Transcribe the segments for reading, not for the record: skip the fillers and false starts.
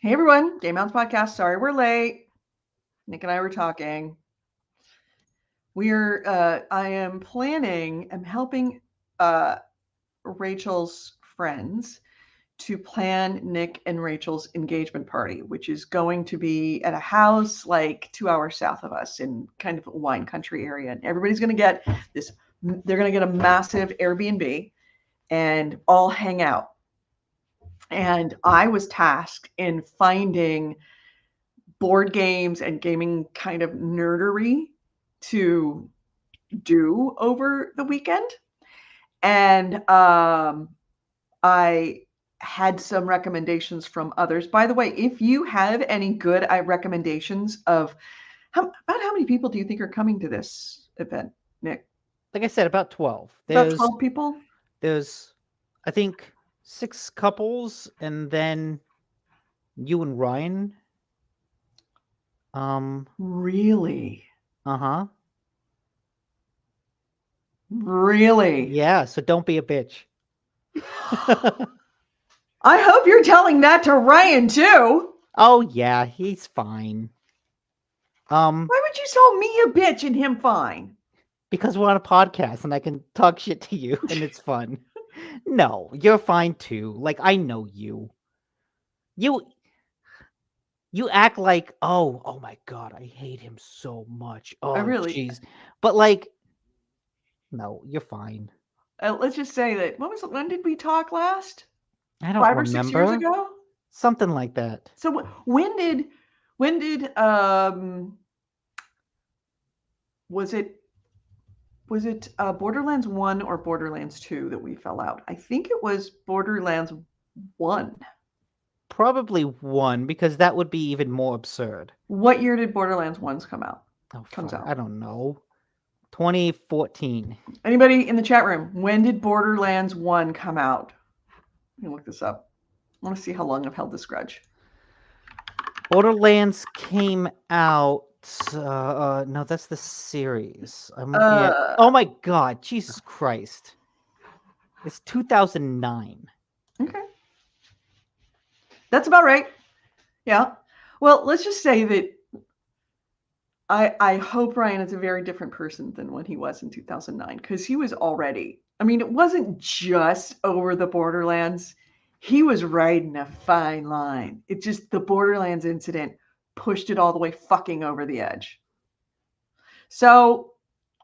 Hey everyone, GameHounds podcast. Sorry we're late. Nick and I were talking. I'm helping Rachel's friends to plan Nick and Rachel's engagement party, which is going to be at a house like 2 hours south of us in kind of a wine country area. And everybody's going to get this, they're going to get a massive Airbnb and all hang out. And I was tasked in finding board games and gaming kind of nerdery to do over the weekend. And I had some recommendations from others. By the way, if you have any good recommendations of about how many people do you think are coming to this event, Nick? Like I said, about 12. About 12 people? There's, I think, 6 couples, and then you and Ryan. Really? Uh-huh. Really? Yeah, so don't be a bitch. I hope you're telling that to Ryan too. Oh yeah, he's fine. Why would you call me a bitch and him fine? Because we're on a podcast and I can talk shit to you and it's fun. No, you're fine too. Like, I know you. You act like, oh my god, I hate him so much. Oh, really jeez. But like, no, you're fine. let's just say that when did we talk last? I don't 5 or 6 years remember. ago? Something like that. So when did was it Borderlands 1 or Borderlands 2 that we fell out? I think it was Borderlands 1. Probably 1, because that would be even more absurd. What year did Borderlands 1 come out? Comes out. I don't know. 2014. Anybody in the chat room, when did Borderlands 1 come out? Let me look this up. I want to see how long I've held this grudge. Borderlands came out. No, that's the series. Oh my god, Jesus Christ! It's 2009. Okay, that's about right. Yeah. Well, let's just say that I hope Ryan is a very different person than when he was in 2009, because he was already. I mean, it wasn't just over the Borderlands. He was riding a fine line. It just, the Borderlands incident pushed it all the way fucking over the edge. So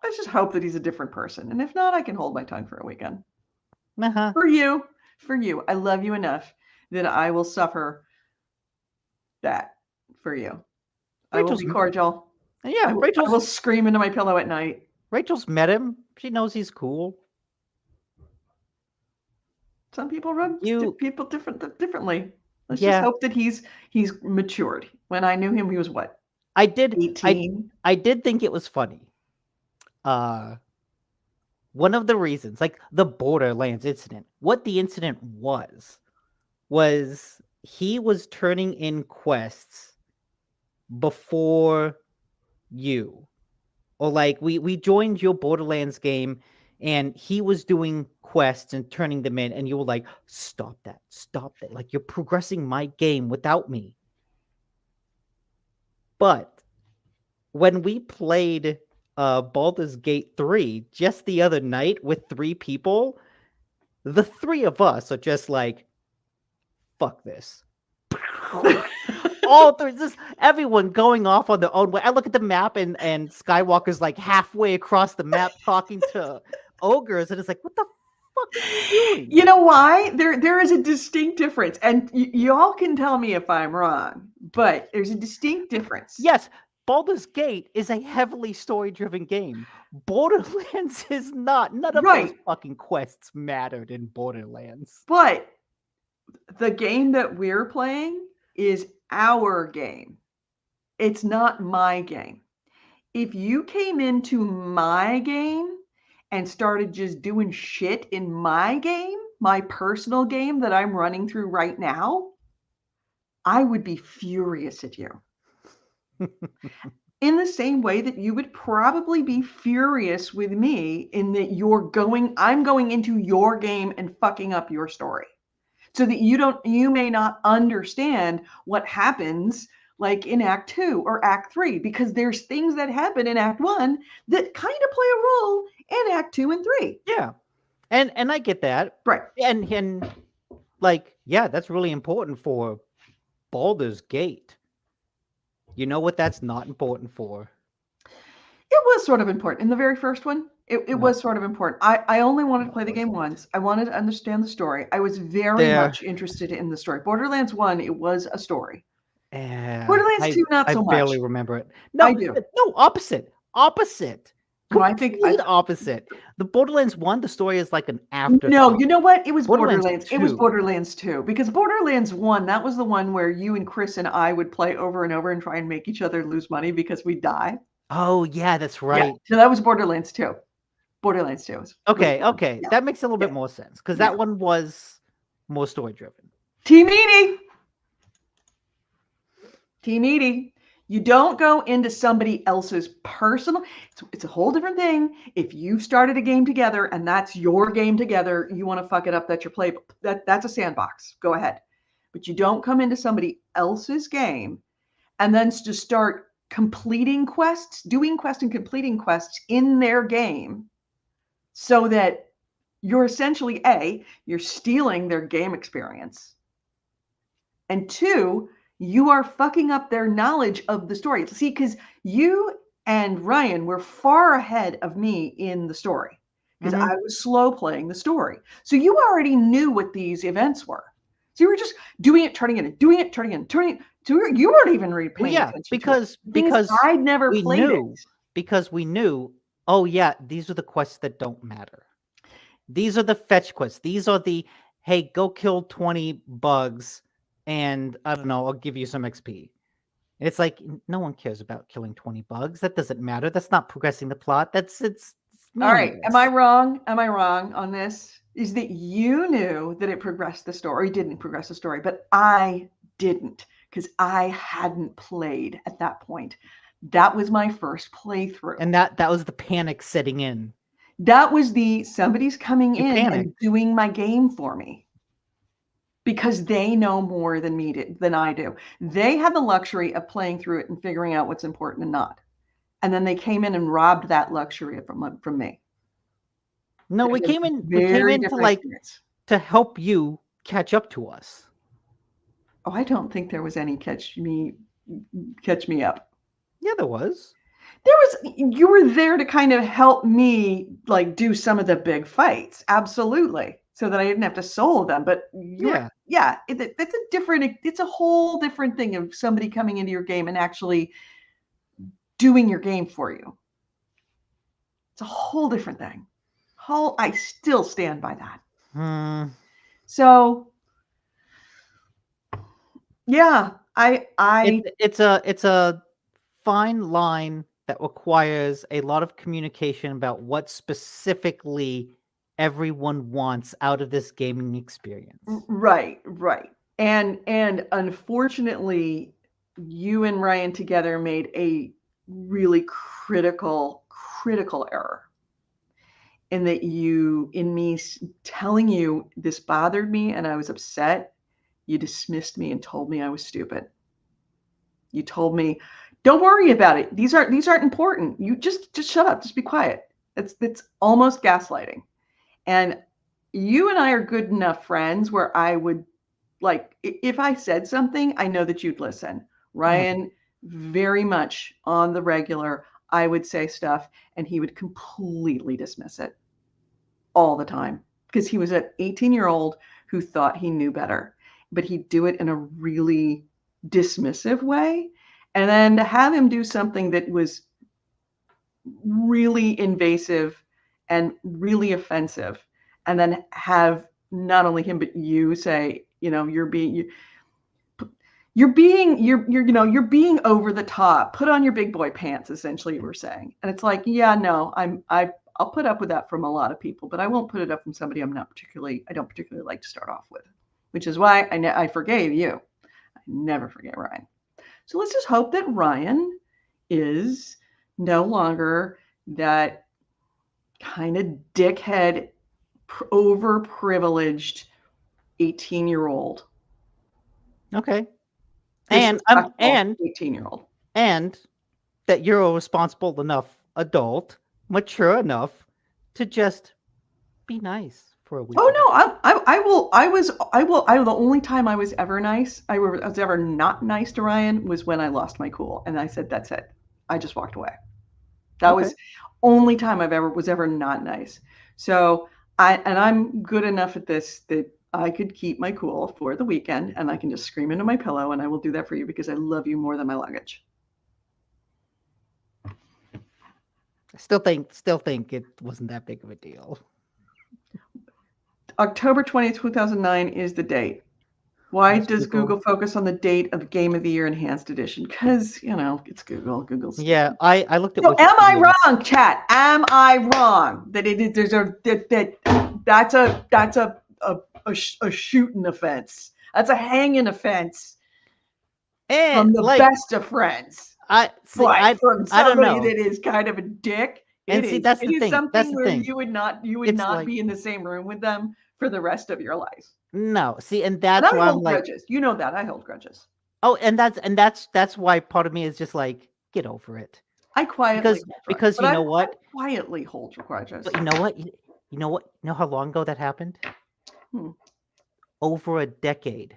let's just hope that he's a different person. And if not, I can hold my tongue for a weekend. Uh-huh. For you. I love you enough that I will suffer that for you. I will be cordial. Yeah, I will scream into my pillow at night. Rachel's met him. She knows he's cool. Some people run people differently. Let's just hope that he's matured. When I knew him, he was what? I did 18? I did think it was funny. One of the reasons, like the Borderlands incident, what the incident was he was turning in quests before you. Or like we joined your Borderlands game and he was doing quests and turning them in, and you were like, stop that. Like, you're progressing my game without me. But when we played Baldur's Gate 3 just the other night with 3 people, the 3 of us are just like, fuck this. All 3, just everyone going off on their own way. I look at the map and Skywalker's like halfway across the map talking to ogres, and it's like, what the fuck are you doing? You know why? There is a distinct difference, and y'all can tell me if I'm wrong, but there's a distinct difference. Yes, Baldur's Gate is a heavily story-driven game. Borderlands is not. None of those fucking quests mattered in Borderlands. But the game that we're playing is our game. It's not my game. If you came into my game and started just doing shit in my game, my personal game that I'm running through right now, I would be furious at you. In the same way that you would probably be furious with me in that I'm going into your game and fucking up your story. so that you may not understand what happens like in Act 2 or Act 3, because there's things that happen in Act 1 that kind of play a role in Act 2 and 3. Yeah. And I get that. Right. And like, yeah, that's really important for Baldur's Gate. You know what that's not important for? It was sort of important in the very first one. It was sort of important. I only wanted to play the game once. I wanted to understand the story. I was very much interested in the story. Borderlands 1, it was a story. Borderlands 2, not so much. I barely remember it. No, I do. No, opposite. No, Complete opposite. The Borderlands 1, the story is like an afterthought. No, you know what? It was Borderlands. 2. It was Borderlands 2, because Borderlands 1, that was the one where you and Chris and I would play over and over and try and make each other lose money because we'd die. Oh, yeah, that's right. Yeah. So that was Borderlands 2. Borderlands 2. Okay. Yeah. That makes a little bit more sense, because that one was more story driven. Team Edie. You don't go into somebody else's personal. It's a whole different thing. If you've started a game together and that's your game together, you want to fuck it up. That's your play. That's a sandbox. Go ahead. But you don't come into somebody else's game and then just start completing quests, doing quests and completing quests in their game, so that you're essentially you're stealing their game experience, and 2, you are fucking up their knowledge of the story. See, because you and Ryan were far ahead of me in the story, because I was slow playing the story. So you already knew what these events were. So you were just doing it, turning it, doing it, turning it, turning it. So you weren't even really paying attention because I'd never played it. Because we knew, oh yeah, these are the quests that don't matter. These are the fetch quests. These are the, hey, go kill 20 bugs and I don't know, I'll give you some XP. And it's like, no one cares about killing 20 bugs. That doesn't matter. That's not progressing the plot. It's all right. Am I wrong? Am I wrong on this? Is that you knew that it progressed the story, didn't progress the story, but I didn't, because I hadn't played at that point. That was my first playthrough. And that was the panic setting in. That was somebody's coming in and doing my game for me, because they know more than I do. They had the luxury of playing through it and figuring out what's important and not. And then they came in and robbed that luxury from me. No, we came in to help you catch up to us. Oh, I don't think there was any catch me up. Yeah, there was. You were there to kind of help me like do some of the big fights. Absolutely. So that I didn't have to solo them. But it's a whole different thing of somebody coming into your game and actually doing your game for you. It's a whole different thing. I still stand by that. So yeah, it's a fine line that requires a lot of communication about what specifically everyone wants out of this gaming experience. Right. And unfortunately, you and Ryan together made a really critical error, in that in me telling you this bothered me and I was upset, you dismissed me and told me I was stupid. You told me, don't worry about it. These aren't important. You just shut up. Just be quiet. It's almost gaslighting. And you and I are good enough friends where I would, like, if I said something, I know that you'd listen. Ryan, very much on the regular, I would say stuff and he would completely dismiss it all the time, because he was an 18-year-old who thought he knew better, but he'd do it in a really dismissive way. And then to have him do something that was really invasive and really offensive, and then have not only him but you say, you're being over the top. Put on your big boy pants, essentially, you were saying. And it's like, yeah, no, I'll put up with that from a lot of people, but I won't put it up from somebody I don't particularly like to start off with, which is why I forgave you. I never forget Ryan. So let's just hope that Ryan is no longer that kind of dickhead, overprivileged 18-year-old. Okay. And I'm and 18-year-old. and that you're a responsible enough adult, mature enough to just be nice for a week. Oh no, the only time I was ever nice, I was ever not nice to Ryan was when I lost my cool, and I said that's it. I just walked away. That Okay. was only time was ever not nice. So I'm good enough at this that I could keep my cool for the weekend, and I can just scream into my pillow, and I will do that for you because I love you more than my luggage. I still think it wasn't that big of a deal. October 20th, 2009 is the date. Why does Google focus on the date of Game of the Year Enhanced Edition? Because, it's Google. Google's stupid. Yeah, I looked at. So am I wrong, chat? Am I wrong that that's a shooting offense? That's a hanging offense from the best of friends. From somebody I don't know. that is kind of a dick. And see, that's the thing. Something where you would not be in the same room with them for the rest of your life. No, see, and that's why I'm like, grudges. You know that I hold grudges. Oh, and that's why part of me is just like, get over it. I quietly because you know what? I quietly hold grudges. But you know what? You know how long ago that happened? Over a decade.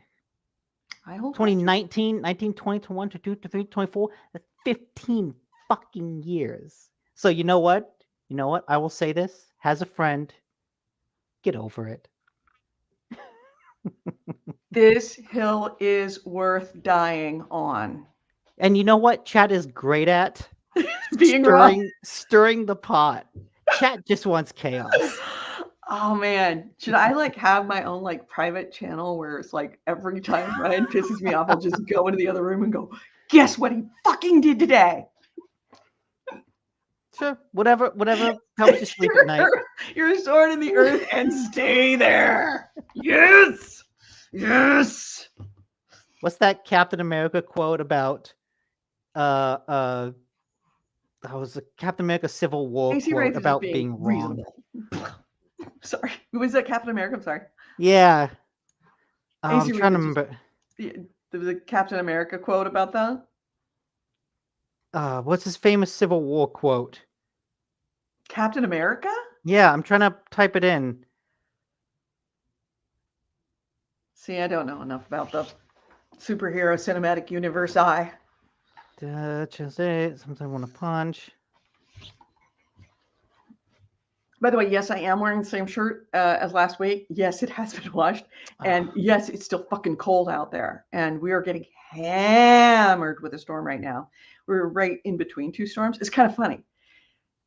I hold 2019, 19, 20, 21, 22, 23, 24, 15 fucking years. So you know what? I will say this as a friend, get over it. This hill is worth dying on. And you know what chat is great at? Stirring the pot. Chat just wants chaos. Oh man, should I have my own private channel where it's every time Ryan pisses me off, I'll just go into the other room and go, guess what he fucking did today? Sure, whatever helps you sleep at night. You're a sword in the earth and stay there. Yes. What's that Captain America quote about? That was a Captain America Civil War quote about being wrong. Sorry, was that Captain America? I'm sorry. Yeah, I'm trying to remember. There was a Captain America quote about that. What's his famous Civil War quote? Captain America? Yeah, I'm trying to type it in. See, I don't know enough about the superhero cinematic universe. Something I want to punch. By the way, yes, I am wearing the same shirt as last week. Yes, it has been washed. And yes, it's still fucking cold out there. And we are getting hammered with a storm right now. We're right in between two storms. It's kind of funny.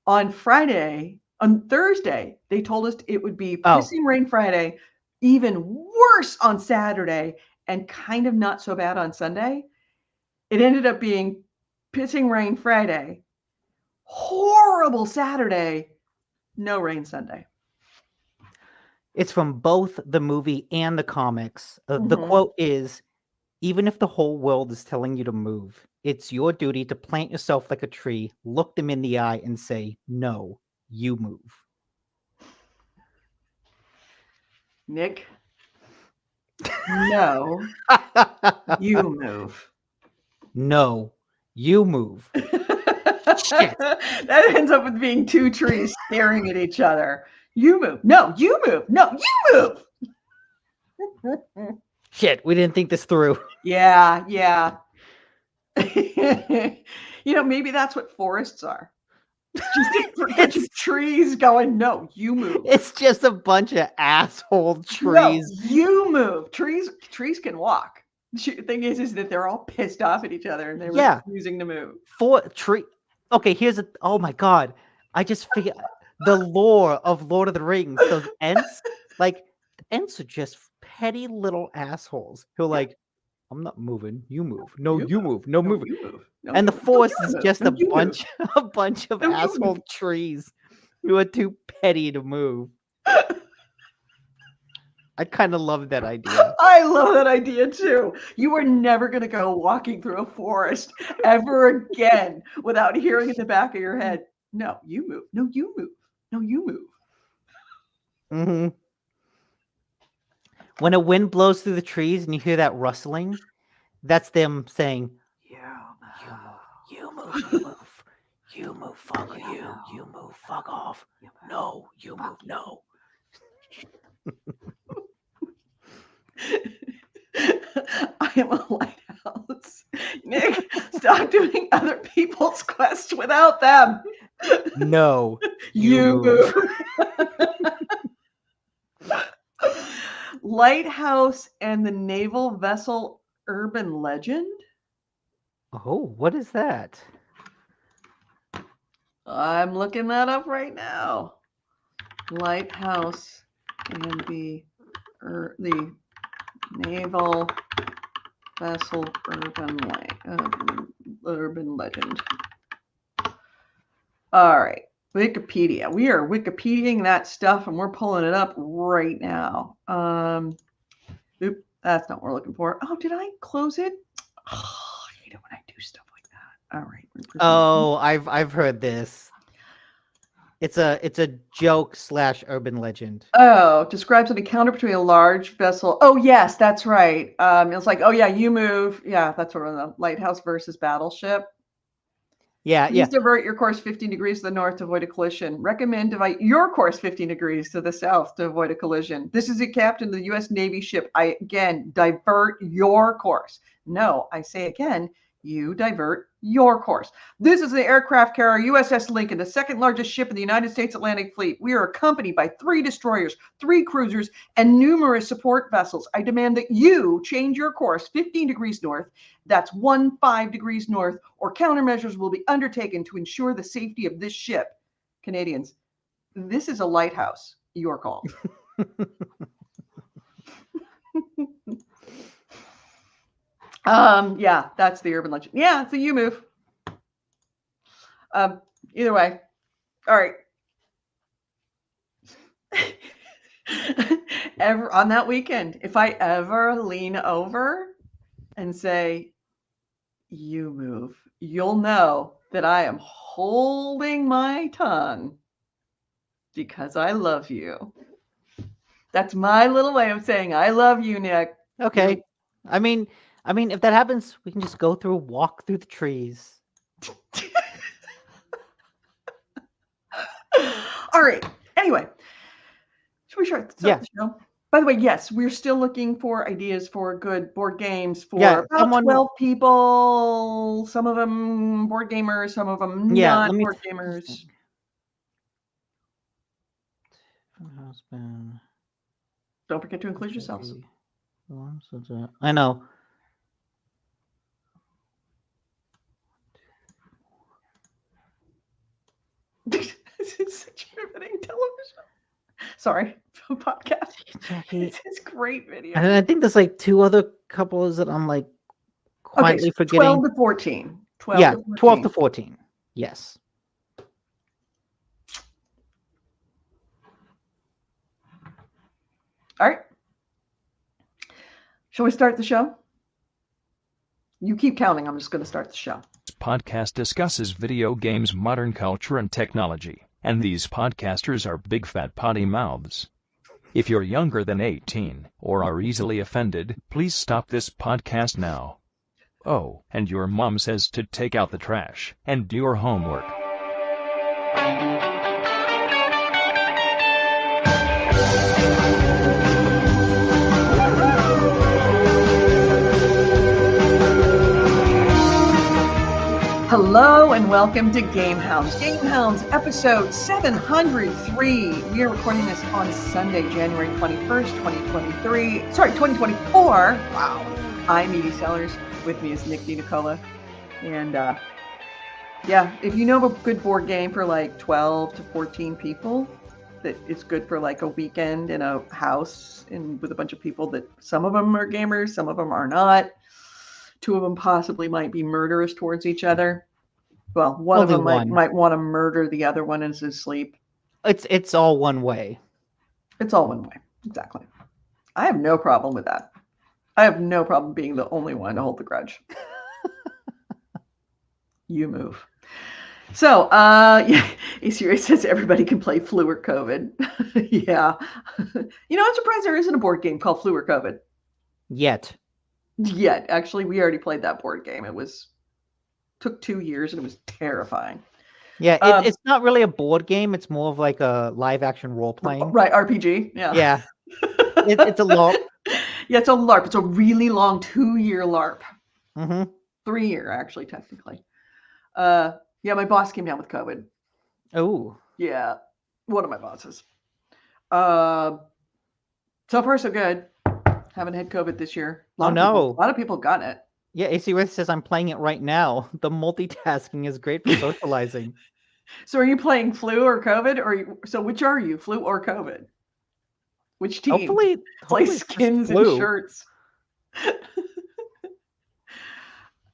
On Thursday, they told us it would be pissing rain Friday, even worse on Saturday, and kind of not so bad on Sunday. It ended up being pissing rain Friday, horrible Saturday, no rain Sunday. It's from both the movie and the comics. The quote is, even if the whole world is telling you to move, it's your duty to plant yourself like a tree, look them in the eye and say, no, you move. Nick, no, you move. No, you move. Shit. That ends up with being two trees staring at each other. You move. No, you move. No, you move. Shit, we didn't think this through. Yeah. Maybe that's what forests are. Just trees going, no, you move. It's just a bunch of asshole trees. No, you move. Trees can walk. The thing is that they're all pissed off at each other and they're refusing to move. Okay, oh my god. I just figured the lore of Lord of the Rings, those Ents, the Ents are just petty little assholes who are like, I'm not moving, you move. No, you move. No, moving. You move. No, and the forest is just a bunch of asshole trees who are too petty to move. I kind of love that idea. I love that idea too. You are never going to go walking through a forest ever again without hearing in the back of your head, no, you move. No, you move. No, you move. When a wind blows through the trees and you hear that rustling, that's them saying, you move, you move, fuck you move, fuck off. No, you move, no. I am a lighthouse. Nick, stop doing other people's quests without them. No, You move. Lighthouse and the naval vessel urban legend? Oh, what is that? I'm looking that up right now. Lighthouse and the naval vessel urban legend. All right, Wikipedia. We are Wikipediaing that stuff, and we're pulling it up right now. Oop, that's not what we're looking for. Oh, did I close it? Oh, I hate it when I do stuff like that. All right. Oh, I've heard this. It's a joke / urban legend. Oh, describes an encounter between a large vessel. Oh, yes, that's right. It's like, oh yeah, you move. Yeah, that's what the lighthouse versus battleship. Yeah, Please divert your course 15 degrees to the north to avoid a collision. Recommend divert your course 15 degrees to the south to avoid a collision. This is a captain of the U.S. Navy ship. Again, divert your course. No, I say again, you divert your course. This is the aircraft carrier USS Lincoln, the second largest ship in the United States Atlantic Fleet. We are accompanied by 3 destroyers, 3 cruisers, and numerous support vessels. I demand that you change your course 15 degrees north, that's 15 degrees north, or countermeasures will be undertaken to ensure the safety of this ship. Canadians, this is a lighthouse. Your call. Yeah, that's the urban legend. Yeah, so you move. Either way. All right. Ever on that weekend, if I ever lean over and say, you move, you'll know that I am holding my tongue because I love you. That's my little way of saying I love you, Nick. Okay. I mean, if that happens, we can just walk through the trees. All right. Anyway, should we start the show? By the way, yes, we're still looking for ideas for good board games for about 12 people. Some of them board gamers, some of them not board gamers. Don't forget to include yourselves. I know. This is such riveting television. Sorry, podcast. Jackie, this is great video. And I think there's like 2 other couples that I'm like quietly forgetting. 12 to 14. 12 to 14. Yes. All right. Shall we start the show? You keep counting. I'm just going to start the show. This podcast discusses video games, modern culture, and technology, and these podcasters are big fat potty mouths. If you're younger than 18 or are easily offended, please stop this podcast now. Oh, and your mom says to take out the trash and do your homework. Hello and welcome to GameHounds. GameHounds episode 703. We are recording this on Sunday, January 21st, 2023. Sorry, 2024. Wow. I'm Edie Sellers. With me is Nick DiNicola. And yeah, if you know of a good board game for like 12 to 14 people, that is good for like a weekend in a house and with a bunch of people that some of them are gamers, some of them are not. 2 of them possibly might be murderous towards each other. Well, one of them might want to murder the other one in his sleep. It's all one way. It's all one way. Exactly. I have no problem with that. I have no problem being the only one to hold the grudge. You move. So, yeah, AC says everybody can play Flu or COVID. Yeah. I'm surprised there isn't a board game called Flu or COVID Yet. yet. Actually, we already played that board game. Took 2 years and it was terrifying. Yeah, it's not really a board game. It's more of like a live action role playing. Right, RPG. Yeah. Yeah. It's a LARP. Yeah, it's a LARP. It's a really long 2-year LARP. Mm-hmm. 3-year, actually, technically. Yeah, my boss came down with COVID. Oh. Yeah, one of my bosses. So far, so good. Haven't had COVID this year. A lot of people have gotten it. Yeah, AC Wraith says I'm playing it right now. The multitasking is great for socializing. So are you playing Flu or COVID? So which are you, Flu or COVID? Which team? Hopefully play skins and shirts.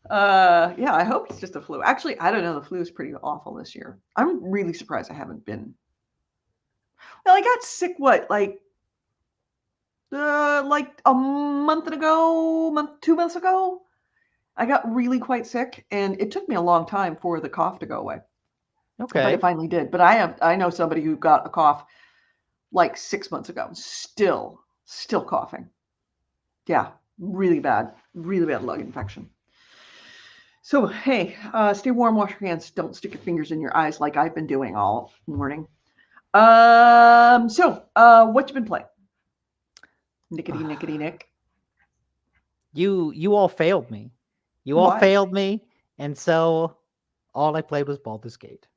Yeah, I hope it's just a flu. Actually, I don't know. The flu is pretty awful this year. I'm really surprised I haven't been. Well, I got sick, like a month ago, 2 months ago. I got really quite sick, and it took me a long time for the cough to go away. Okay. But it finally did. But I know somebody who got a cough like 6 months ago, still coughing. Yeah, really bad lung infection. So, hey, stay warm, wash your hands. Don't stick your fingers in your eyes like I've been doing all morning. So, what you been playing? Nickety Nick. You all failed me. You all failed me, and so all I played was Baldur's Gate.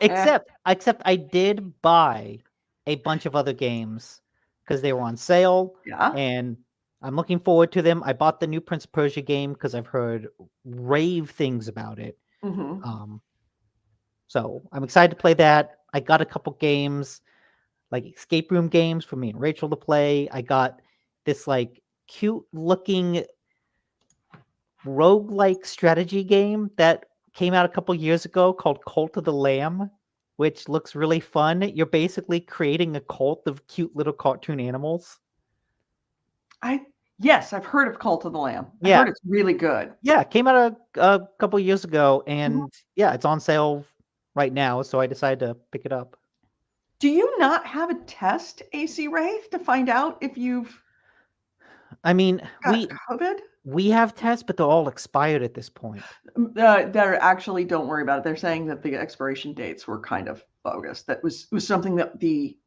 Except I did buy a bunch of other games because they were on sale. Yeah. And I'm looking forward to them. I bought the new Prince of Persia game because I've heard rave things about it. Mm-hmm. So I'm excited to play that. I got a couple games, like escape room games for me and Rachel to play. I got this like cute looking roguelike strategy game that came out a couple years ago called Cult of the Lamb, which looks really fun. You're basically creating a cult of cute little cartoon animals. Yes, I've heard of Cult of the Lamb. Yeah. I've heard it's really good. Yeah, it came out a couple years ago, and yeah, it's on sale right now, so I decided to pick it up. Do you not have a test, AC Wraith, to find out if you've got COVID? We have tests, but they're all expired at this point. They're actually, don't worry about it. They're saying that the expiration dates were kind of bogus. That was something that the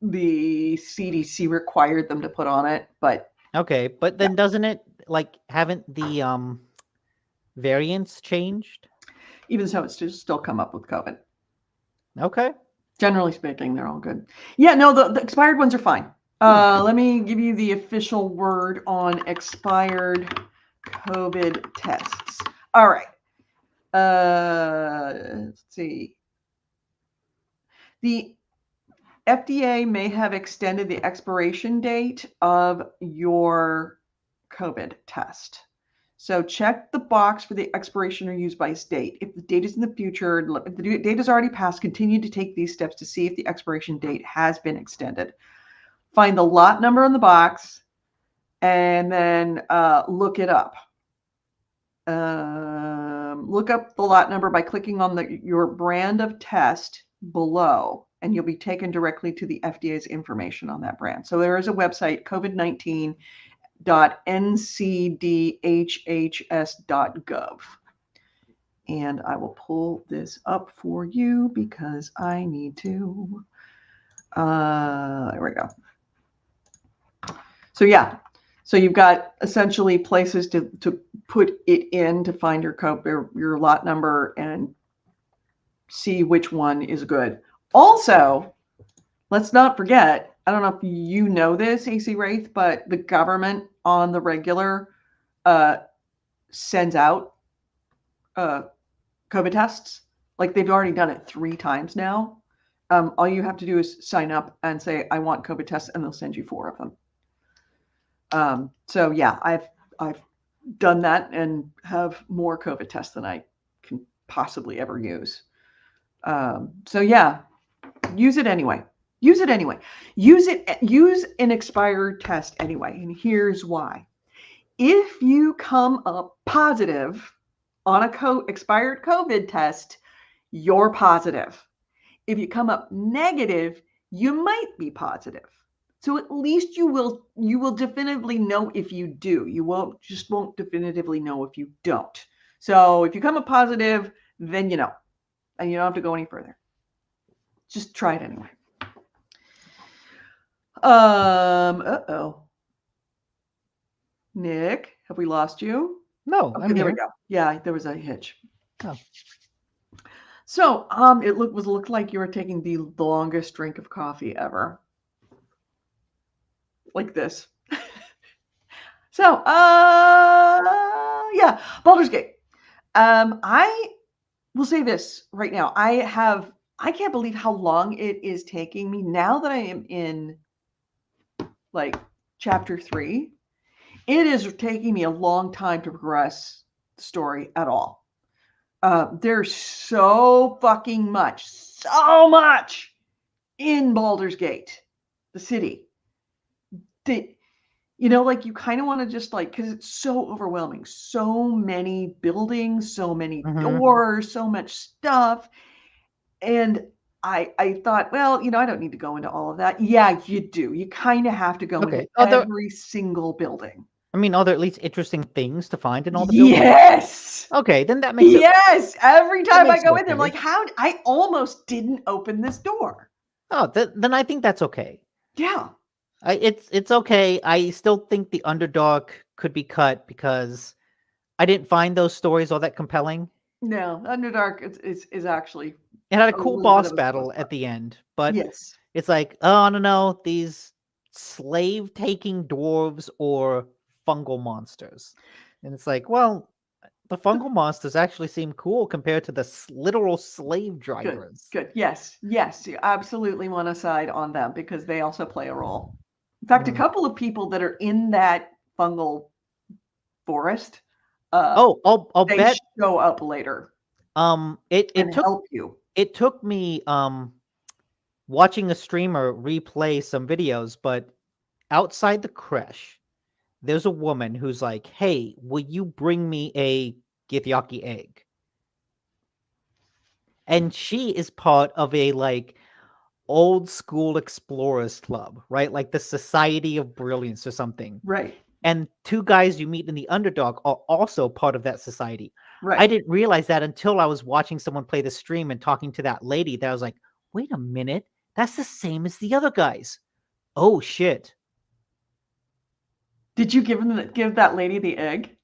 CDC required them to put on it, but okay, but then doesn't it haven't the variants changed? Even so, it's still come up with COVID. Okay. Generally speaking, they're all good. Yeah, no, the expired ones are fine. Let me give you the official word on expired COVID tests. All right. Let's see. The FDA may have extended the expiration date of your COVID test. So check the box for the expiration or use by date. If the date is in the future, if the date is already passed, continue to take these steps to see if the expiration date has been extended. Find the lot number on the box and then look it up. Look up the lot number by clicking on your brand of test below, and you'll be taken directly to the FDA's information on that brand. So there is a website, covid19.ncdhhs.gov. And I will pull this up for you because I need to. There we go. So yeah, so you've got essentially places to put it in to find your lot number and see which one is good. Also, let's not forget, I don't know if you know this, AC Wraith, but the government on the regular sends out COVID tests. Like they've already done it 3 times now. All you have to do is sign up and say, I want COVID tests, and they'll send you 4 of them. So yeah, I've done that and have more COVID tests than I can possibly ever use. So yeah, use it anyway. Use an expired test anyway. And here's why. If you come up positive on a expired COVID test, you're positive. If you come up negative, you might be positive. So at least you will definitively know if you do. You won't definitively know if you don't. So if you come up positive, then you know, and you don't have to go any further. Just try it anyway. Nick, have we lost you? No, Okay, I'm there we here. go. Yeah, there was a hitch. Oh. So, it looked like you were taking the longest drink of coffee ever. Like this. So, yeah, Baldur's Gate. I will say this right now. I can't believe how long it is taking me now that I am in like chapter 3. It is taking me a long time to progress the story at all. There's so much in Baldur's Gate, the city. Like you kind of want to just because it's so overwhelming. So many buildings, so many doors, so much stuff. And I thought, well, I don't need to go into all of that. Yeah, you do. You kind of have to go into every single building. I mean, are there at least interesting things to find in all the buildings? Yes. Okay, then that makes it. Yes. Every time I go in there, I'm okay. like, how? I almost didn't open this door. Oh, then I think that's okay. Yeah. It's okay. I still think the Underdark could be cut because I didn't find those stories all that compelling. No, Underdark is actually. It had a cool boss battle at the end, but yes, it's like, oh, I don't know, these slave-taking dwarves or fungal monsters. And it's like, well, the fungal monsters actually seem cool compared to the literal slave drivers. Good. Yes. You absolutely want to side on them because they also play a role. In fact, a couple of people that are in that fungal forest. I'll they bet show up later. It took help you. It took me watching a streamer replay some videos, but outside the creche, there's a woman who's like, "Hey, will you bring me a Githyanki egg?" And she is part of a old school explorers club, right? Like the Society of Brilliance or something. Right. And 2 guys you meet in the Underdark are also part of that society. Right. I didn't realize that until I was watching someone play the stream and talking to that lady that I was like, wait a minute, that's the same as the other guys. Oh, shit. Did you give that lady the egg?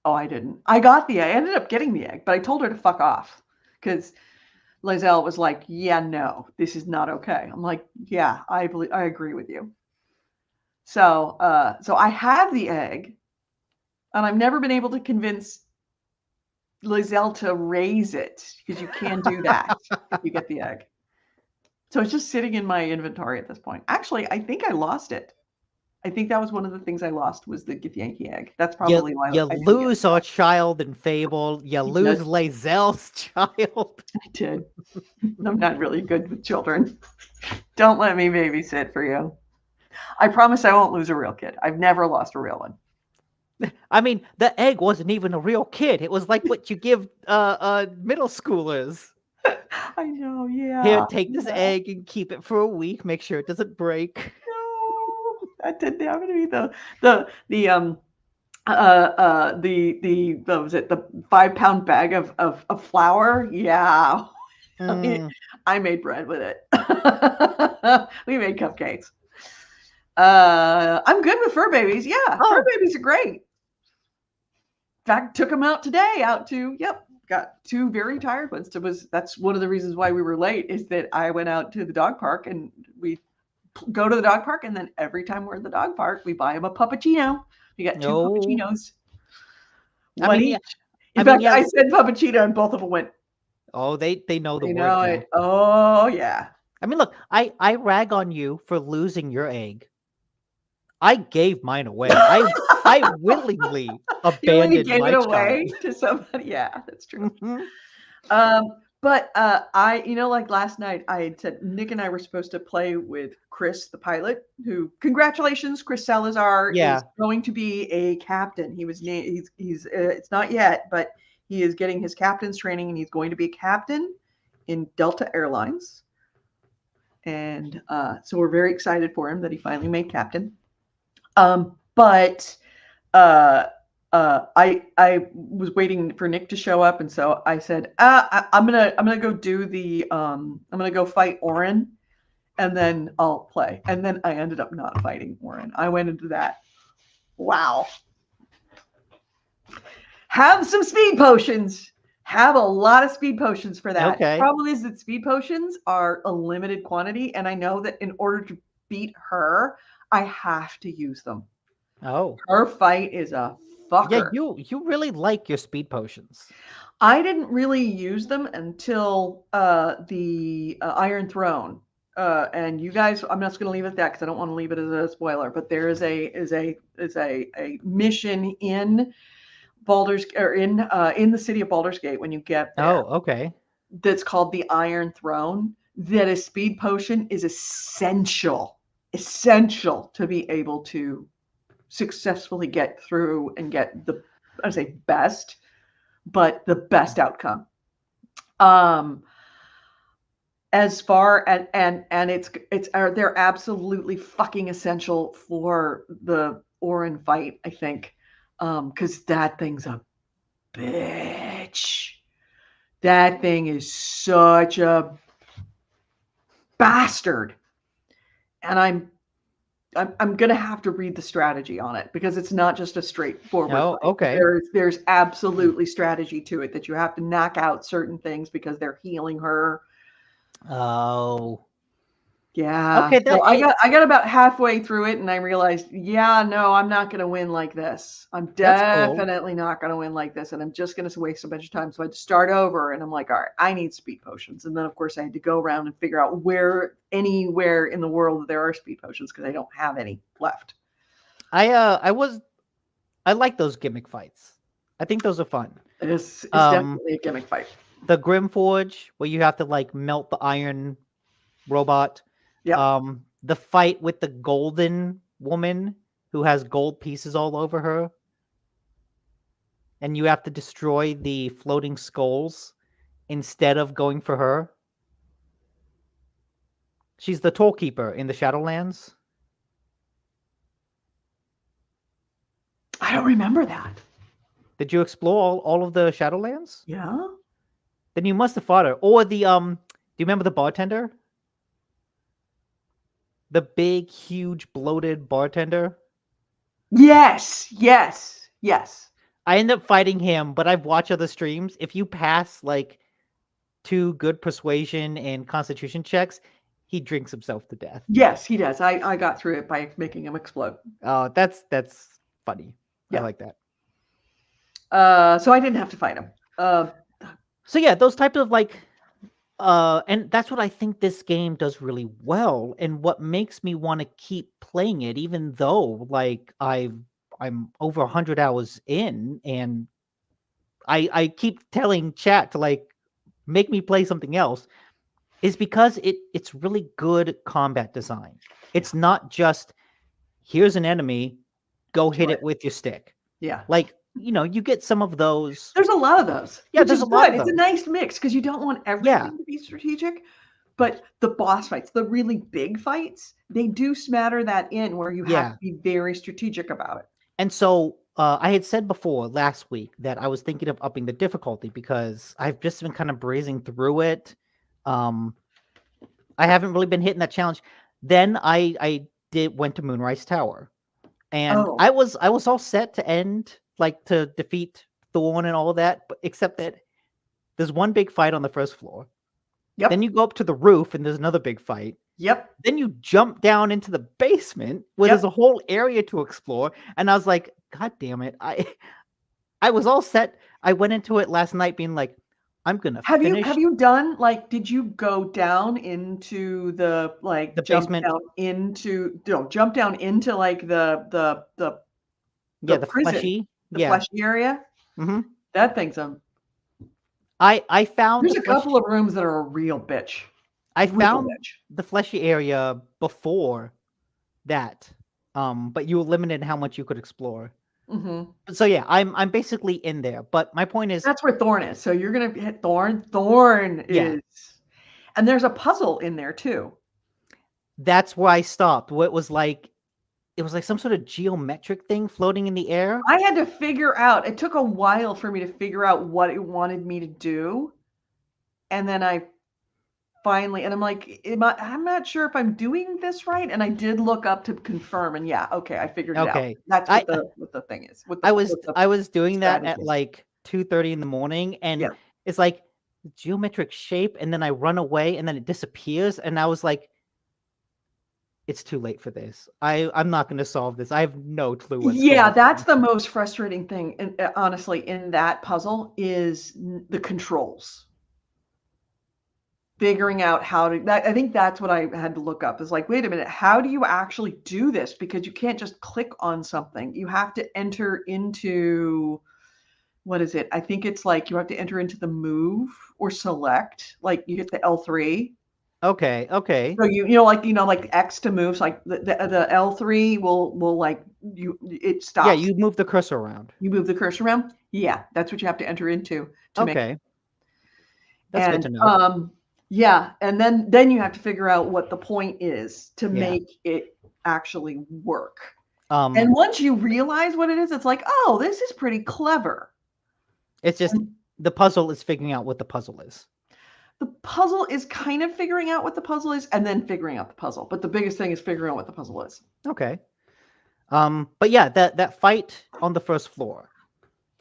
Oh, I didn't. I got the egg. I ended up getting the egg, but I told her to fuck off because Lizelle was like, yeah, no, this is not okay. I'm like, yeah, I agree with you. So I have the egg, and I've never been able to convince Lizelle to raise it because you can do that if you get the egg. So it's just sitting in my inventory at this point. Actually, I think I lost it. I think that was one of the things I lost was the Githyanki egg. That's probably why you lose our child in Fable. You lose Lizelle's child. I did. I'm not really good with children. Don't let me babysit for you. I promise I won't lose a real kid. I've never lost a real one. I mean, the egg wasn't even a real kid. It was like what you give middle schoolers. I know, yeah. Here, take this egg and keep it for a week. Make sure it doesn't break. No, that didn't happen to me though. What was it? The 5-pound bag of flour. Yeah. I made bread with it. We made cupcakes. I'm good with fur babies. Yeah, fur babies are great. In fact, took them out today. Got 2 very tired ones. That's one of the reasons why we were late is that I went out to the dog park and we go to the dog park, and then every time we're in the dog park, we buy them a puppuccino. We got 2 puppuccinos. One each. In fact, I said puppuccino, and both of them went. Oh, they know the word. Know it. Oh yeah. I mean, look, I rag on you for losing your egg. I gave mine away. I willingly abandoned gave my it away child to somebody. Yeah, that's true. But like last night, I had said Nick and I were supposed to play with Chris, the pilot. Who, congratulations, Chris Salazar is going to be a captain. He was named. He's it's not yet, but he is getting his captain's training, and he's going to be a captain in Delta Airlines. And so we're very excited for him that he finally made captain. But I was waiting for Nick to show up, and so I said, I'm gonna go do the I'm gonna go fight Orin, and then I'll play. And then I ended up not fighting Orin. I went into that. Wow. Have some speed potions. Have a lot of speed potions for that. Okay. The problem is that speed potions are a limited quantity, and I know that in order to beat her, I have to use them. Oh. Her fight is a fucker. Yeah, you really like your speed potions. I didn't really use them until the Iron Throne. And you guys, I'm just going to leave it at that because I don't want to leave it as a spoiler. But there is a mission in Baldur's or in the city of Baldur's Gate when you get there. Oh, okay. That's called the Iron Throne. That a speed potion is essential to be able to successfully get through and get the, I say best, but the best outcome. As far and they're absolutely fucking essential for the Orin fight, I think. Because that thing's a bitch. That thing is such a bastard. And I'm gonna have to read the strategy on it because it's not just a straightforward. Oh, okay. There's absolutely strategy to it that you have to knock out certain things because they're healing her. Oh. Yeah. Okay. So I got about halfway through it and I realized, yeah, no, I'm not gonna win like this. I'm definitely not gonna win like this, and I'm just gonna waste a bunch of time. So I had to start over, and I'm like, all right, I need speed potions. And then of course I had to go around and figure out anywhere in the world there are speed potions because I don't have any left. I like those gimmick fights. I think those are fun. It's definitely a gimmick fight. The Grimforge, where you have to like melt the iron robot. Yeah. The fight with the golden woman who has gold pieces all over her. And you have to destroy the floating skulls instead of going for her. She's the tollkeeper in the Shadowlands. I don't remember that. Did you explore all of the Shadowlands? Yeah. Then you must have fought her. Or the do you remember the bartender? The big, huge, bloated bartender? Yes. I end up fighting him, but I've watched other streams. If you pass like 2 good persuasion and constitution checks, he drinks himself to death. Yes, he does. I got through it by making him explode. Oh, that's funny. Yeah. I like that. So I didn't have to fight him. So yeah, those types of like and that's what I think this game does really well, and what makes me want to keep playing it, even though like I'm over 100 hours in, and I keep telling chat to like make me play something else, is because it's really good combat design. It's not just here's an enemy, go hit it with your stick. Yeah. Like, you know, you get some of those. There's a lot of those. Yeah, there's a lot of It's a nice mix because you don't want everything to be strategic. But the boss fights, the really big fights, they do smatter that in where you have to be very strategic about it. And so I had said before last week that I was thinking of upping the difficulty because I've just been kind of breezing through it. I haven't really been hitting that challenge. Then I went to Moonrise Tower, and I was all set to end, like to defeat Thorn and all of that, but except that there's one big fight on the first floor. Yep. Then you go up to the roof and there's another big fight. Yep. Then you jump down into the basement where there's a whole area to explore. And I was like, God damn it. I was all set. I went into it last night being like, I'm gonna finish. Have you done like, did you go down into the like the jump basement? Jump down into like the prison, fleshy. fleshy area? Mm-hmm. That thing's I found There's a couple of rooms that are a real bitch. I Real found bitch. the fleshy area before that, but you were limited in how much you could explore. Hmm. So yeah, I'm basically in there. But my point is, That's where Thorn is. So you're gonna hit Thorn. Thorn Yeah. is, and there's a puzzle in there too. that's where I stopped. Where it was like some sort of geometric thing floating in the air. I had to figure out. It took a while for me to figure out what it wanted me to do, and then I finally, and I'm like, I'm not sure if I'm doing this right. And I did look up to confirm, and yeah, okay, I figured it out. Okay. That's I what the thing is. I was doing that strategy at is. like 2:30 in the morning, and Yeah. it's like geometric shape, and then I run away, and then it disappears, and I was like, it's too late for this. I'm not going to solve this. I have no clue what's going Yeah, on. that's the most frustrating thing, and honestly, in that puzzle is the controls. Figuring out how to. I think that's what I had to look up. Is like, wait a minute, how do you actually do this? Because you can't just click on something. You have to enter into, what is it? I think it's like you have to enter into the move or select. Like you hit the L3. Okay. So like X to move. So like the L3 will like it stops. Yeah, you move the cursor around. You move the cursor around. Yeah, that's what you have to enter into to make. Okay. That's good And to know. yeah, and then you have to figure out what the point is to Yeah. make it actually work. And And once you realize what it is, it's like, oh, this is pretty clever. it's just the puzzle is figuring out what the puzzle is. The puzzle is kind of figuring out what the puzzle is and then figuring out the puzzle. But the biggest thing is figuring out what the puzzle is. Okay. But yeah, that fight on the first floor.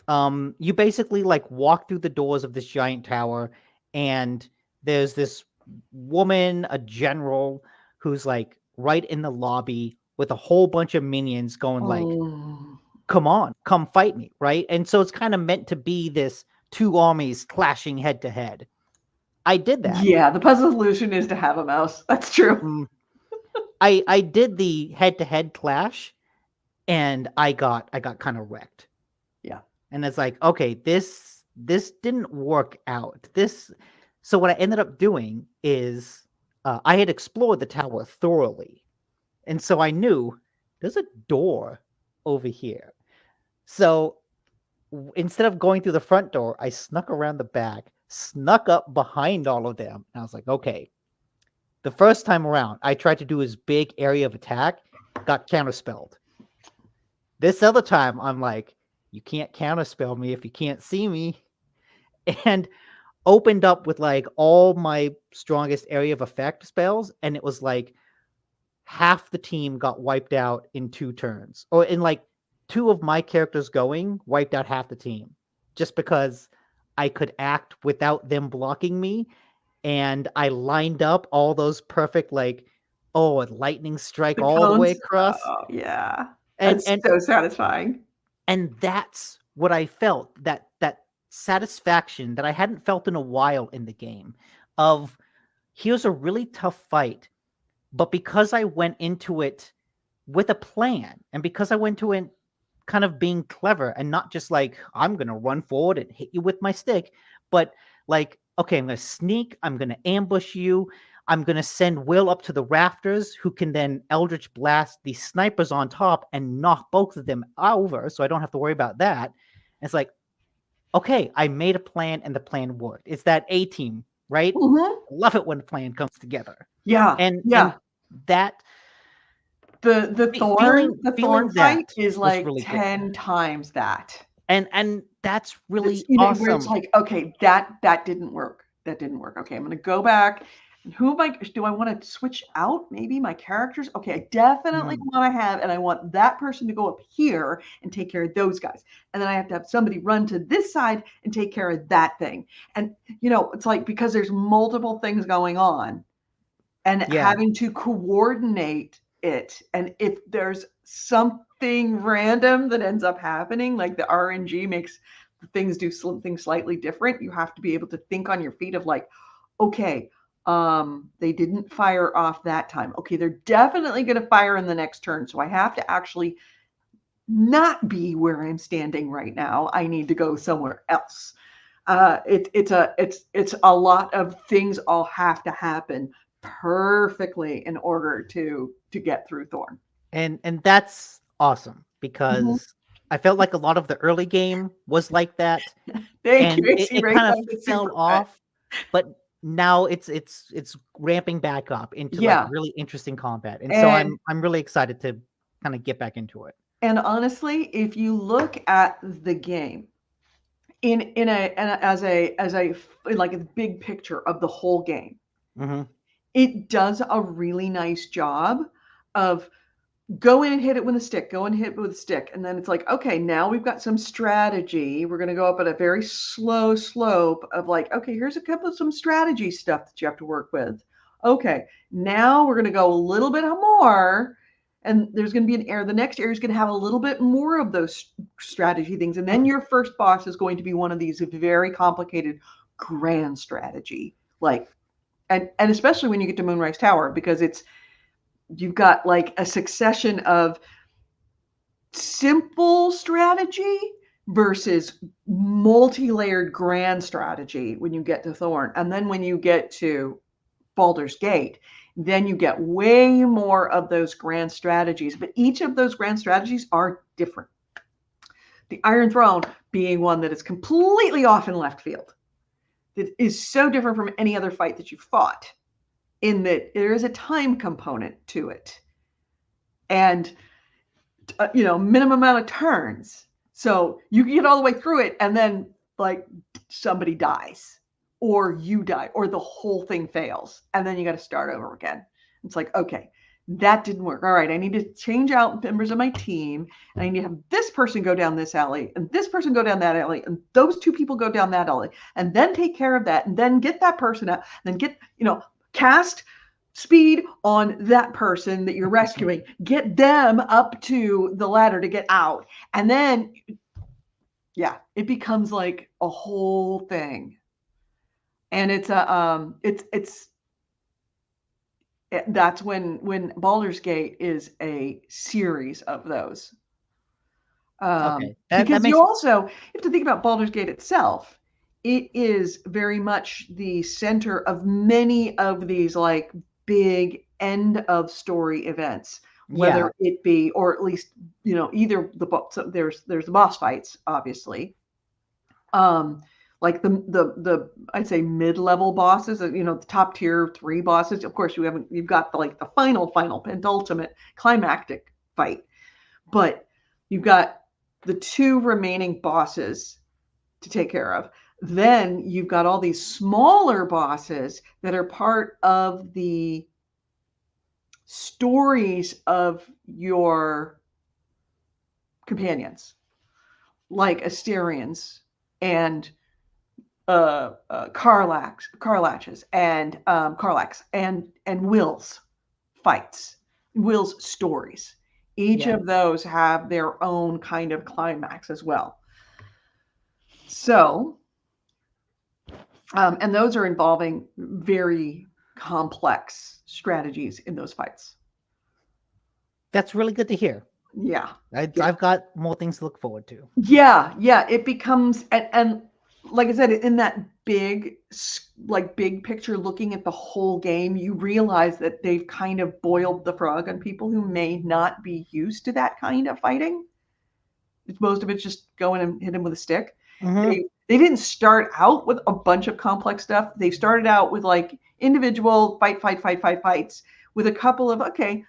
You basically like walk through the doors of this giant tower, and there's this woman, a general, who's like right in the lobby with a whole bunch of minions going like, come on, come fight me, right? And so it's kind of meant to be this two armies clashing head to head. I did that. Yeah, the puzzle solution is to have a mouse. That's true. I did the head to head clash, and I got kind of wrecked. Yeah. And it's like, okay, this didn't work out. So what I ended up doing is I had explored the tower thoroughly, and so I knew there's a door over here. So instead of going through the front door, I snuck around the back, snuck up behind all of them, and I was like, okay. The first time around, I tried to do his big area of attack, got counterspelled. This other time, I'm like, you can't counterspell me if you can't see me. And opened up with like all my strongest area of effect spells, and it was like half the team got wiped out in 2 turns. Or in like 2 of my characters going, wiped out half the team. Just because I could act without them blocking me. And I lined up all those perfect, like, a lightning strike The all the way cones? across. Oh, yeah. And That's so satisfying. And that's what I felt, that satisfaction that I hadn't felt in a while in the game of, here's a really tough fight, but because I went into it with a plan, and because I went to it kind of being clever and not just like, I'm going to run forward and hit you with my stick, but like, okay, I'm going to sneak, I'm going to ambush you, I'm going to send Will up to the rafters, who can then Eldritch Blast the snipers on top and knock both of them over, so I don't have to worry about that. And it's like, okay, I made a plan and the plan worked. It's that A-team, right? Mm-hmm. Love it when the plan comes together. Yeah. And that the thorn fight is like really 10 good. times that. And that's really awesome. Where awesome. it's like, okay, that didn't work. That didn't work. Okay, I'm gonna go back. And who do I want to switch out? Maybe my characters. Okay, I definitely want to have, and I want that person to go up here and take care of those guys. And then I have to have somebody run to this side and take care of that thing. And it's like, because there's multiple things going on, and having to coordinate it. And if there's something random that ends up happening, like the RNG makes things do something slightly different, you have to be able to think on your feet of like, okay, they didn't fire off that time. Okay, they're definitely going to fire in the next turn. So I have to actually not be where I'm standing right now. I need to go somewhere else. It's a lot of things all have to happen perfectly in order to get through Thorn. And that's awesome Mhm. because I felt like a lot of the early game was like that, Thank you, and AC it Ray. kind of That was fell super fun. off, but now it's ramping back up into like Yeah, really interesting combat, and so and I'm really excited to kind of get back into it. honestly, if you look at the game as a like a big picture of the whole game, Hmm. it does a really nice job of go in and hit it with a stick, go and hit it with a stick. And then it's like, okay, now we've got some strategy. We're going to go up at a very slow slope of like, okay, here's a couple of some strategy stuff that you have to work with. Okay, now we're going to go a little bit more. And there's going to be an area. The next area is going to have a little bit more of those strategy things. And then your first boss is going to be one of these very complicated grand strategy. Like, and especially when you get to Moonrise Tower, because you've got like a succession of simple strategy versus multi-layered grand strategy when you get to Thorn. And then when you get to Baldur's Gate, then you get way more of those grand strategies. But each of those grand strategies are different. The Iron Throne being one that is completely off in left field, that is so different from any other fight that you've fought, in that there is a time component to it. And minimum amount of turns. So you can get all the way through it and then like somebody dies or you die or the whole thing fails. And then you got to start over again. It's like, okay, that didn't work. All right, I need to change out members of my team. And I need to have this person go down this alley and this person go down that alley and those two people go down that alley and then take care of that and then get that person out and then get, cast speed on that person that you're rescuing, get them up to the ladder to get out. And then, yeah, it becomes like a whole thing. And that's when Baldur's Gate is a series of those. Okay, that Because you makes also have to think about Baldur's Gate itself. It is very much the center of many of these like big end of story events, yeah, whether it be, or at least, either so there's the boss fights, obviously. Like the I'd say mid-level bosses, the top tier 3 bosses. Of course, you've got the final penultimate climactic fight, but you've got the 2 remaining bosses to take care of. Then you've got all these smaller bosses that are part of the stories of your companions, like Asterians and Karlaches and Karlax and Will's fights, Will's stories. Each yeah. of those have their own kind of climax as well. So, and those are involving very complex strategies in those fights. That's really good to hear. Yeah. I've got more things to look forward to. Yeah. It becomes, and like I said, in that big picture, looking at the whole game, you realize that they've kind of boiled the frog on people who may not be used to that kind of fighting. Most of it's just go in and hit him with a stick. Mm-hmm. They didn't start out with a bunch of complex stuff. They started out with like individual fights with a couple of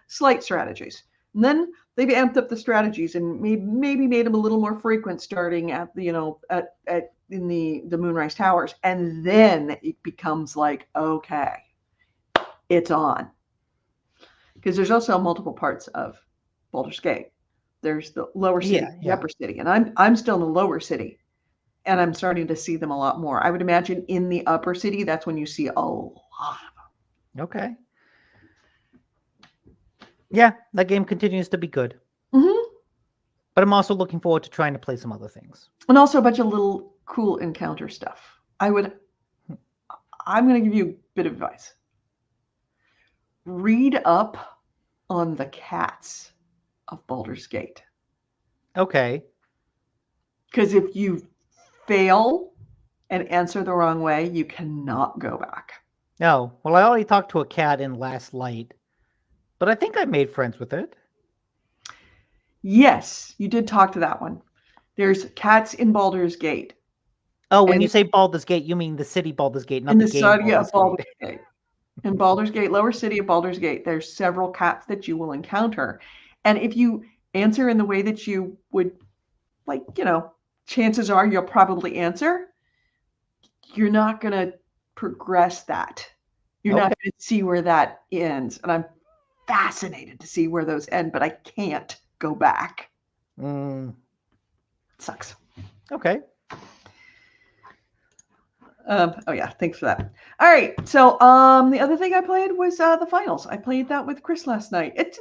slight strategies. And then they've amped up the strategies and maybe made them a little more frequent, starting at in the Moonrise Towers. And then it becomes like, okay, it's on. Because there's also multiple parts of Baldur's Gate. There's the lower city, the upper city, and I'm still in the lower city, and I'm starting to see them a lot more. I would imagine in the upper city, that's when you see a lot of them. Okay. Yeah, that game continues to be good. Mm-hmm. But I'm also looking forward to trying to play some other things. And also a bunch of little cool encounter stuff. I'm going to give you a bit of advice. Read up on the cats of Baldur's Gate. Okay. Because if you fail and answer the wrong way, you cannot go back. No. Well, I already talked to a cat in Last Light, but I think I made friends with it. Yes, you did talk to that one. There's cats in Baldur's Gate. Oh, when And you say Baldur's Gate, you mean the city Baldur's Gate, not in the the game city of Baldur's Gate. Baldur's Gate. In Baldur's Gate, Lower City of Baldur's Gate, there's several cats that you will encounter. And if you answer in the way that you would, like, chances are you'll probably answer, you're not going to progress that. You're not going to see where that ends. And I'm fascinated to see where those end, but I can't go back. Mm. It sucks. Okay. Oh yeah, thanks for that. All right, so the other thing I played was the finals. I played that with Chris last night. It's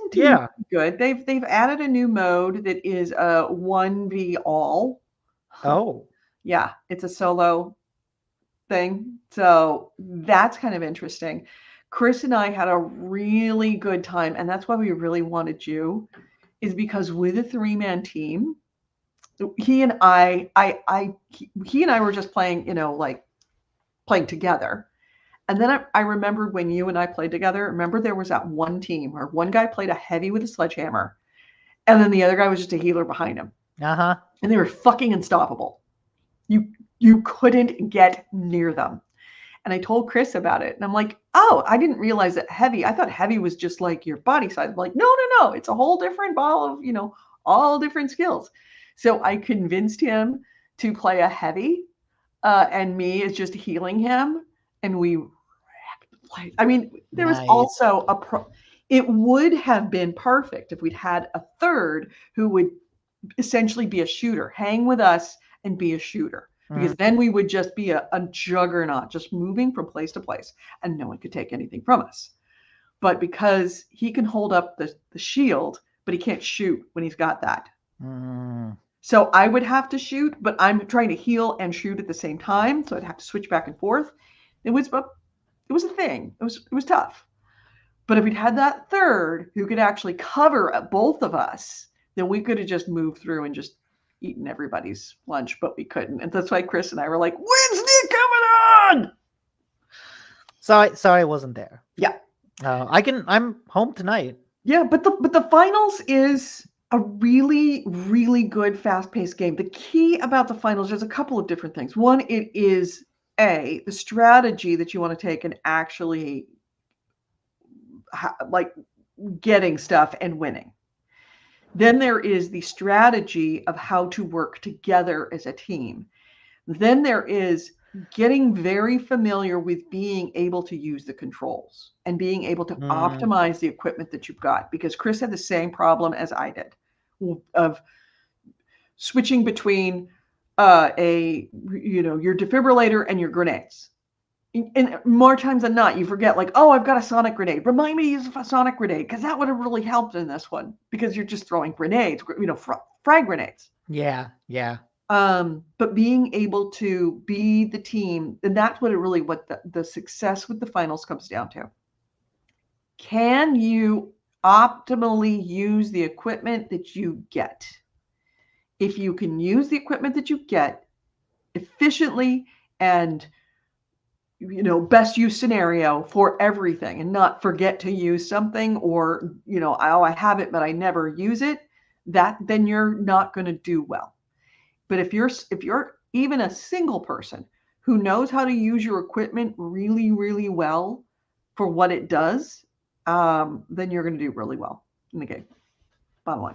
good. They've added a new mode that is a 1v all. Oh. Yeah, it's a solo thing. So that's kind of interesting. Chris and I had a really good time, and that's why we really wanted you, is because with a 3-man team, he and I were just playing, like playing together. And then I remembered when you and I played together, remember there was that one team where one guy played a heavy with a sledgehammer, and then the other guy was just a healer behind him. Uh-huh. And they were fucking unstoppable. You couldn't get near them. And I told Chris about it. And I'm like, oh, I didn't realize that heavy. I thought heavy was just like your body size. I'm like, no. It's a whole different ball of, all different skills. So I convinced him to play a heavy, and me is just healing him. And we, there was also it would have been perfect if we'd had a third who would essentially be a shooter, hang with us and be a shooter. Because then we would just be a juggernaut, just moving from place to place, and no one could take anything from us. But because he can hold up the shield, but he can't shoot when he's got that. So I would have to shoot, but I'm trying to heal and shoot at the same time, so I'd have to switch back and forth. It was a thing. It was tough. But if we'd had that third who could actually cover both of us, then we could have just moved through and just eaten everybody's lunch, but we couldn't. And that's why Chris and I were like, when's Nick coming on? Sorry I wasn't there. Yeah. I'm home tonight. Yeah, but the finals is a really, really good fast-paced game. The key about the finals, there's a couple of different things. One, it is the strategy that you want to take and actually like getting stuff and winning. Then there is the strategy of how to work together as a team. Then there is getting very familiar with being able to use the controls and being able to optimize the equipment that you've got. Because Chris had the same problem as I did of switching between your defibrillator and your grenades. And more times than not, you forget, like, oh, I've got a sonic grenade. Remind me to use a sonic grenade, because that would have really helped in this one, because you're just throwing grenades, frag grenades. Yeah. But being able to be the team, and that's what the success with the finals comes down to. Can you optimally use the equipment that you get? If you can use the equipment that you get efficiently and best use scenario for everything, and not forget to use something, or, I have it, but I never use it, then you're not going to do well. But if you're even a single person who knows how to use your equipment really, really well for what it does, then you're going to do really well in the game. Bottom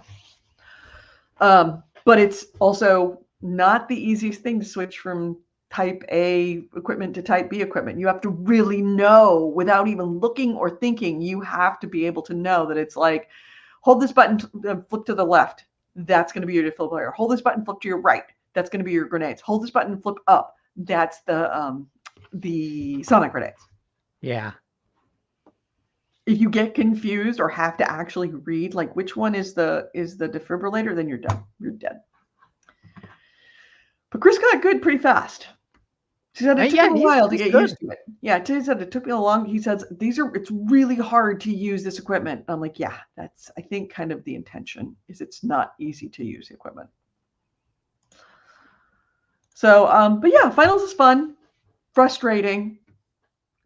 line. But it's also not the easiest thing to switch from type A equipment to type B equipment. You have to really know, without even looking or thinking, you have to be able to know that it's like, hold this button, flip to the left. That's going to be your defibrillator. Hold this button, flip to your right. That's going to be your grenades. Hold this button, flip up. That's the sonic grenades. Yeah. If you get confused or have to actually read, like, which one is the defibrillator, then you're done. You're dead. But Chris got good pretty fast. He said it took him a while to get used to it. Yeah, he said it took me a long. He says it's really hard to use this equipment. I'm like, yeah, that's, I think, kind of the intention, is it's not easy to use the equipment. So, but yeah, finals is fun, frustrating.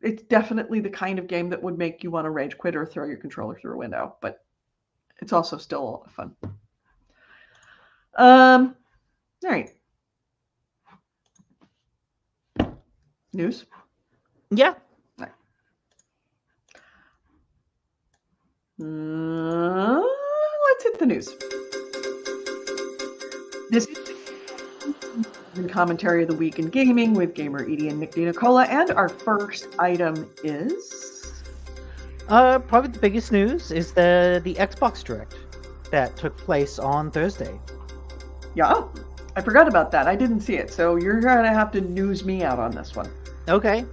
It's definitely the kind of game that would make you want to rage quit or throw your controller through a window, but it's also still a lot of fun. All right. News? Yeah. Right. Let's hit the news. This is the commentary of the week in gaming with gamer Edie and Nick DiNicola, and our first item is Probably the biggest news is the Xbox Direct that took place on Thursday. yeah. I forgot about that. I didn't see it, so you're gonna have to news me out on this one. Okay.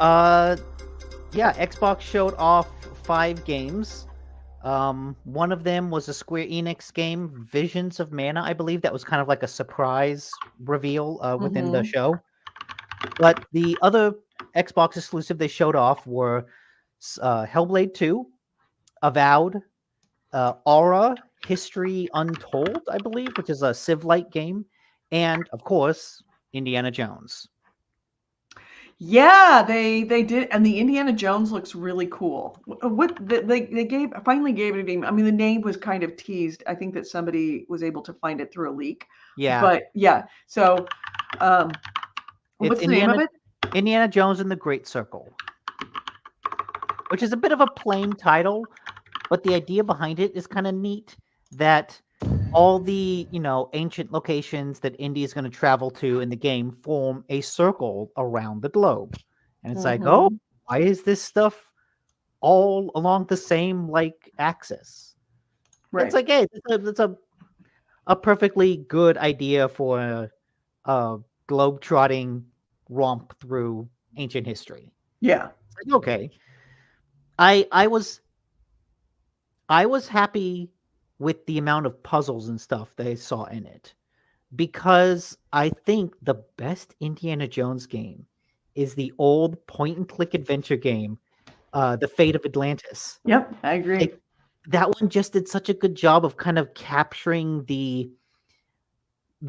Yeah, Xbox showed off 5 games. One of them was a Square Enix game, Visions of Mana, I believe. That was kind of like a surprise reveal within the show. But the other Xbox exclusive they showed off were Hellblade 2, Avowed, Aura, History Untold, I believe, which is a Civ-like game, and of course, Indiana Jones. Yeah, they did, and the Indiana Jones looks really cool. What they finally gave it a name. I mean, the name was kind of teased. I think that somebody was able to find it through a leak. Yeah, but yeah. So, what's the name of it? Indiana Jones and the Great Circle, which is a bit of a plain title, but the idea behind it is kind of neat. That all the ancient locations that Indy is going to travel to in the game form a circle around the globe, and it's like, oh, why is this stuff all along the same axis? Right. It's like, hey, that's a perfectly good idea for a globe-trotting romp through ancient history. Yeah. It's like, okay. I was happy with the amount of puzzles and stuff they saw in it, because I think the best Indiana Jones game is the old point-and-click adventure game, The Fate of Atlantis. Yep, I agree. That one just did such a good job of kind of capturing the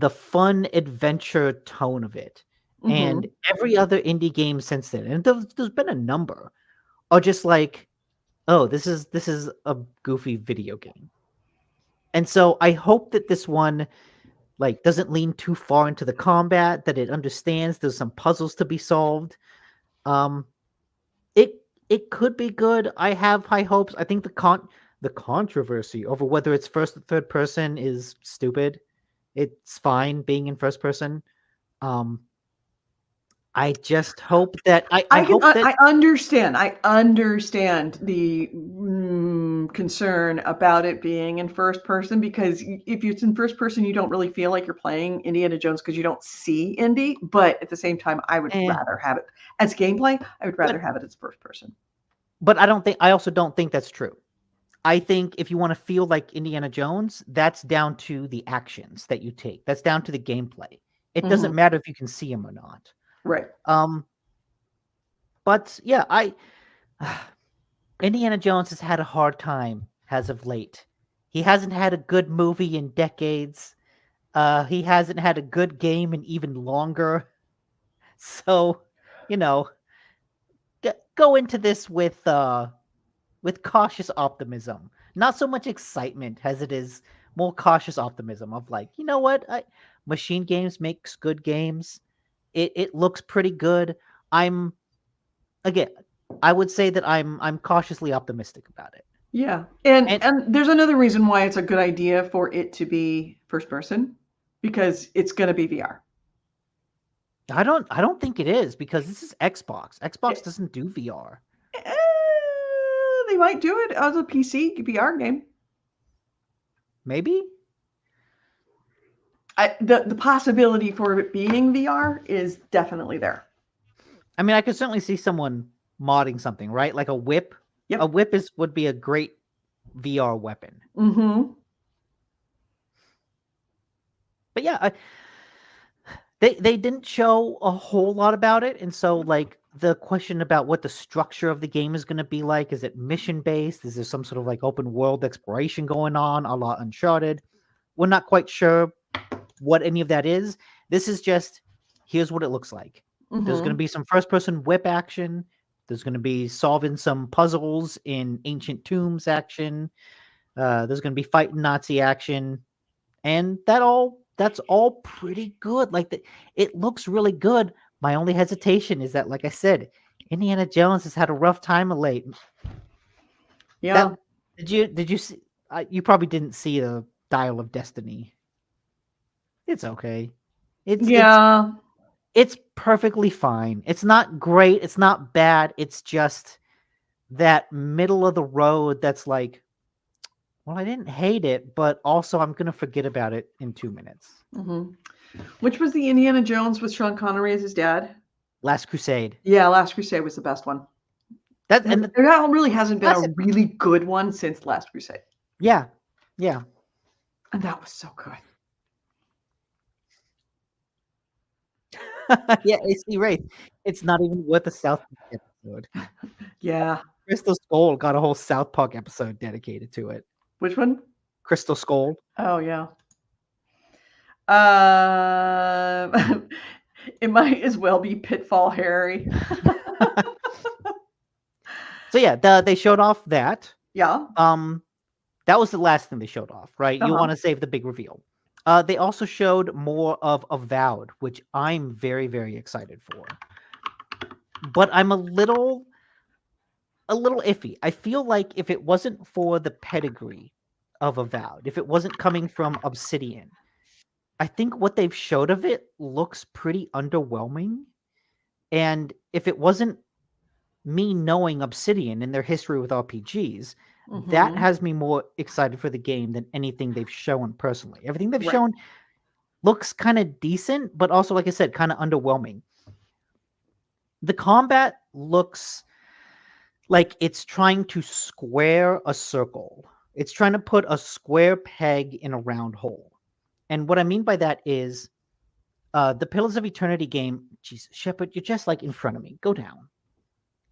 fun adventure tone of it. And every other indie game since then, and there's been a number, are just like, oh, this is a goofy video game. And so I hope that this one doesn't lean too far into the combat, that it understands there's some puzzles to be solved. It could be good. I have high hopes. I think the controversy over whether it's first or third person is stupid. It's fine being in first person. I just hope that I understand. I understand the concern about it being in first person, because if it's in first person, you don't really feel like you're playing Indiana Jones because you don't see Indy. But at the same time, I would rather have it as gameplay. I would rather have it as first person. But I also don't think that's true. I think if you want to feel like Indiana Jones, that's down to the actions that you take. That's down to the gameplay. It doesn't matter if you can see him or not. Right. But yeah, Indiana Jones has had a hard time as of late. He hasn't had a good movie in decades. He hasn't had a good game in even longer. So, go into this with cautious optimism. Not so much excitement as it is more cautious optimism of you know what? Machine Games makes good games. It looks pretty good. I would say that I'm cautiously optimistic about it. Yeah. And there's another reason why it's a good idea for it to be first person, because it's going to be VR. I don't think it is, because this is Xbox. Xbox doesn't do VR. They might do it as a PC VR game. Maybe. The possibility for it being VR is definitely there. I mean, I could certainly see someone modding something, right? Like a whip. Yep. A whip would be a great VR weapon. But yeah, they didn't show a whole lot about it, and so the question about what the structure of the game is going to be like, is it mission based? Is there some sort of open world exploration going on, a la Uncharted? We're not quite sure what any of that is. This is just, here's what it looks like. There's going to Mhm. be some first-person whip action. There's going to be solving some puzzles in ancient tombs action. There's going to be fighting Nazi action, and that's all pretty good. Like it looks really good. My only hesitation is that, like I said, Indiana Jones has had a rough time of late. Yeah. That did you see? You probably didn't see the Dial of Destiny. It's okay. It's Yeah. it's perfectly fine. It's not great. It's not bad. It's just that middle of the road that's like, well, I didn't hate it, but also I'm gonna forget about it in 2 minutes. Mhm. Which was the Indiana Jones with Sean Connery as his dad? Last Crusade. Yeah, Last Crusade was the best one. That and the, There really hasn't been a classic. really good one since Last Crusade, Yeah, yeah. and that was so good. Yeah, AC Race. It's not even worth a South Park episode. Yeah. Crystal Skull got a whole South Park episode dedicated to it. Which one? Crystal Skull. Oh yeah. It might as well be Pitfall Harry. So yeah, they showed off that. Yeah. That was the last thing they showed off, right? You Uh-huh. want to save the big reveal. They also showed more of Avowed, which I'm very, very excited for. But I'm a little iffy. I feel like if it wasn't for the pedigree of Avowed, if it wasn't coming from Obsidian, I think what they've showed of it looks pretty underwhelming. And if it wasn't me knowing Obsidian and their history with RPGs, that Mhm. has me more excited for the game than anything they've shown personally. Everything they've Right. shown looks kind of decent, but also, like I said, kind of underwhelming. The combat looks like it's trying to square a circle. It's trying to put a square peg in a round hole. And what I mean by that is the Pillars of Eternity game. Jeez, Shepard, you're just like in front of me. Go down.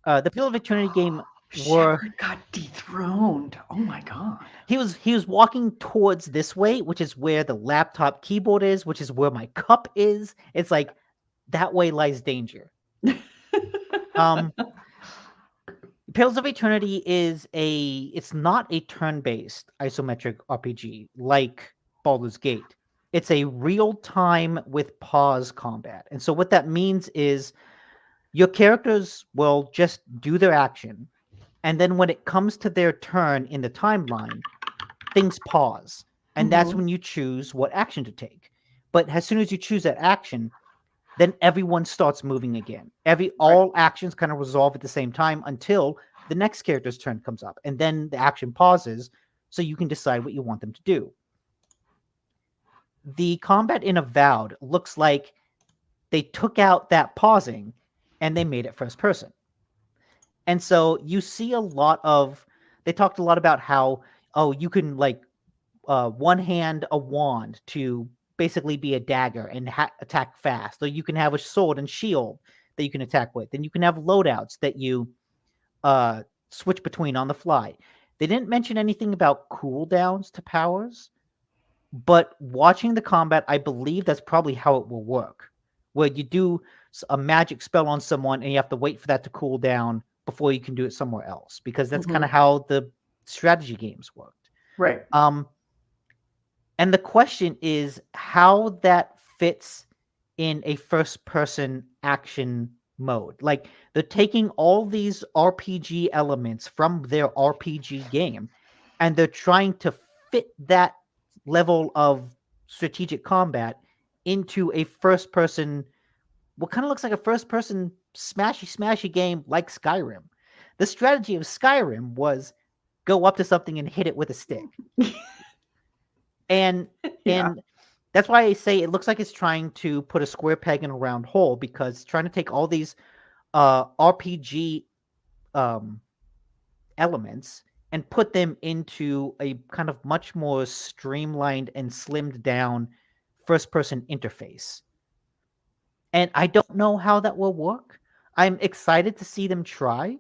The Pillars of Eternity game were Shepard got dethroned. Oh my god. he was walking towards this way, which is where the laptop keyboard is, which is where my cup is. It's like that way lies danger. Pillars of Eternity it's not a turn-based isometric RPG like Baldur's Gate. It's a real-time with pause combat. And so what that means is your characters will just do their action, and then when it comes to their turn in the timeline, things pause. And that's Mhm. when you choose what action to take. But as soon as you choose that action, then everyone starts moving again. All actions kind of resolve at the same time until the next character's turn comes up. And then the action pauses so you can decide what you want them to do. The combat in Avowed looks like they took out that pausing and they made it first person. And so you see they talked a lot about how, you can like one hand a wand to basically be a dagger and attack fast. Or you can have a sword and shield that you can attack with. And you can have loadouts that you switch between on the fly. They didn't mention anything about cooldowns to powers, but watching the combat, I believe that's probably how it will work. Where you do a magic spell on someone and you have to wait for that to cool down before you can do it somewhere else, because that's kind of how the strategy games worked. Right. And the question is how that fits in a first-person action mode. Like, they're taking all these RPG elements from their RPG game, and they're trying to fit that level of strategic combat into a first-person, what kind of looks like a first-person smashy game like Skyrim. The strategy of Skyrim was go up to something and hit it with a stick. And that's why I say it looks like it's trying to put a square peg in a round hole, because it's trying to take all these RPG elements and put them into a kind of much more streamlined and slimmed down first-person interface. And I don't know how that will work. I'm excited to see them try.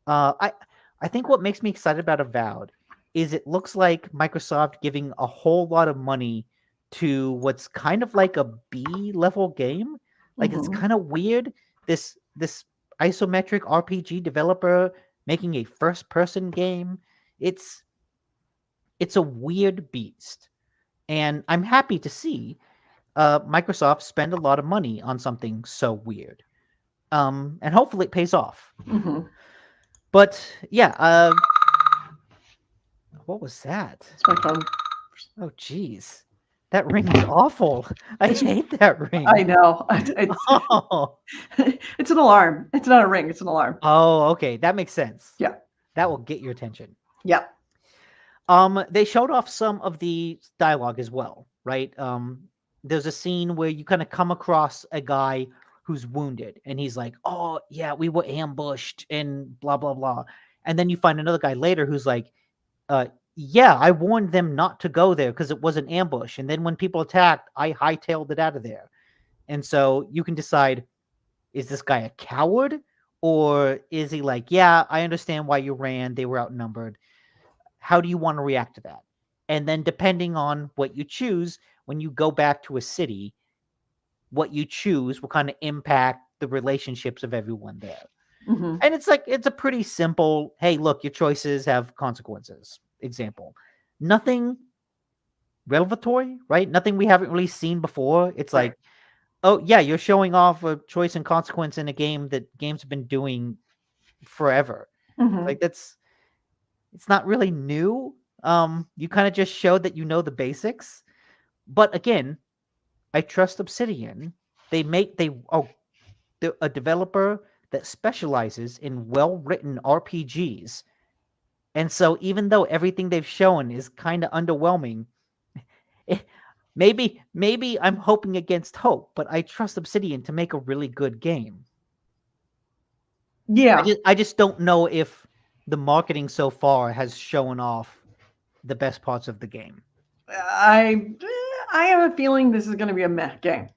I think what makes me excited about Avowed is it looks like Microsoft giving a whole lot of money to what's kind of like a B-level game. Like it's kind of weird. This isometric RPG developer making a first person game. It's a weird beast. And I'm happy to see Microsoft spend a lot of money on something so weird. And hopefully it pays off. But yeah, what was that? It's my phone. Oh, geez. That ring is awful. I hate that ring. I know. Oh. It's an alarm. It's not a ring. It's an alarm. Oh, okay. That makes sense. Yeah. That will get your attention. Yeah. They showed off some of the dialogue as well, right? There's a scene where you kind of come across a guy who's wounded and he's like, oh yeah, we were ambushed and blah, blah, blah. And then you find another guy later who's like, yeah, I warned them not to go there because it was an ambush. And then when people attacked, I hightailed it out of there. And so you can decide, is this guy a coward? Or is he like, yeah, I understand why you ran. They were outnumbered. How do you want to react to that? And then depending on what you choose, when you go back to a city, what you choose will kind of impact the relationships of everyone there. And it's like, it's a pretty simple, hey, look, your choices have consequences. Example. Nothing revelatory, right? Nothing we haven't really seen before. It's like, oh yeah, you're showing off a choice and consequence in a game that games have been doing forever. Like it's not really new. You kind of just showed that you know the basics. But again, I trust Obsidian. They're a developer that specializes in well-written RPGs. And so even though everything they've shown is kind of underwhelming, maybe I'm hoping against hope, but I trust Obsidian to make a really good game. Yeah. I just don't know if the marketing so far has shown off the best parts of the game. I have a feeling this is going to be a meh game.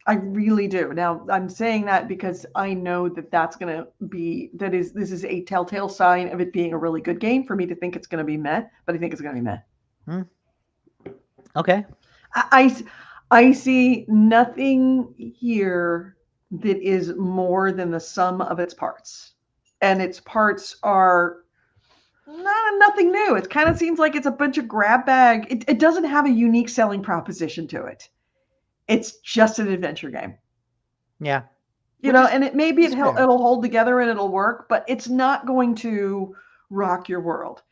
I really do. Now, I'm saying that because I know that this is a telltale sign of it being a really good game for me to think it's going to be meh, but I think it's going to be meh. Okay. I see nothing here that is more than the sum of its parts. And its parts are nothing new. It kind of seems like it's a bunch of grab bag. It doesn't have a unique selling proposition to it. It's just an adventure game. Yeah. And it'll hold together and it'll work, but it's not going to rock your world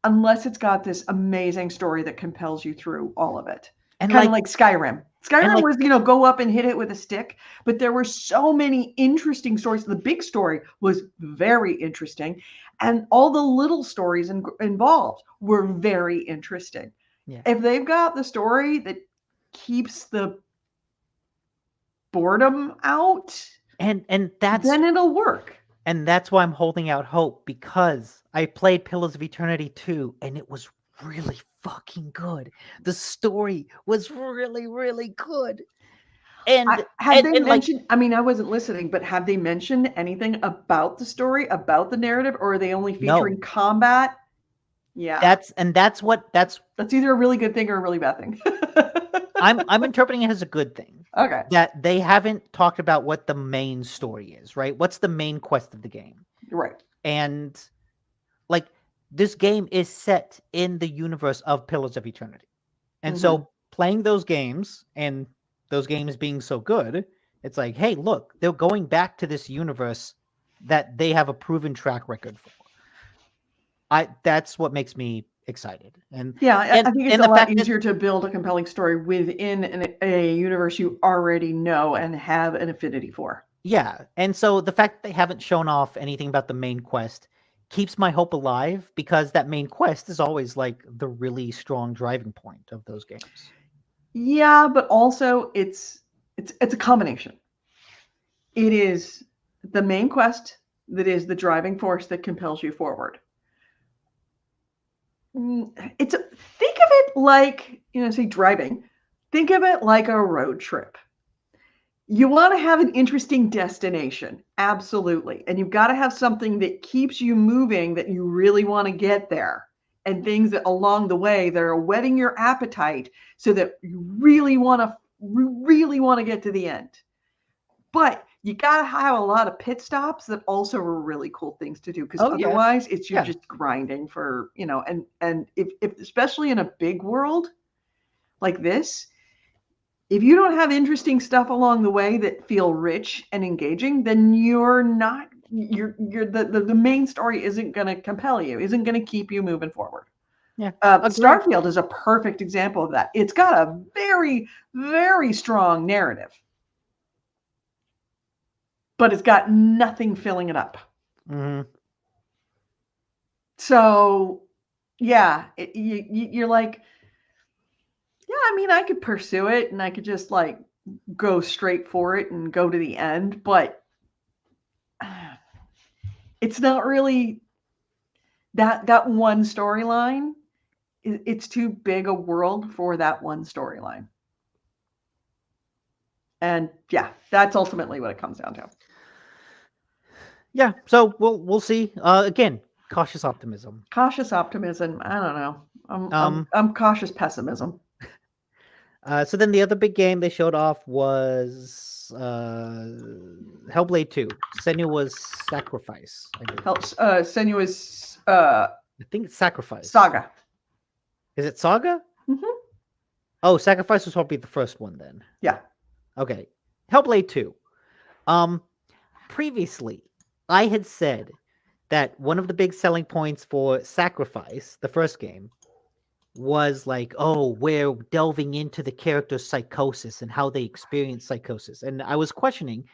unless it's got this amazing story that compels you through all of it. And kind of like Skyrim. Skyrim was, go up and hit it with a stick, but there were so many interesting stories. The big story was very interesting, and all the little stories involved were very interesting. Yeah. If they've got the story that keeps the boredom out, then it'll work. And that's why I'm holding out hope, because I played Pillars of Eternity 2 and it was really fucking good. The story was really, really good. And have they mentioned, I wasn't listening, but have they mentioned anything about the story, about the narrative, or are they only featuring combat? Yeah. That's either a really good thing or a really bad thing. I'm interpreting it as a good thing. Okay. That they haven't talked about what the main story is, right? What's the main quest of the game? Right. And this game is set in the universe of Pillars of Eternity. And so playing those games and those games being so good, it's like, hey, look, they're going back to this universe that they have a proven track record for. That's what makes me excited. And I think it's a lot easier to build a compelling story within a universe you already know and have an affinity for. Yeah. And so the fact that they haven't shown off anything about the main quest keeps my hope alive, because that main quest is always like the really strong driving point of those games. Yeah, but also it's a combination. It is the main quest that is the driving force that compels you forward. Think of it like, say driving. Think of it like a road trip. You want to have an interesting destination, absolutely. And you've got to have something that keeps you moving, that you really want to get there. And things that along the way that are whetting your appetite so that you really want to really want to get to the end. But you gotta have a lot of pit stops that also are really cool things to do, because otherwise you're just grinding for, and if especially in a big world like this, if you don't have interesting stuff along the way that feel rich and engaging, then the main story isn't going to compel you, isn't going to keep you moving forward. Yeah. Starfield is a perfect example of that. It's got a very, very strong narrative, but it's got nothing filling it up. Mm-hmm. So, yeah, you're like, yeah, I mean, I could pursue it and I could just like go straight for it and go to the end, but it's not really that one storyline. It's too big a world for that one storyline. And yeah, that's ultimately what it comes down to. Yeah, so we'll see. Again, cautious optimism. Cautious optimism. I don't know. I'm cautious pessimism. So then the other big game they showed off was Hellblade 2. Senua's Sacrifice. Senua's I think it's Sacrifice. Saga. Is it Saga? Mm-hmm. Oh, Sacrifice was probably the first one then. Yeah. Okay. Hellblade 2. Previously, I had said that one of the big selling points for Sacrifice, the first game, was like, oh, we're delving into the character's psychosis and how they experience psychosis. And I was questioning,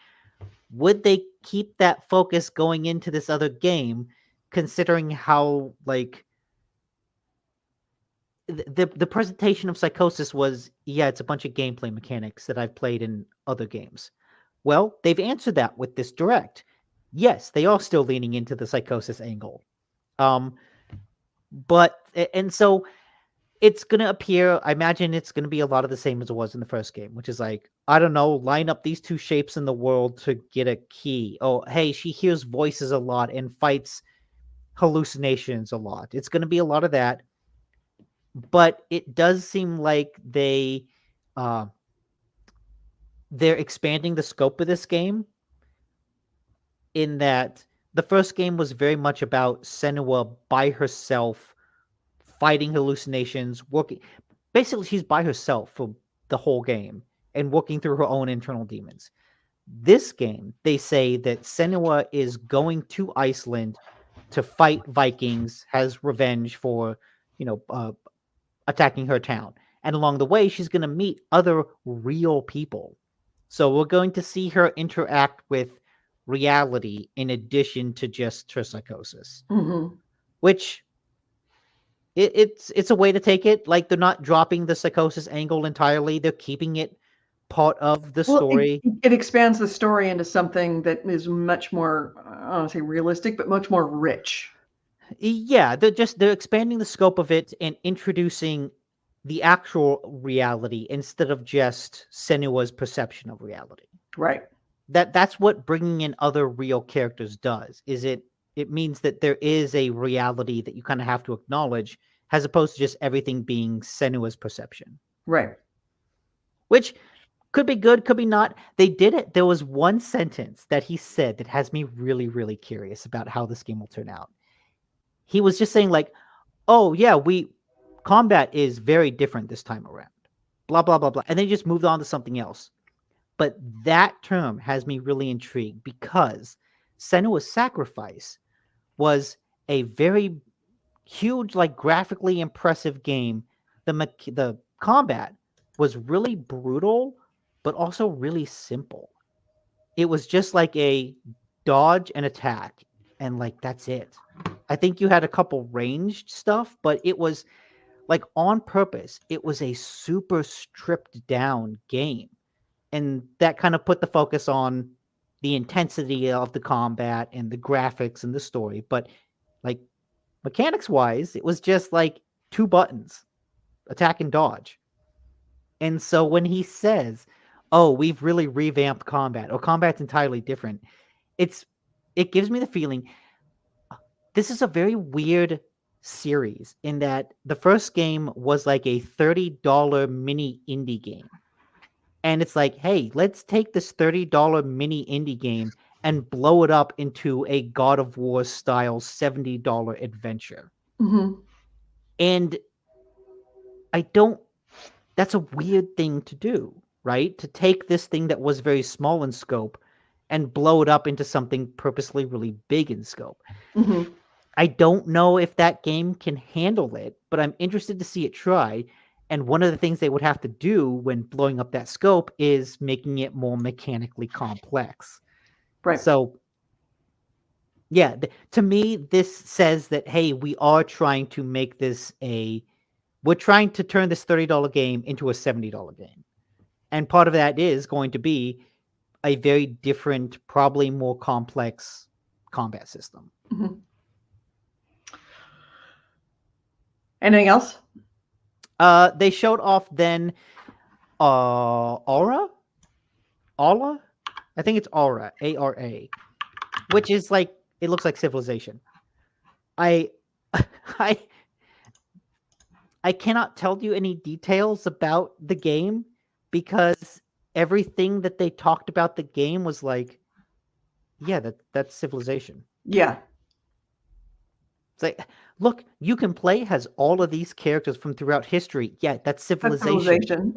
would they keep that focus going into this other game, considering how, like, the presentation of psychosis was, yeah, it's a bunch of gameplay mechanics that I've played in other games. Well, they've answered that with this direct. Yes, they are still leaning into the psychosis angle. But so it's going to appear, I imagine it's going to be a lot of the same as it was in the first game, which is like, I don't know, line up these two shapes in the world to get a key. Oh, hey, she hears voices a lot and fights hallucinations a lot. It's going to be a lot of that. But it does seem like they're expanding the scope of this game, in that the first game was very much about Senua by herself, fighting hallucinations, working. Basically, she's by herself for the whole game and working through her own internal demons. This game, they say that Senua is going to Iceland to fight Vikings, has revenge for, attacking her town. And along the way, she's going to meet other real people. So we're going to see her interact with reality in addition to just her psychosis, which it's a way to take it. Like, they're not dropping the psychosis angle entirely. They're keeping it part of the story. It expands the story into something that is much more, I don't want to say realistic, but much more rich. Yeah, they're expanding the scope of it and introducing the actual reality instead of just Senua's perception of reality. Right. That's what bringing in other real characters does. Is it means that there is a reality that you kind of have to acknowledge, as opposed to just everything being Senua's perception. Right. Which could be good, could be not. They did it. There was one sentence that he said that has me really, really curious about how this game will turn out. He was just saying, like, oh yeah, combat is very different this time around. Blah, blah, blah, blah. And then he just moved on to something else. But that term has me really intrigued, because Senua's Sacrifice was a very huge, like, graphically impressive game. The combat was really brutal, but also really simple. It was just like a dodge and attack, and like, that's it. I think you had a couple ranged stuff, but it was like, on purpose, it was a super stripped down game. And that kind of put the focus on the intensity of the combat and the graphics and the story. But like, mechanics wise, it was just like 2 buttons, attack and dodge. And so when he says, oh, we've really revamped combat, or combat's entirely different, it gives me the feeling this is a very weird series, in that the first game was like a $30 mini indie game. and it's like, hey, let's take this $30 mini indie game and blow it up into a God of War style $70 adventure. Mm-hmm. And I don't, that's a weird thing to do, right? To take this thing that was very small in scope and blow it up into something purposely really big in scope. Mm-hmm. I don't know if that game can handle it, but I'm interested to see it try. And one of the things they would have to do when blowing up that scope is making it more mechanically complex. Right. So, yeah, to me, this says that, hey, we are trying to make this we're trying to turn this $30 game into a $70 game. And part of that is going to be a very different, probably more complex combat system. Mm-hmm. Anything else? They showed off then Aura? Aura? I think it's Aura, A-R-A, which is like, it looks like Civilization. I cannot tell you any details about the game because everything that they talked about the game was like, yeah, that's Civilization. Yeah. It's like, look, you can play has all of these characters from throughout history. Yeah, that's Civilization.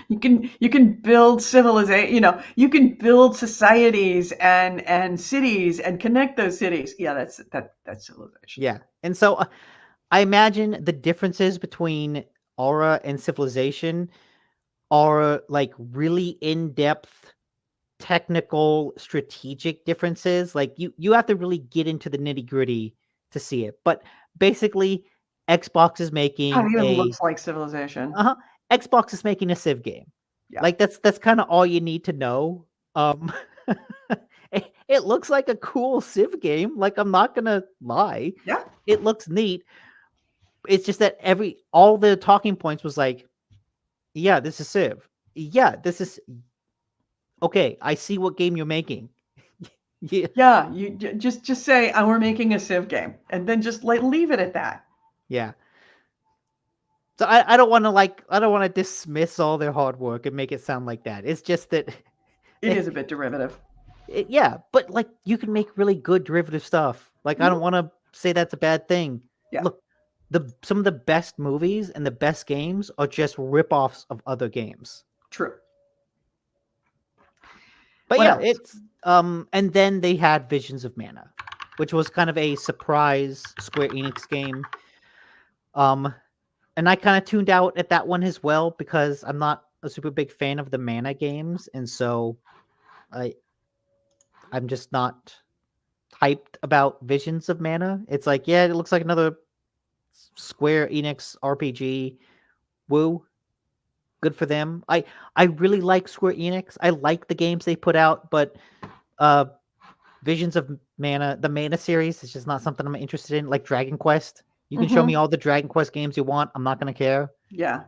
You can build civilization, you can build societies and cities and connect those cities. Yeah, that's civilization. Yeah. And so I imagine the differences between Aura and Civilization are like really in-depth technical strategic differences. Like you have to really get into the nitty-gritty to see it. But basically Xbox is God, making it even looks like Civilization. Xbox is making a Civ game. Yeah. Like that's kind of all you need to know. It looks like a cool Civ game. Like, I'm not gonna lie. Yeah. It looks neat. It's just that all the talking points was like, yeah, this is Civ. Yeah, this is okay. I see what game you're making. Yeah. Yeah, you just say, we're making a Civ game, and then just leave it at that. Yeah. So I don't want to dismiss all their hard work and make it sound like that. It's just that It is a bit derivative. yeah, but like you can make really good derivative stuff. Like I don't want to say that's a bad thing. Yeah. Look, some of the best movies and the best games are just rip-offs of other games. True. But What yeah, else? it's and then they had Visions of Mana, which was kind of a surprise Square Enix game. And I kind of tuned out at that one as well because I'm not a super big fan of the Mana games, and so I'm just not hyped about Visions of Mana. It's like, yeah, it looks like another Square Enix RPG. Woo. Good for them. I really like Square Enix. I like the games they put out, but Visions of Mana, the Mana series is just not something I'm interested in. Like Dragon Quest. You can show me all the Dragon Quest games you want. I'm not going to care. Yeah.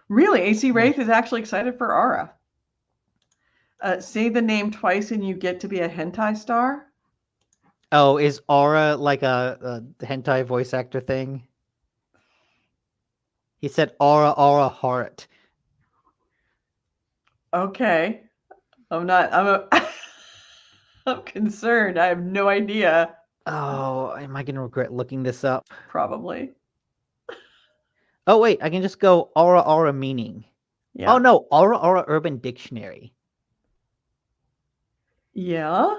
Really, AC Wraith is actually excited for Aura. Say the name twice and you get to be a hentai star. Oh, is Aura like a hentai voice actor thing? He said Aura heart. Okay. I'm concerned. I have no idea. Oh, am I going to regret looking this up? Probably. Oh, wait, I can just go Aura meaning. Yeah. Oh, no, Aura Urban Dictionary. Yeah.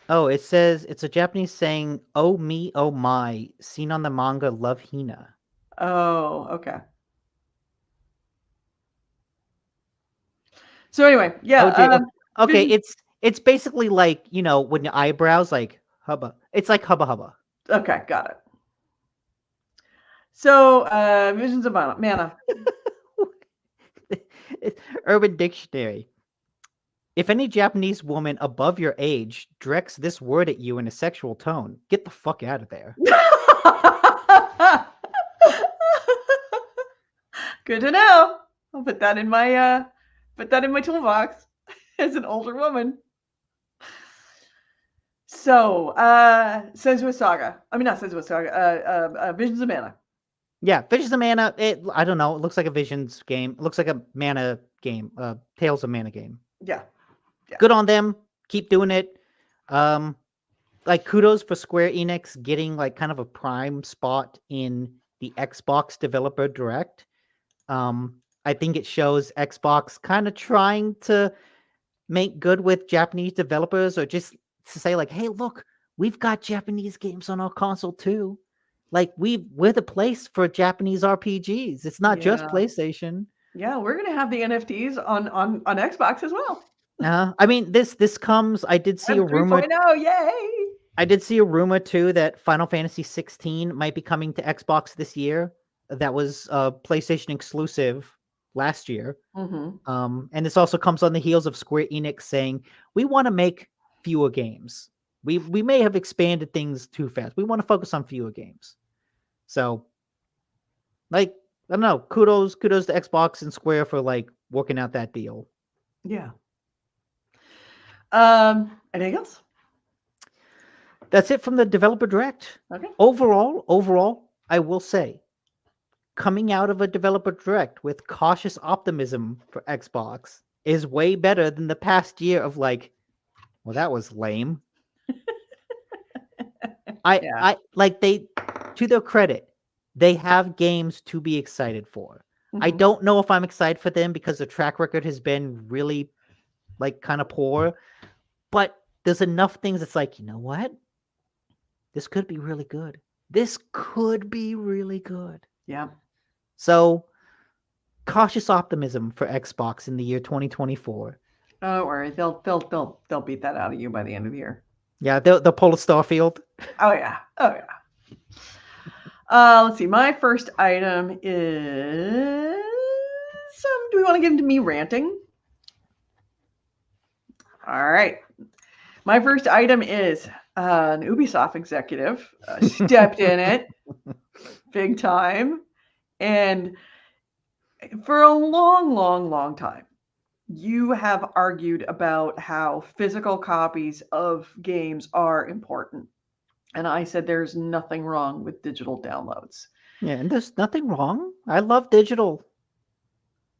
Oh, it says it's a Japanese saying, oh me, oh my, seen on the manga Love Hina. Oh, okay. So anyway, yeah. Okay, it's basically like, when your eyebrows like hubba. It's like hubba hubba. Okay, got it. So, Visions of Mana. Urban Dictionary. If any Japanese woman above your age directs this word at you in a sexual tone, get the fuck out of there. Good to know. I'll put that in my toolbox as an older woman. So, Senua Saga. I mean, not Senua Saga. Visions of Mana. Yeah, Visions of Mana. I don't know. It looks like a Visions game. It looks like a Mana game. Tales of Mana game. Yeah. Good on them. Keep doing it. Like kudos for Square Enix getting like kind of a prime spot in the Xbox Developer Direct. I think it shows Xbox kind of trying to make good with Japanese developers, or just to say like, hey, look, we've got Japanese games on our console too. Like we're the place for Japanese RPGs. It's not just Yeah. PlayStation. Yeah, we're gonna have the NFTs on Xbox as well. I mean, this comes. I did see a Web rumor. 3.0, yay! I did see a rumor too that Final Fantasy 16 might be coming to Xbox this year. That was PlayStation exclusive last year. Mm-hmm. And this also comes on the heels of Square Enix saying we want to make fewer games. We may have expanded things too fast. We want to focus on fewer games. So, like, I don't know. Kudos to Xbox and Square for like working out that deal. Yeah. Anything else? That's it from the Developer Direct. Okay. Overall, I will say, coming out of a Developer Direct with cautious optimism for Xbox is way better than the past year of like, well, that was lame. I like they, to their credit, they have games to be excited for. I Mhm. don't know if I'm excited for them because the track record has been really like kind of poor, but there's enough things that's like, you know what? This could be really good. This could be really good. Yeah. So, cautious optimism for Xbox in the year 2024. Don't worry, they'll beat that out of you by the end of the year. Yeah, the Polar Starfield. Oh yeah. Oh yeah. Let's see. My first item is. Do we want to get into me ranting? All right. My first item is an Ubisoft executive stepped in it big time. And for a long time, you have argued about how physical copies of games are important. And I said there's nothing wrong with digital downloads. Yeah, and there's nothing wrong. I love digital.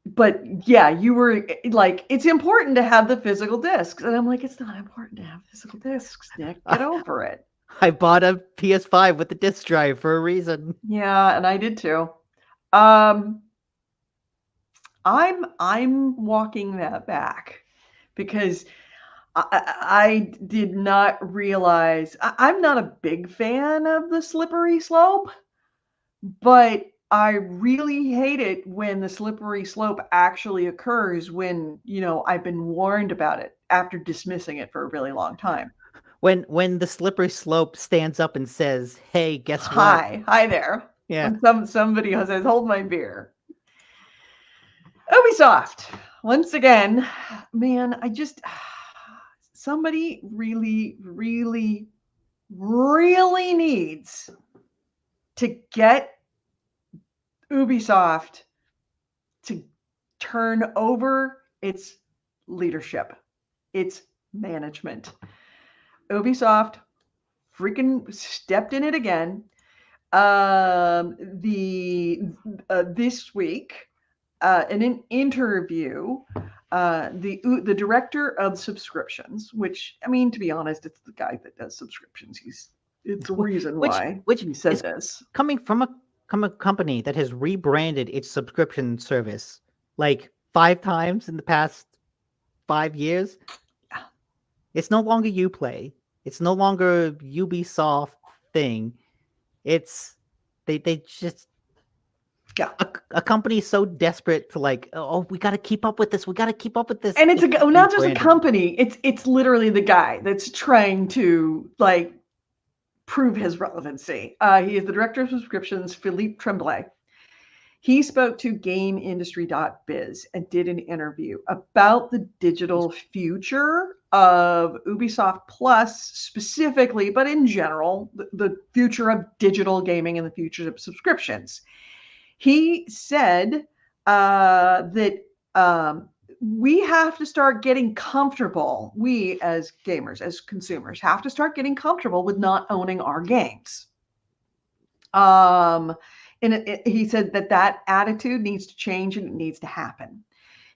But yeah, you were like, it's important to have the physical discs. And I'm like, it's not important to have physical discs, Nick. Get over it. I bought a PS5 with the disc drive for a reason. Yeah, and I did too. I'm walking that back because I did not realize I'm not a big fan of the slippery slope, but I really hate it when the slippery slope actually occurs when, I've been warned about it after dismissing it for a really long time. When the slippery slope stands up and says, "Hey, guess what? Hi there." Yeah. When somebody says, "Hold my beer." Ubisoft, once again, man, somebody really needs to get Ubisoft to turn over its leadership, its management. Ubisoft freaking stepped in it again. This week, in an interview, the director of subscriptions, which, I mean, to be honest, it's the guy that does subscriptions. It's the reason why he said this. Coming from a company that has rebranded its subscription service like 5 times in the past 5 years. It's no longer Uplay. It's no longer Ubisoft thing. It's they just a company so desperate to like, oh, we got to keep up with this. We got to keep up with this. And it's not just a company. It's literally the guy that's trying to like prove his relevancy. He is the director of subscriptions, Philippe Tremblay. He spoke to GameIndustry.biz and did an interview about the digital future of Ubisoft Plus specifically, but in general, the future of digital gaming and the future of subscriptions. He said that we have to start getting comfortable. We as gamers, as consumers, have to start getting comfortable with not owning our games. And he said that attitude needs to change and it needs to happen.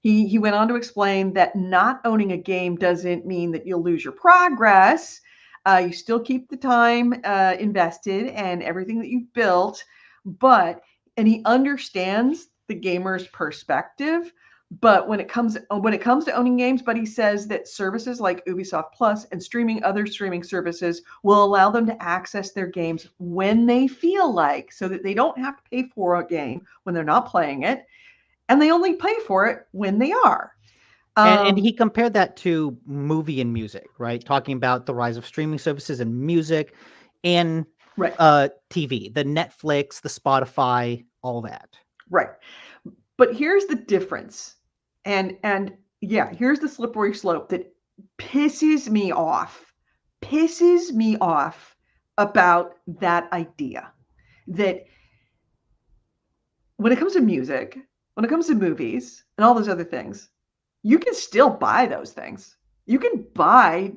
He went on to explain that not owning a game doesn't mean that you'll lose your progress. You still keep the time invested and everything that you've built, and he understands the gamer's perspective. But when it comes to owning games, but he says that services like Ubisoft Plus and other streaming services will allow them to access their games when they feel like, so that they don't have to pay for a game when they're not playing it, and they only pay for it when they are. And he compared that to movie and music, right? Talking about the rise of streaming services and music and right. TV, the Netflix, the Spotify, all that. Right. But here's the difference. And yeah, here's the slippery slope that pisses me off about that idea. That when it comes to music, when it comes to movies and all those other things, you can still buy those things. You can buy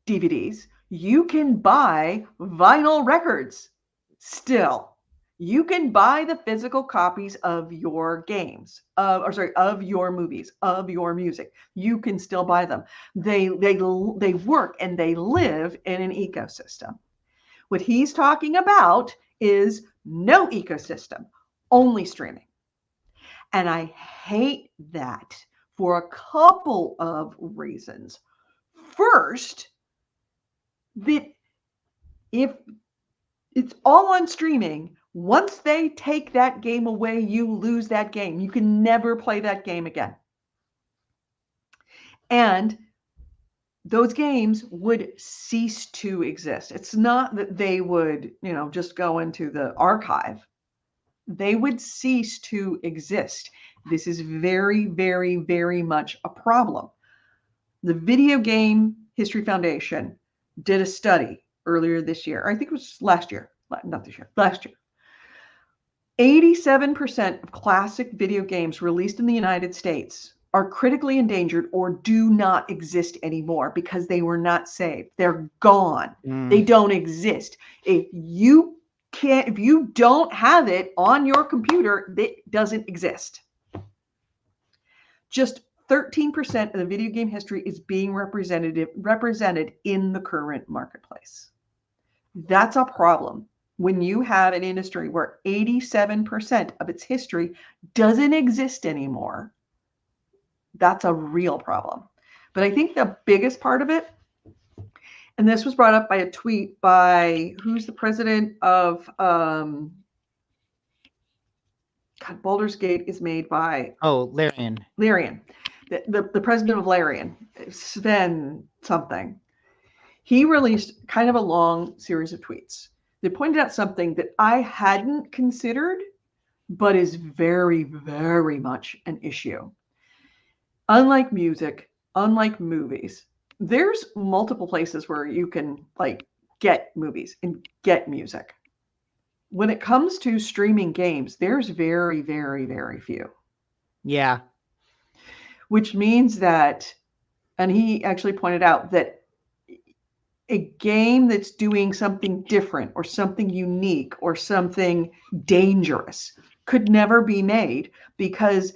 DVDs. You can buy vinyl records still. You can buy the physical copies of your games, of your movies, of your music. You can still buy them. They work and they live in an ecosystem. What he's talking about is no ecosystem, only streaming. And I hate that for a couple of reasons. First, that if it's all on streaming, once they take that game away, you lose that game. You can never play that game again. And those games would cease to exist. It's not that they would, just go into the archive. They would cease to exist. This is very, very, very much a problem. The Video Game History Foundation did a study earlier this year. I think it was last year. Not this year. Last year. 87% of classic video games released in the United States are critically endangered or do not exist anymore because they were not saved. They're gone. They don't exist. If you don't have it on your computer, it doesn't exist. Just 13% of the video game history is being represented in the current marketplace. That's a problem. When you have an industry where 87% of its history doesn't exist anymore, that's a real problem. But I think the biggest part of it, and this was brought up by a tweet by, who's the president of, Baldur's Gate is made by... Oh, Larian. Larian. The president of Larian, Sven something. He released kind of a long series of tweets that pointed out something that I hadn't considered, but is very, very much an issue. Unlike music, unlike movies, there's multiple places where you can get movies and get music. When it comes to streaming games, there's very, very, very few. Yeah. Which means that, and he actually pointed out that a game that's doing something different or something unique or something dangerous could never be made because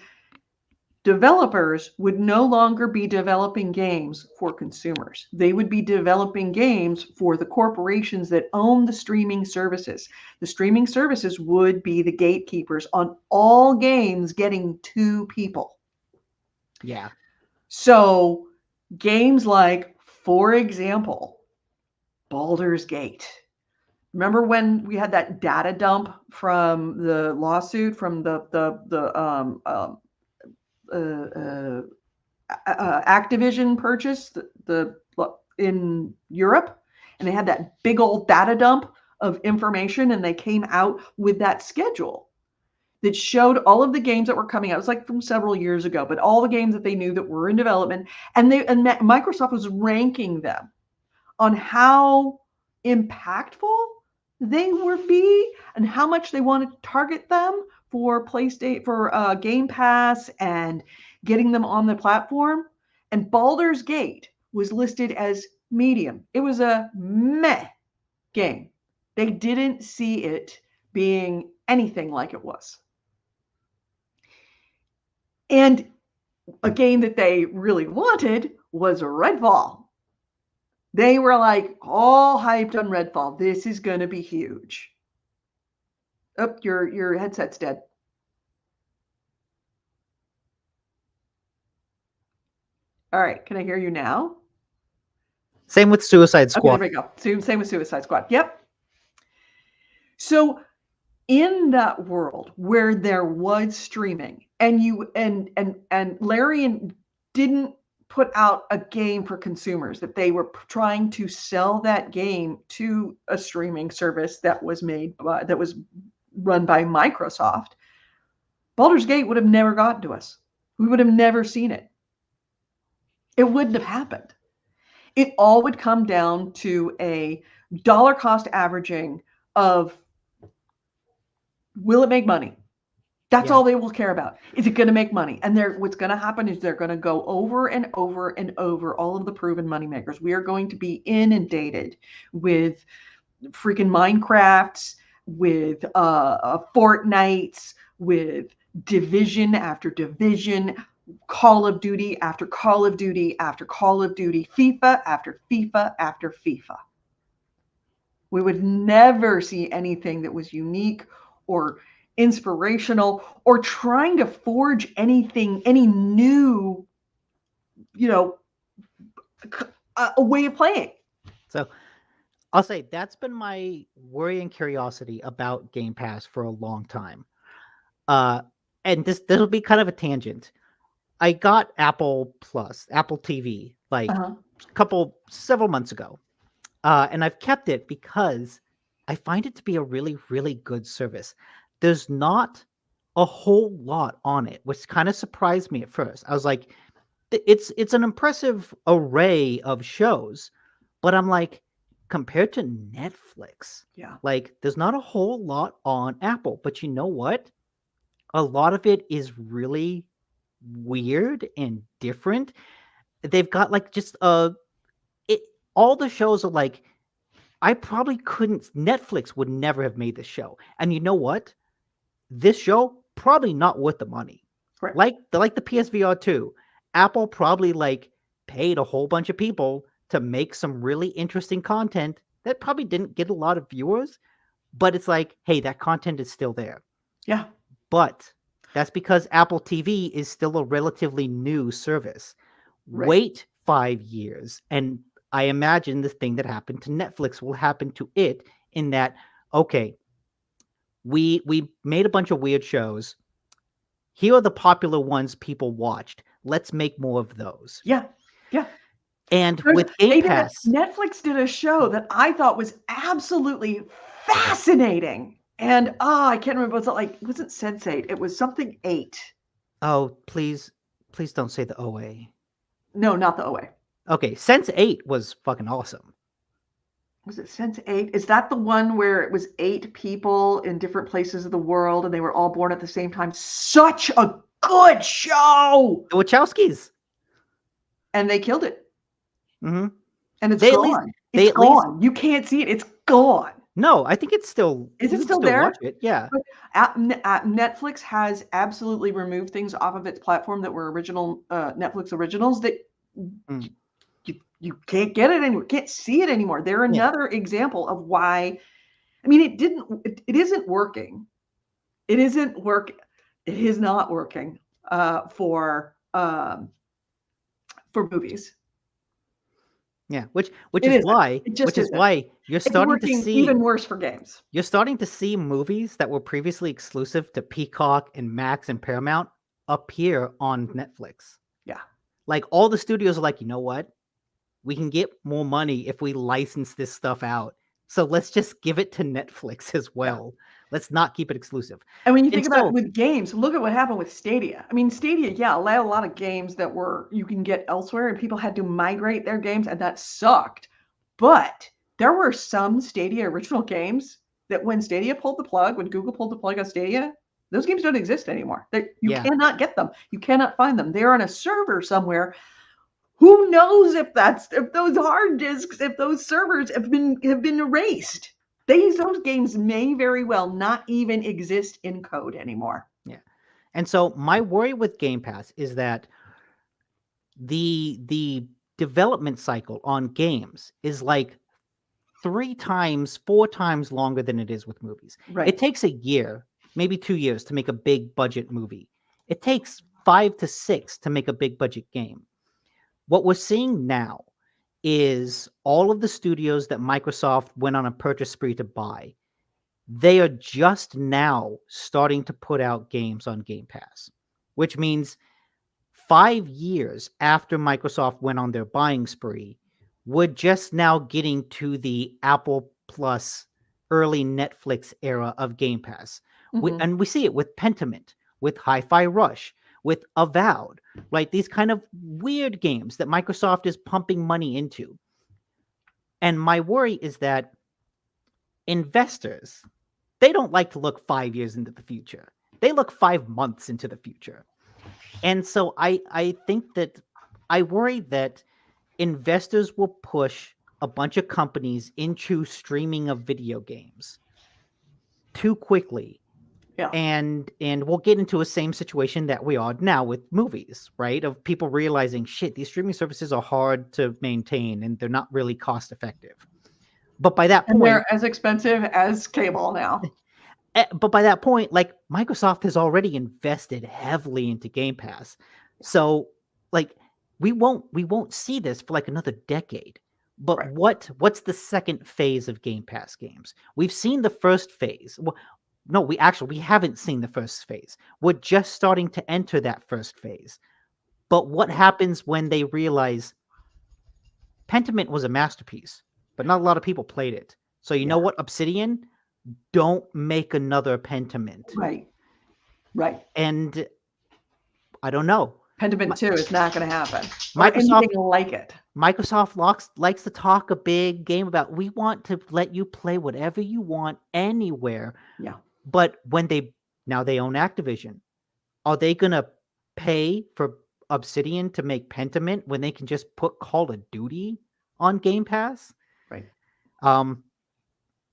developers would no longer be developing games for consumers. They would be developing games for the corporations that own the streaming services. The streaming services would be the gatekeepers on all games getting to people. Yeah. So games like, for example, Baldur's Gate. Remember when we had that data dump from the lawsuit from the Activision purchase in Europe, and they had that big old data dump of information, and they came out with that schedule that showed all of the games that were coming out. It was like from several years ago, but all the games that they knew that were in development, and Microsoft was ranking them on how impactful they would be and how much they wanted to target them for PlayStation, for Game Pass, and getting them on the platform. And Baldur's Gate was listed as medium. It was a meh game. They didn't see it being anything like it was. And a game that they really wanted was Redfall. They were like all hyped on Redfall. This is going to be huge. Oh, your headset's dead. All right, can I hear you now? Same with Suicide Squad. Okay, there we go. Same with Suicide Squad. Yep. So in that world where there was streaming, and Larian didn't put out a game for consumers, that they were trying to sell that game to a streaming service that was run by Microsoft, Baldur's Gate would have never gotten to us. We would have never seen it. It wouldn't have happened. It all would come down to a dollar cost averaging of, will it make money? That's all they will care about. Is it going to make money? And what's going to happen is they're going to go over and over and over all of the proven moneymakers. We are going to be inundated with freaking Minecrafts, with Fortnites, with Division after Division, Call of Duty after Call of Duty after Call of Duty, FIFA after FIFA after FIFA. We would never see anything that was unique or inspirational or trying to forge any new, a way of playing. So I'll say that's been my worry and curiosity about Game Pass for a long time. And this will be kind of a tangent. I got Apple TV, like several months ago. And I've kept it because I find it to be a really, really good service. There's not a whole lot on it, which kind of surprised me at first. I was like, it's an impressive array of shows, but I'm like, compared to Netflix, like there's not a whole lot on Apple. But you know what? A lot of it is really weird and different. They've got like just all the shows are like, I probably couldn't, Netflix would never have made this show. And you know what? This show probably not worth the money. Right. Like the PSVR 2. Apple probably like paid a whole bunch of people to make some really interesting content that probably didn't get a lot of viewers, but it's like, hey, that content is still there. Yeah. But that's because Apple TV is still a relatively new service. Right. Wait 5 years, and I imagine the thing that happened to Netflix will happen to it, in that, okay, we made a bunch of weird shows. Here are the popular ones people watched. Let's make more of those. Yeah. Yeah. And with Game Pass, Netflix did a show that I thought was absolutely fascinating. And I can't remember, was it wasn't Sense8, it was something 8. Oh, please don't say the OA. No, not the OA. Okay, Sense8 was fucking awesome. Was it Sense8? Is that the one where it was 8 people in different places of the world and they were all born at the same time? Such a good show! The Wachowskis. And they killed it. Mm-hmm. And it's gone. It's gone. You can't see it. It's gone. No, I think it's still. Is it still there? Watch it. Yeah. Netflix has absolutely removed things off of its platform that were original Netflix originals that you can't get it anymore. Can't see it anymore. They're another example of why. I mean, it isn't working. It is not working for movies. Yeah, which is why you're starting to see even worse for games. You're starting to see movies that were previously exclusive to Peacock and Max and Paramount appear on Netflix. Yeah. Like all the studios are like, you know what? We can get more money if we license this stuff out. So let's just give it to Netflix as well. Yeah. Let's not keep it exclusive. And when you think about it with games, look at what happened with Stadia. I mean, Stadia, allowed a lot of games that you can get elsewhere, and people had to migrate their games, and that sucked. But there were some Stadia original games that when Stadia pulled the plug, when Google pulled the plug on Stadia, those games don't exist anymore. You cannot get them. You cannot find them. They're on a server somewhere. Who knows if those hard disks, if those servers have been erased? Those games may very well not even exist in code anymore. Yeah. And so my worry with Game Pass is that the development cycle on games is like 3 times, 4 times longer than it is with movies. Right. It takes a year, maybe 2 years to make a big budget movie. It takes 5 to 6 to make a big budget game. What we're seeing now is all of the studios that Microsoft went on a purchase spree to buy, they are just now starting to put out games on Game Pass, which means 5 years after Microsoft went on their buying spree, we're just now getting to the Apple Plus early Netflix era of Game Pass. And we see it with Pentiment, with Hi-Fi Rush, with Avowed, right? These kind of weird games that Microsoft is pumping money into. And my worry is that investors, they don't like to look 5 years into the future. They look 5 months into the future. And so I think that I worry that investors will push a bunch of companies into streaming of video games too quickly. Yeah. And we'll get into a same situation that we are now with movies, right? Of people realizing, shit, these streaming services are hard to maintain and they're not really cost effective. But by that point, and they're as expensive as cable now. But by that point, like Microsoft has already invested heavily into Game Pass. So like we won't see this for like another decade. But Right. what's the second phase of Game Pass games? We've seen the first phase. Well, no, we haven't seen the first phase. We're just starting to enter that first phase. But what happens when they realize Pentiment was a masterpiece, but not a lot of people played it. So you know what, Obsidian? Don't make another Pentiment. Right. Right. And I don't know. Pentiment 2 is not going to happen. Or Microsoft anything like it. Microsoft likes to talk a big game about we want to let you play whatever you want anywhere. Yeah. But when they own Activision, are they going to pay for Obsidian to make Pentiment when they can just put Call of Duty on Game Pass? Right.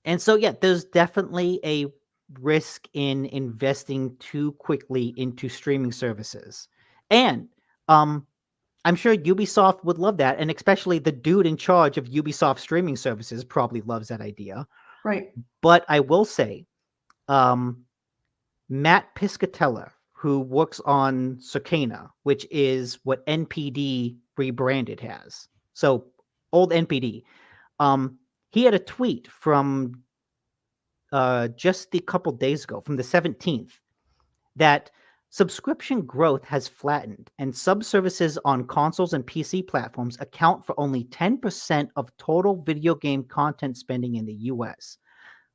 And so, yeah, there's definitely a risk in investing too quickly into streaming services. And I'm sure Ubisoft would love that. And especially the dude in charge of Ubisoft streaming services probably loves that idea. Right. But I will say, Matt Piscatella, who works on Circana, which is what NPD rebranded has. So old NPD. He had a tweet from just a couple days ago, from the 17th, that subscription growth has flattened and sub-services on consoles and PC platforms account for only 10% of total video game content spending in the US.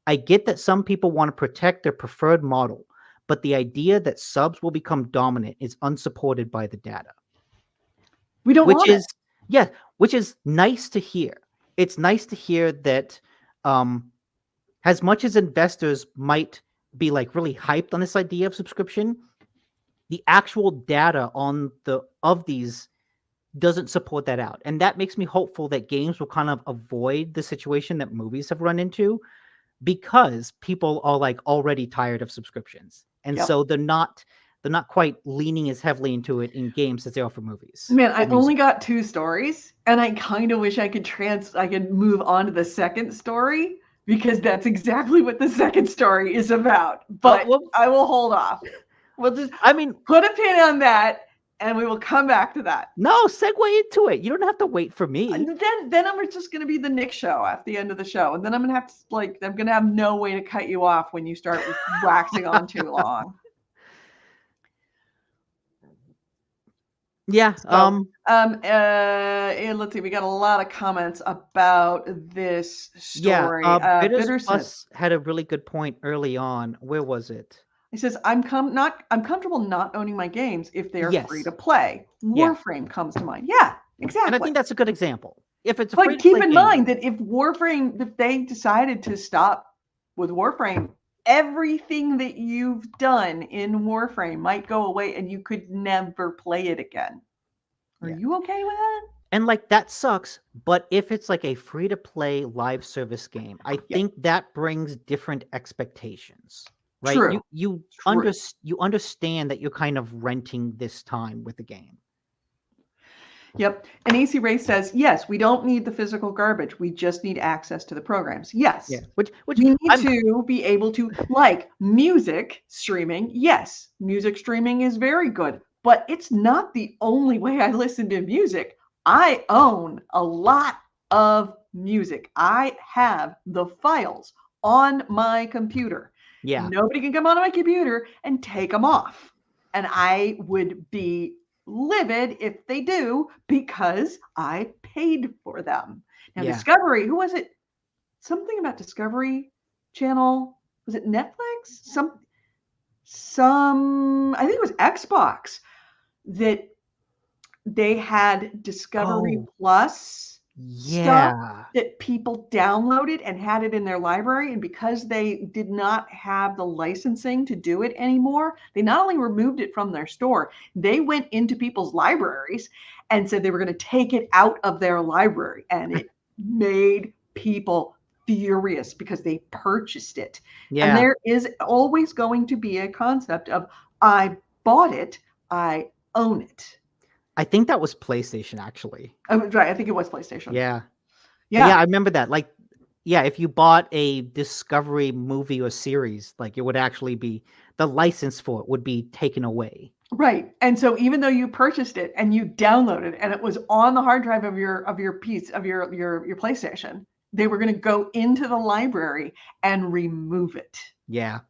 I get that some people want to protect their preferred model, but the idea that subs will become dominant is unsupported by the data. We don't want it. Yeah, which is nice to hear. It's nice to hear that as much as investors might be like really hyped on this idea of subscription, the actual data of these doesn't support that out. And that makes me hopeful that games will kind of avoid the situation that movies have run into, because people are like already tired of subscriptions. And so they're not quite leaning as heavily into it in games as they are for movies. Man, I only got 2 stories, and I kind of wish I could move on to the second story, because that's exactly what the second story is about. But I will hold off. We'll just put a pin on that, and we will come back to that. No, segue into it. You don't have to wait for me. Then I'm just going to be the Nick show at the end of the show, and then I'm going to have to I'm going to have no way to cut you off when you start waxing on too long. Yeah. Let's see. We got a lot of comments about this story. Yeah. Bitters Plus had a really good point early on. Where was it? He says, I'm comfortable not owning my games if they are free to play. Warframe comes to mind. Yeah, exactly. And I think that's a good example. If it's but keep in mind that if they decided to stop with Warframe, everything that you've done in Warframe might go away and you could never play it again. Are you okay with that? And like that sucks, but if it's like a free to play live service game, I Yeah. think that brings different expectations, right? True. True. You understand that you're kind of renting this time with the game. Yep. And AC Ray says, yes, we don't need the physical garbage. We just need access to the programs. Yes. Yeah, which We need to be able to, like music streaming. Yes, music streaming is very good, but it's not the only way I listen to music. I own a lot of music. I have the files on my computer. yeah, Nobody can come onto my computer and take them off. And I would be livid if they do because I paid for them. Now, Yeah. Discovery, who was it? Something about Discovery Channel. Was it Netflix? I think it was Xbox that they had Discovery Oh, Plus stuff yeah, that people downloaded and had it in their library. And because they did not have the licensing to do it anymore, they not only removed it from their store, they went into people's libraries and said they were going to take it out of their library. And it made people furious because they purchased it. And yeah. there is always going to be a concept of I bought it, I own it. I think that was PlayStation actually. Oh, right, I think it was PlayStation. Yeah. Yeah. Yeah, I remember that. Like, yeah, if you bought a Discovery movie or series, like it would actually be the license for it would be taken away. Right. And so even though you purchased it and you downloaded and it was on the hard drive of your piece of your PlayStation, they were going to go into the library and remove it. Yeah.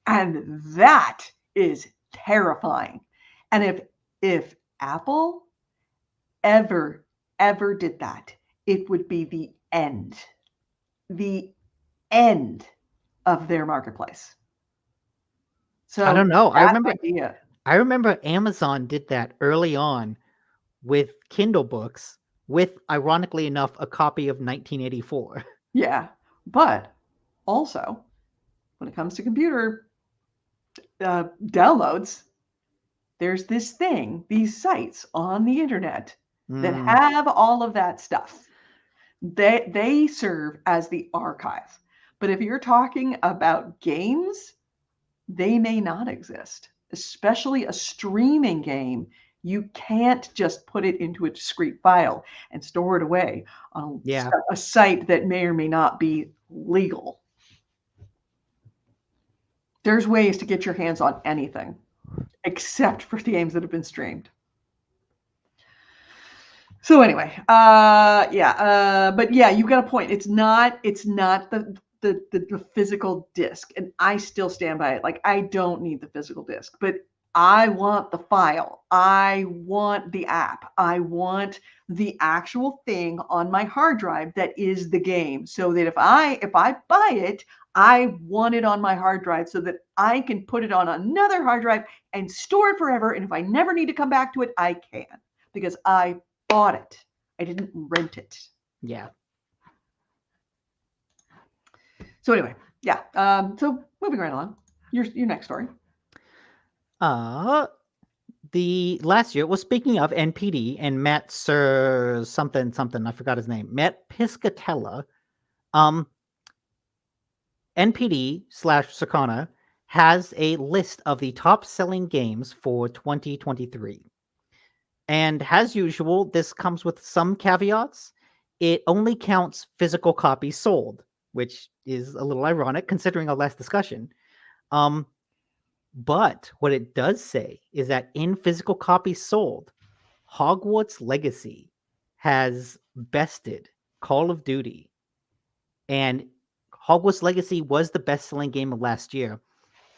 And that is terrifying. And if Apple ever did that, it would be the end of their marketplace. So I don't know. I remember Amazon did that early on with Kindle books with, ironically enough, a copy of 1984. Yeah. But also, when it comes to computer downloads, there's this thing, these sites on the internet that have all of that stuff. They serve as the archive. But if you're talking about games, they may not exist, especially a streaming game. You can't just put it into a discrete file and store it away on a site that may or may not be legal. There's ways to get your hands on anything, except for the games that have been streamed. So anyway, but yeah, you've got a point. It's not the physical disc, and I still stand by it. Like, I don't need the physical disc, but I want the file. I want the app. I want the actual thing on my hard drive that is the game, so that if I buy it, I want it on my hard drive so that I can put it on another hard drive and store it forever. And if I never need to come back to it, I can, because I bought it. I didn't rent it. Yeah. So anyway, yeah. So moving right along, your next story. The last year, well, speaking of NPD and Matt Sir something, I forgot his name, Matt Piscatella, NPD/Circana has a list of the top selling games for 2023. And as usual, this comes with some caveats. It only counts physical copies sold, which is a little ironic considering our last discussion. But what it does say is that in physical copies sold, Hogwarts Legacy has bested Call of Duty. And Hogwarts Legacy was the best-selling game of last year,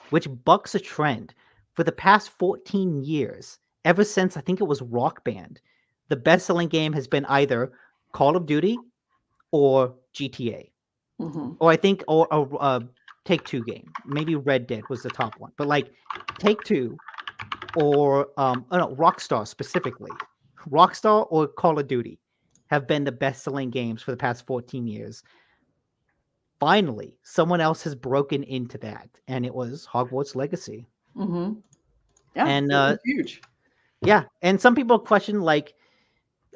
which bucks a trend. For the past 14 years, ever since I think it was Rock Band, the best-selling game has been either Call of Duty or GTA. Mm-hmm. Or I think, or Take-Two game. Maybe Red Dead was the top one. But like Take-Two or Rockstar specifically. Rockstar or Call of Duty have been the best-selling games for the past 14 years. Finally, someone else has broken into that, and it was Hogwarts Legacy. Mm-hmm. Yeah, and it was huge. Yeah, and some people question, like,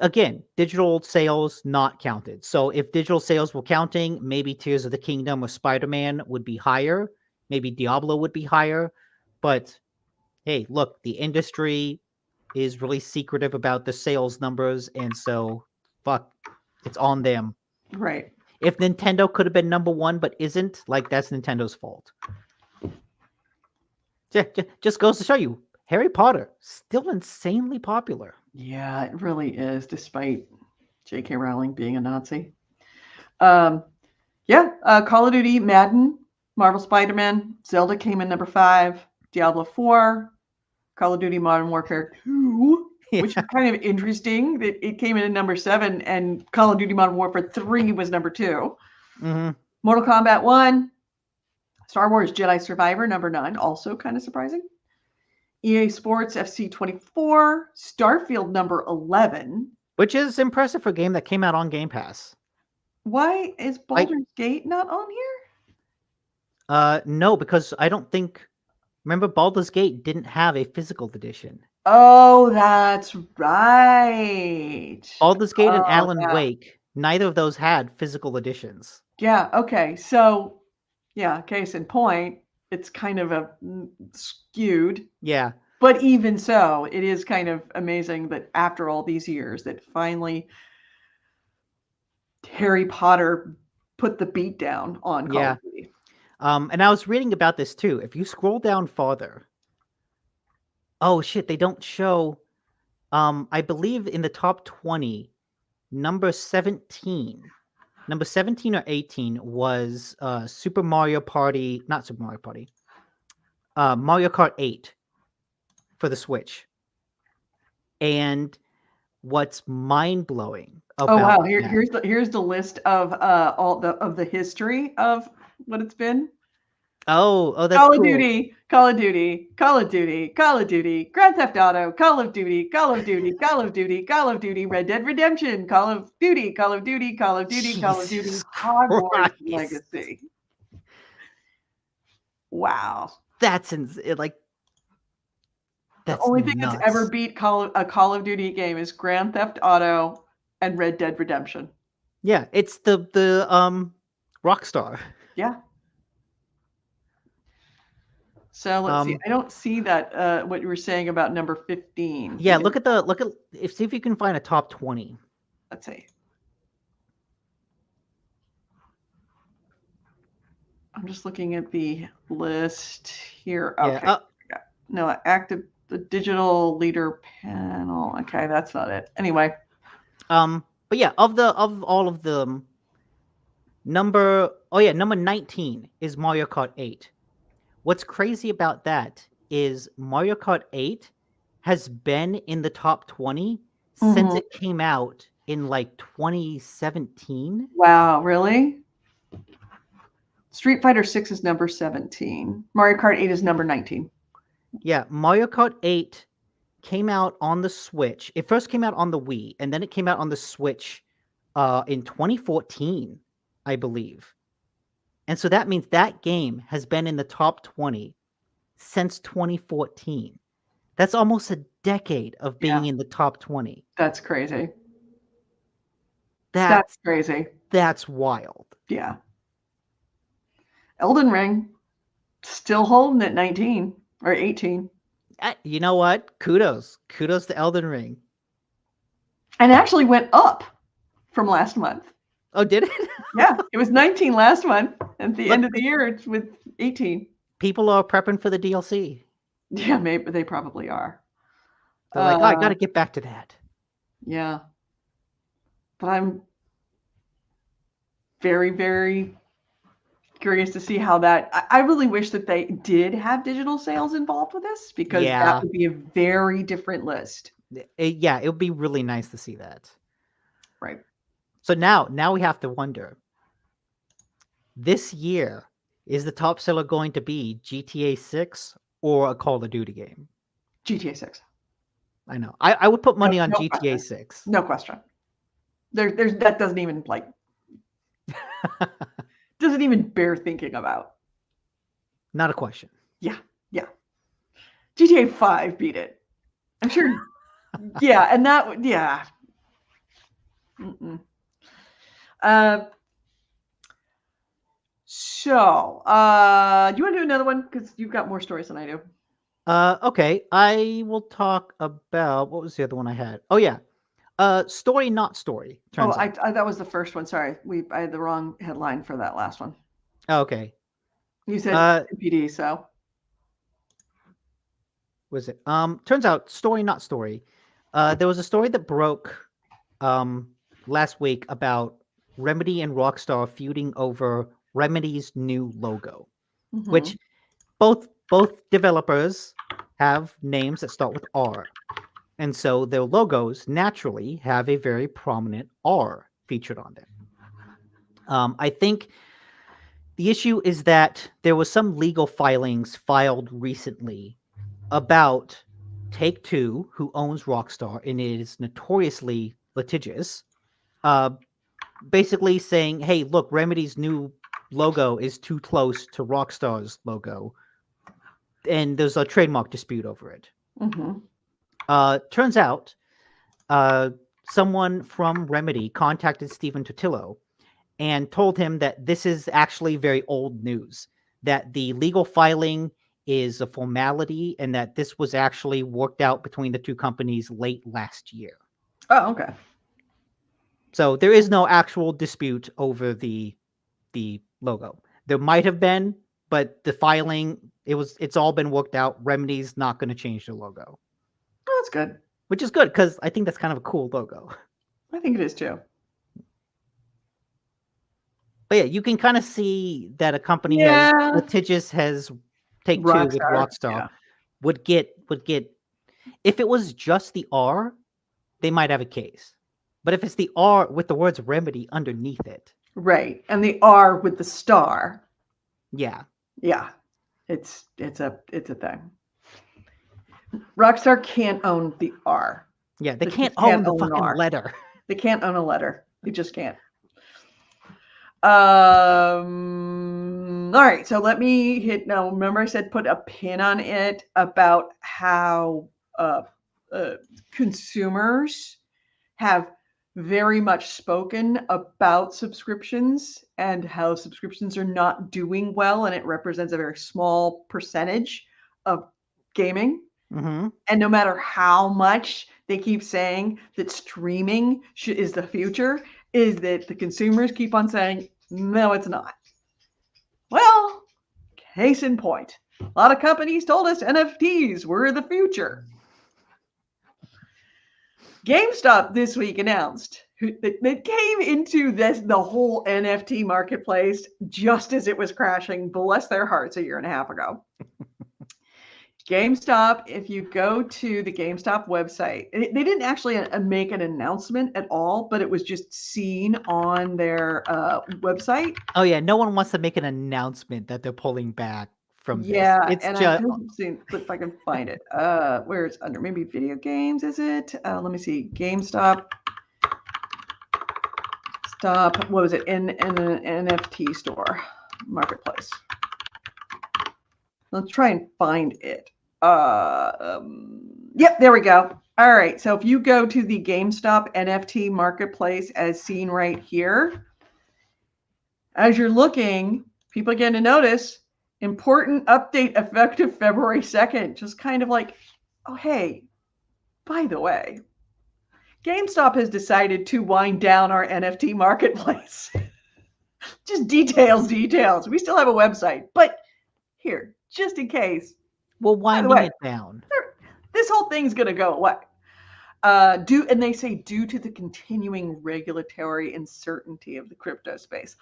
again, digital sales not counted. So if digital sales were counting, maybe Tears of the Kingdom or Spider-Man would be higher. Maybe Diablo would be higher. But hey, look, the industry is really secretive about the sales numbers, and so fuck, it's on them. Right. If Nintendo could have been number one but isn't, like, that's Nintendo's fault. Just goes to show you, Harry Potter still insanely popular. Yeah, it really is, despite J.K. Rowling being a Nazi. Call of Duty, Madden, Marvel Spider-Man, Zelda came in number 5, Diablo 4, Call of Duty Modern Warfare 2, which is kind of interesting that it came in at number 7, and Call of Duty Modern Warfare 3 was number 2. Mm-hmm. Mortal Kombat 1, Star Wars Jedi Survivor, number 9, also kind of surprising. EA Sports FC 24, Starfield number 11. Which is impressive for a game that came out on Game Pass. Why is Baldur's Gate not on here? No, because I don't think... Remember, Baldur's Gate didn't have a physical edition. Oh, that's right. Baldur's Gate and Oh, Alan yeah. Wake, neither of those had physical editions. Yeah, okay. So, yeah, case in point, it's kind of skewed. Yeah. But even so, it is kind of amazing that after all these years that finally Harry Potter put the beat down on Call of Duty. And I was reading about this too. If you scroll down farther, oh shit, they don't show. I believe in the top 20, number 17 or 18 was Super Mario Party, not Super Mario Party, Mario Kart 8 for the Switch. And what's mind blowing about here's the list of all the history of what it's been. Oh, that's Call of cool. Duty, Call of Duty, Call of Duty, Call of Duty, Grand Theft Auto, Call of Duty, Call of Duty, Call of Duty, Call of Duty, Red Dead Redemption, Call of Duty, Call of Duty, Call of Duty, Call of Duty, Jesus Hogwarts Christ. Legacy. Wow. That's The only thing that's ever beat a Call of Duty game is Grand Theft Auto and Red Dead Redemption. Yeah, it's the Rockstar. Yeah. So let's see. I don't see that what you were saying about number 15. Yeah, look at see if you can find a top 20. Let's see. I'm just looking at the list here. Okay. Yeah. No, the digital leader panel. Okay, that's not it. Anyway. But yeah, of all of them, number 19 is Mario Kart 8. What's crazy about that is Mario Kart 8 has been in the top 20 since it came out in like 2017. Wow, really? Street Fighter 6 is number 17. Mario Kart 8 is number 19. Yeah, Mario Kart 8 came out on the Switch. It first came out on the Wii, and then it came out on the Switch in 2014, I believe. And so that means that game has been in the top 20 since 2014. That's almost a decade of being in the top 20. That's crazy. That's crazy. That's wild. Yeah. Elden Ring still holding at 19 or 18. You know what? Kudos to Elden Ring. And actually went up from last month. Oh, did it? Yeah, it was 19 last month. At the end of the year, it's with 18. People are prepping for the DLC. Yeah, maybe they probably are. They're like, I got to get back to that. Yeah. But I'm very, very curious to see how that... I really wish that they did have digital sales involved with this, because that would be a very different list. It would be really nice to see that. Right. So now we have to wonder, this year, is the top seller going to be GTA 6 or a Call of Duty game? GTA 6. I know. I would put money on GTA question. 6. No question. There's that doesn't even doesn't even bear thinking about. Not a question. Yeah. GTA 5 beat it. I'm sure. Yeah, and that Mm-mm. So, do you want to do another one? Because you've got more stories than I do. Okay, I will talk about what was the other one I had? Oh yeah, story not story. Turns I out. that was the first one. Sorry, I had the wrong headline for that last one. Oh, okay. You said PD, so Was it? Turns out story not story. There was a story that broke last week about Remedy and Rockstar feuding over Remedy's new logo, which both developers have names that start with R. And so their logos naturally have a very prominent R featured on them. I think the issue is that there was some legal filings filed recently about Take-Two, who owns Rockstar and is notoriously litigious, basically saying, hey, look, Remedy's new logo is too close to Rockstar's logo, and there's a trademark dispute over it. Turns out someone from Remedy contacted Stephen Totillo and told him that this is actually very old news, that the legal filing is a formality and that this was actually worked out between the two companies late last year. Oh, okay. So there is no actual dispute over the logo. There might have been, but the filing, it's all been worked out. Remedy's not going to change the logo. Oh, that's good. Which is good because I think that's kind of a cool logo. I think it is too. But yeah, you can kind of see that a company as litigious as Take-Two with Rockstar would get if it was just the R, they might have a case. But if it's the R with the words Remedy underneath it. Right. And the R with the star. Yeah. Yeah. It's a thing. Rockstar can't own the R. Yeah, they can't own the fucking letter. They can't own a letter. They just can't. All right, so let me hit now. Remember I said put a pin on it about how consumers have very much spoken about subscriptions and how subscriptions are not doing well, and it represents a very small percentage of gaming. Mm-hmm. And no matter how much they keep saying that streaming is the future, is that the consumers keep on saying, no, it's not. Well, case in point. A lot of companies told us NFTs were the future. GameStop this week announced that came into the whole NFT marketplace just as it was crashing. Bless their hearts, a year and a half ago. GameStop, if you go to the GameStop website, they didn't actually make an announcement at all, but it was just seen on their website. Oh yeah, no one wants to make an announcement that they're pulling back from this. It's and just... I haven't seen if I can find it. Where it's under, maybe video games, is it? Let me see. GameStop. What was it? In an NFT store marketplace. Let's try and find it. Yep, there we go. All right, so if you go to the GameStop NFT marketplace as seen right here, as you're looking, people begin to notice important update effective February 2nd. Just kind of like, oh, hey, by the way, GameStop has decided to wind down our NFT marketplace. Just details. We still have a website, but here, just in case. We're winding it down. This whole thing's going to go away. And they say due to the continuing regulatory uncertainty of the crypto space.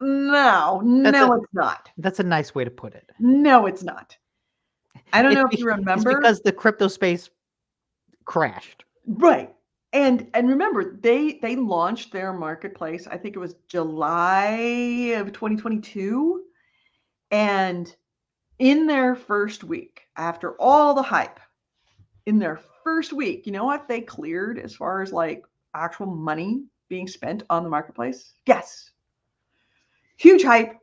No, it's not. That's a nice way to put it. No, it's not. I don't know if you remember. It's because the crypto space crashed. Right. And remember, they launched their marketplace, I think it was July of 2022. And in their first week, after all the hype, in their first week, you know what they cleared as far as like actual money being spent on the marketplace? Yes. Huge hype,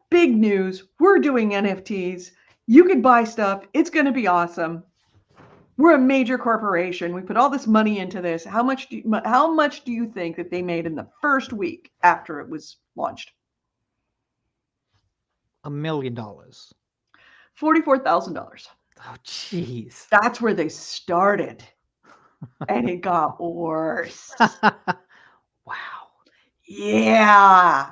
big news. We're doing NFTs. You can buy stuff. It's going to be awesome. We're a major corporation. We put all this money into this. How much do you think that they made in the first week after it was launched? $1 million. $44,000. Oh, jeez. That's where they started. And it got worse. Wow. Yeah.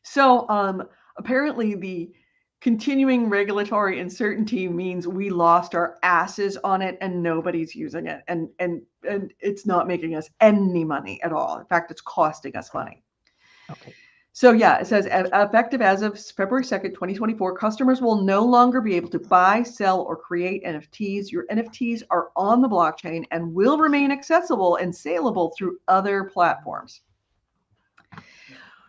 So apparently the continuing regulatory uncertainty means we lost our asses on it and nobody's using it. And it's not making us any money at all. In fact, it's costing us money. Okay. So yeah, it says effective as of February 2nd, 2024, customers will no longer be able to buy, sell, or create NFTs. Your NFTs are on the blockchain and will remain accessible and saleable through other platforms.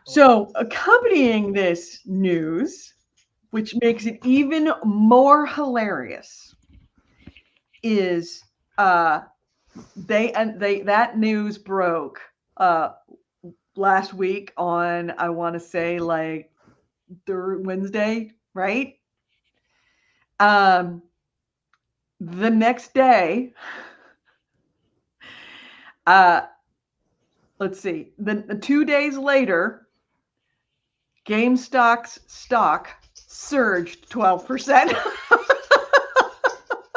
So accompanying this news, which makes it even more hilarious, is that news broke last week on, I want to say, like Wednesday, right? The next day, let's see, the 2 days later, GameStop's stock surged 12%.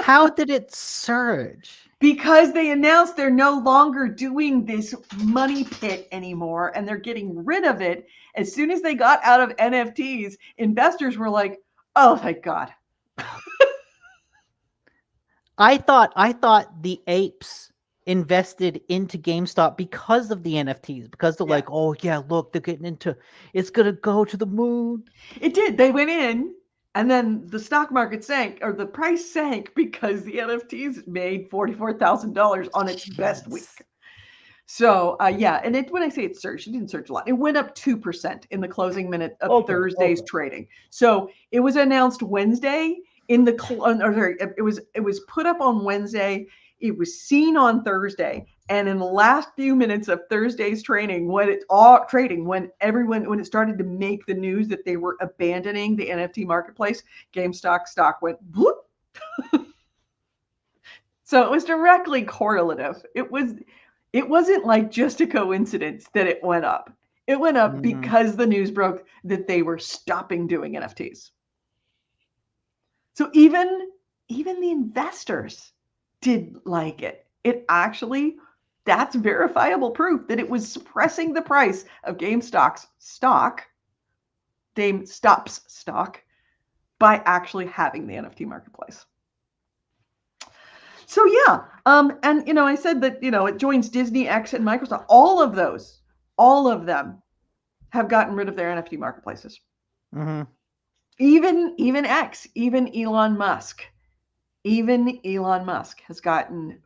How did it surge? Because they announced they're no longer doing this money pit anymore and they're getting rid of it. As soon as they got out of NFTs, investors were like, oh, thank God. I thought the apes invested into GameStop because of the NFTs, because they're like, oh yeah, look, they're getting into, it's going to go to the moon. It did. They went in. And then the stock market sank, or the price sank, because the NFTs made $44,000 on its best week. So yeah, and when I say it surged, it didn't surge a lot. It went up 2% in the closing minute of Thursday's trading. So it was announced Wednesday it was put up on Wednesday. It was seen on Thursday, and in the last few minutes of Thursday's trading, when it started to make the news that they were abandoning the NFT marketplace, GameStop stock went whoop. So it was directly correlative. It wasn't like just a coincidence that it went up. It went up because the news broke that they were stopping doing NFTs. So even the investors did like it. That's verifiable proof that it was suppressing the price of GameStop's stock by actually having the NFT marketplace. So yeah, and I said that it joins Disney, X, and Microsoft. All of them have gotten rid of their NFT marketplaces. Mm-hmm. Even X, even Elon Musk has gotten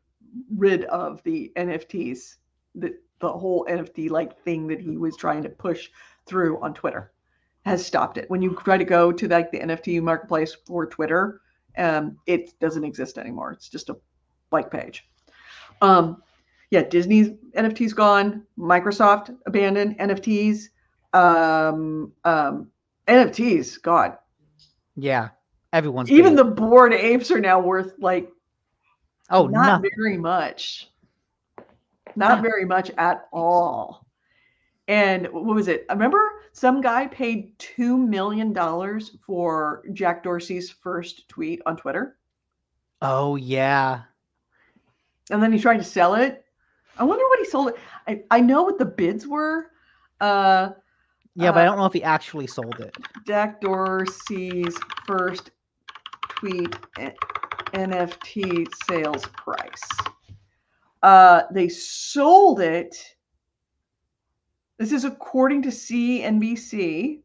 rid of the NFTs, the whole NFT like thing that he was trying to push through on Twitter, has stopped it. When you try to go to like the NFT marketplace for Twitter, it doesn't exist anymore. It's just a blank page. Yeah, Disney's NFTs gone. Microsoft abandoned NFTs. NFTs, God. Yeah, everyone's even the Bored Apes are now worth like not very much. Not very much at all. And what was it? I remember some guy paid $2 million for Jack Dorsey's first tweet on Twitter. Oh, yeah. And then he tried to sell it. I wonder what he sold it. I know what the bids were. Yeah, but I don't know if he actually sold it. Jack Dorsey's first tweet NFT sales price. They sold it. This is according to CNBC.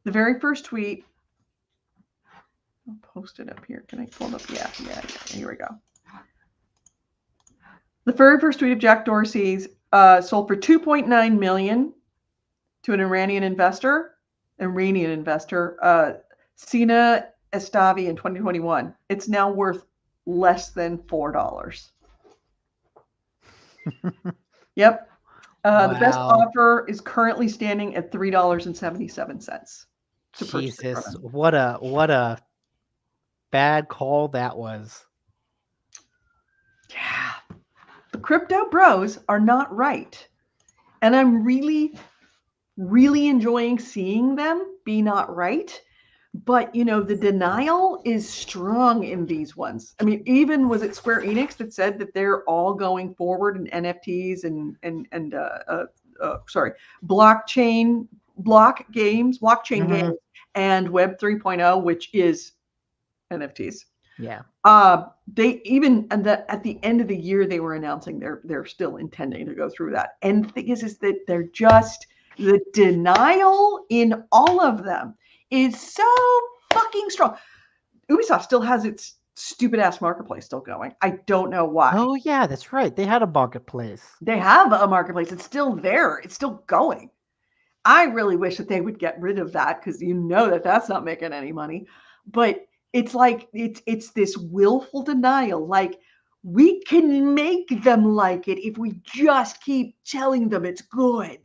The very first tweet. I'll post it up here. Can I pull it up? Yeah. Here we go. The very first tweet of Jack Dorsey's sold for $2.9 million to an Iranian investor, Sina Estavi in 2021. It's now worth less than $4. Yep. Wow. The best offer is currently standing at $3.77. Jesus, what a bad call that was. crypto bros are not right. And I'm really, really enjoying seeing them be not right. But, the denial is strong in these ones. I mean, even was it Square Enix that said that they're all going forward in NFTs and blockchain games and Web 3.0, which is NFTs. Yeah. They even at the end of the year they were announcing they're still intending to go through that. And the thing is that they're just the denial in all of them is so fucking strong. Ubisoft still has its stupid ass marketplace still going. I don't know why. Oh yeah, that's right. They had a marketplace. They have a marketplace. It's still there. It's still going. I really wish that they would get rid of that because that's not making any money. But it's like it's this willful denial. Like we can make them like it if we just keep telling them it's good.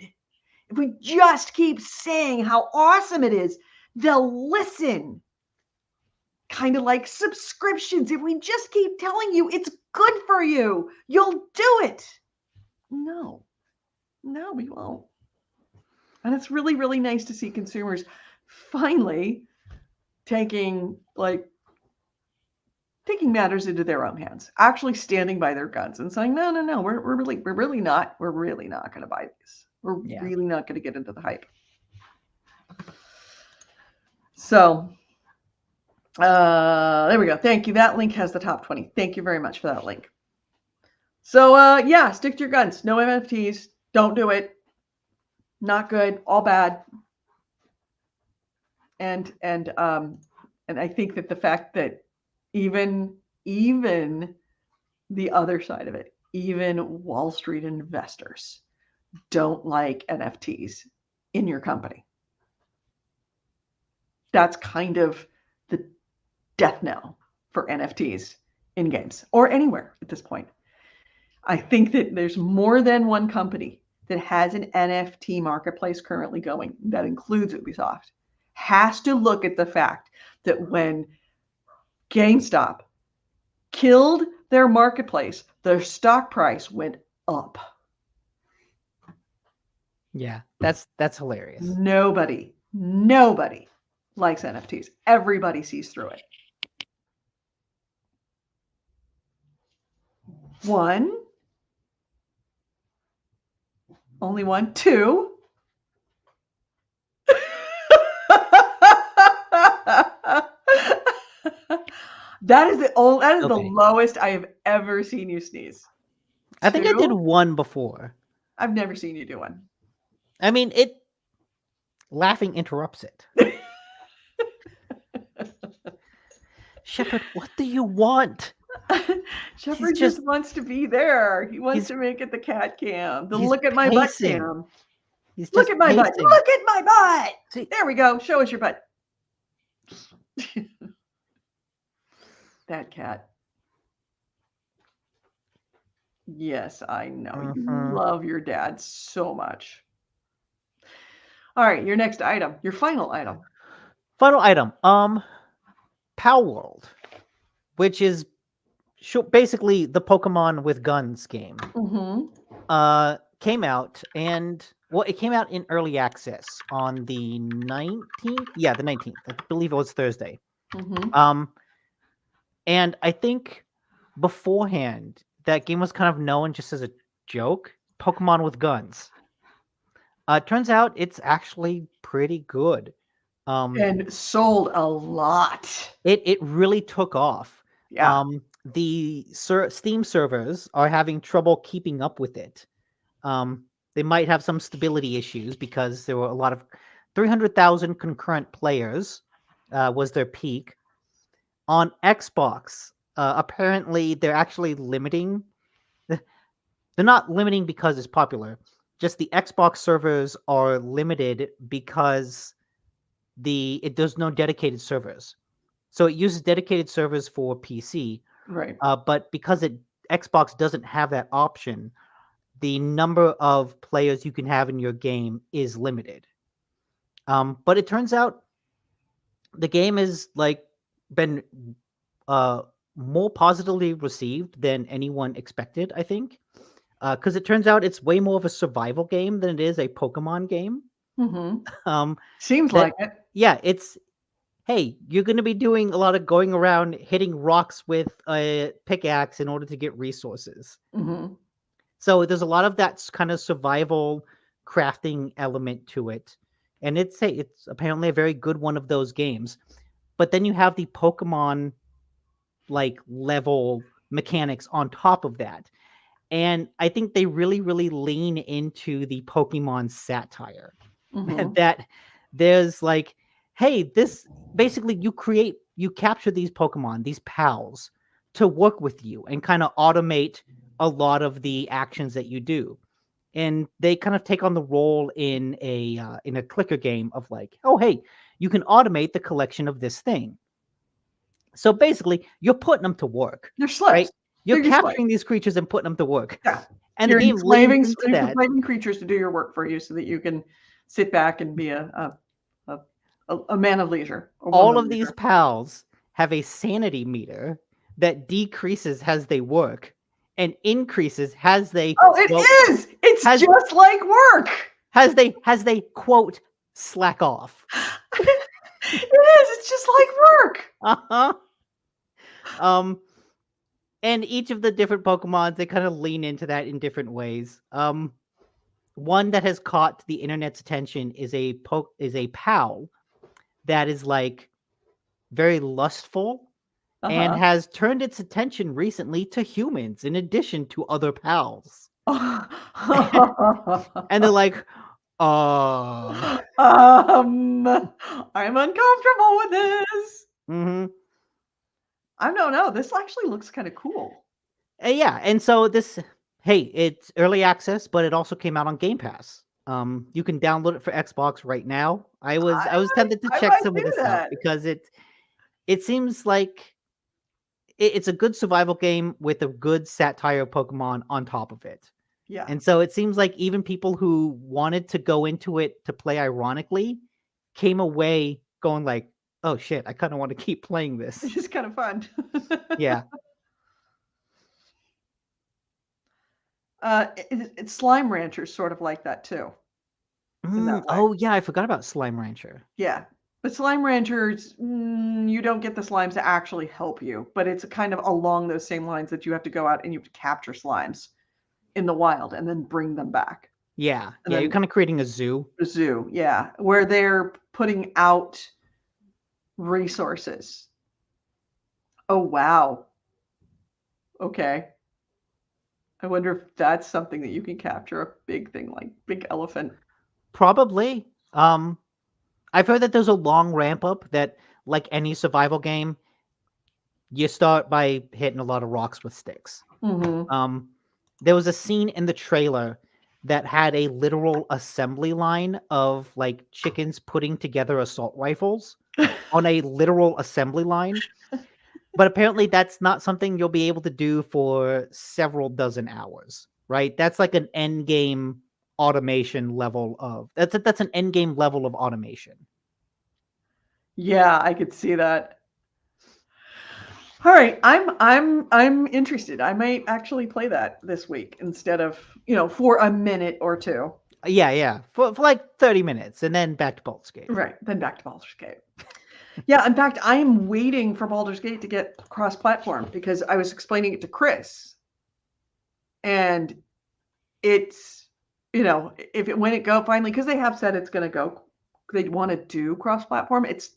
If we just keep saying how awesome it is, they'll listen. Kind of like subscriptions. If we just keep telling you it's good for you, you'll do it. No, we won't. And it's really, really nice to see consumers finally taking matters into their own hands, actually standing by their guns and saying, no, we're really not going to buy these. We're really not going to get into the hype. So there we go. Thank you. That link has the top 20. Thank you very much for that link. So stick to your guns. No NFTs. Don't do it. Not good. All bad. And I think that the fact that even the other side of it, even Wall Street investors don't like NFTs in your company. That's kind of the death knell for NFTs in games or anywhere at this point. I think that there's more than one company that has an NFT marketplace currently going that includes Ubisoft has to look at the fact that when GameStop killed their marketplace, their stock price went up. Yeah, that's hilarious. Nobody likes NFTs. Everybody sees through it. One. Only one. Two. That is the lowest I have ever seen you sneeze. I think I did one before. I've never seen you do one. I mean, laughing interrupts it. Shepard, what do you want? Shepard just wants to be there. He wants to make it the cat cam. The look at my butt cam. Look at my butt. Look at my butt. See, there we go. Show us your butt. That cat. Yes, I know. You love your dad so much. All right, your next item. Your final item. Final item. Power World, which is basically the Pokemon with guns game. Came out it came out in early access on the 19th. Yeah, the 19th. I believe it was Thursday. And I think beforehand that game was kind of known just as a joke. Pokemon with guns. Turns out it's actually pretty good. And sold a lot. It really took off. Yeah. The Steam servers are having trouble keeping up with it. They might have some stability issues because there were a lot of 300,000 concurrent players was their peak. On Xbox, apparently they're actually limiting. They're not limiting because it's popular. Just the Xbox servers are limited because there's no dedicated servers. So it uses dedicated servers for PC. Right. But because Xbox doesn't have that option, the number of players you can have in your game is limited. But it turns out the game has been more positively received than anyone expected, I think. because it turns out it's way more of a survival game than it is a Pokemon game. Mm-hmm. Seems that- like it. Yeah, it's hey, you're going to be doing a lot of going around hitting rocks with a pickaxe in order to get resources. Mm-hmm. So there's a lot of that kind of survival crafting element to it. And it's apparently a very good one of those games. But then you have the Pokemon like level mechanics on top of that. And I think they really, really lean into the Pokemon satire. Mm-hmm. That there's like, hey, this basically you capture these Pokemon, these pals, to work with you and kind of automate a lot of the actions that you do. And they kind of take on the role in a clicker game of like, oh hey, you can automate the collection of this thing. So basically, you're putting them to work. They're slaves. Right? You're They're your capturing slaves. these creatures and putting them to work. Yeah. And You're the game leans into that. enslaving creatures to do your work for you so that you can sit back and be a man of leisure. All of these pals have a sanity meter that decreases as they work and increases as they is. It's just like work. As they quote slack off. It is. It's just like work. Uh-huh. And each of the different Pokemons, they kind of lean into that in different ways. One that has caught the internet's attention is a pal that is like very lustful and has turned its attention recently to humans in addition to other pals. And they're like, I'm uncomfortable with this. Mm-hmm. I don't know. This actually looks kind of cool. Yeah, and so it's early access, but it also came out on Game Pass. You can download it for Xbox right now. I was tempted to check some of this out because it seems like it's a good survival game with a good satire of Pokemon on top of it. Yeah. And so it seems like even people who wanted to go into it to play ironically came away going like, oh shit, I kind of want to keep playing this. It's just kind of fun. Yeah. It's Slime Rancher's sort of like that too. Oh yeah, I forgot about Slime Rancher. Yeah. But Slime Ranchers, you don't get the slimes to actually help you, but it's kind of along those same lines that you have to go out and you have to capture slimes in the wild and then bring them back. Yeah. And you're kind of creating a zoo. A zoo, yeah, where they're putting out resources. Oh, wow. Okay. I wonder if that's something that you can capture, a big thing like big elephant. Probably. I've heard that there's a long ramp up that, like any survival game, you start by hitting a lot of rocks with sticks. Mm-hmm. There was a scene in the trailer that had a literal assembly line of like chickens putting together assault rifles on a literal assembly line. But apparently that's not something you'll be able to do for several dozen hours, right? That's like an end game automation level of that's an end game level of automation. Yeah, I could see that. All right, I'm interested. I might actually play that this week instead of, for a minute or two. Yeah, for like 30 minutes and then back to Baldur's Gate. Right, then back to Baldur's Gate. Yeah, in fact, I am waiting for Baldur's Gate to get cross-platform because I was explaining it to Chris. And it's, when it go finally, because they have said it's going to go, they want to do cross-platform. It's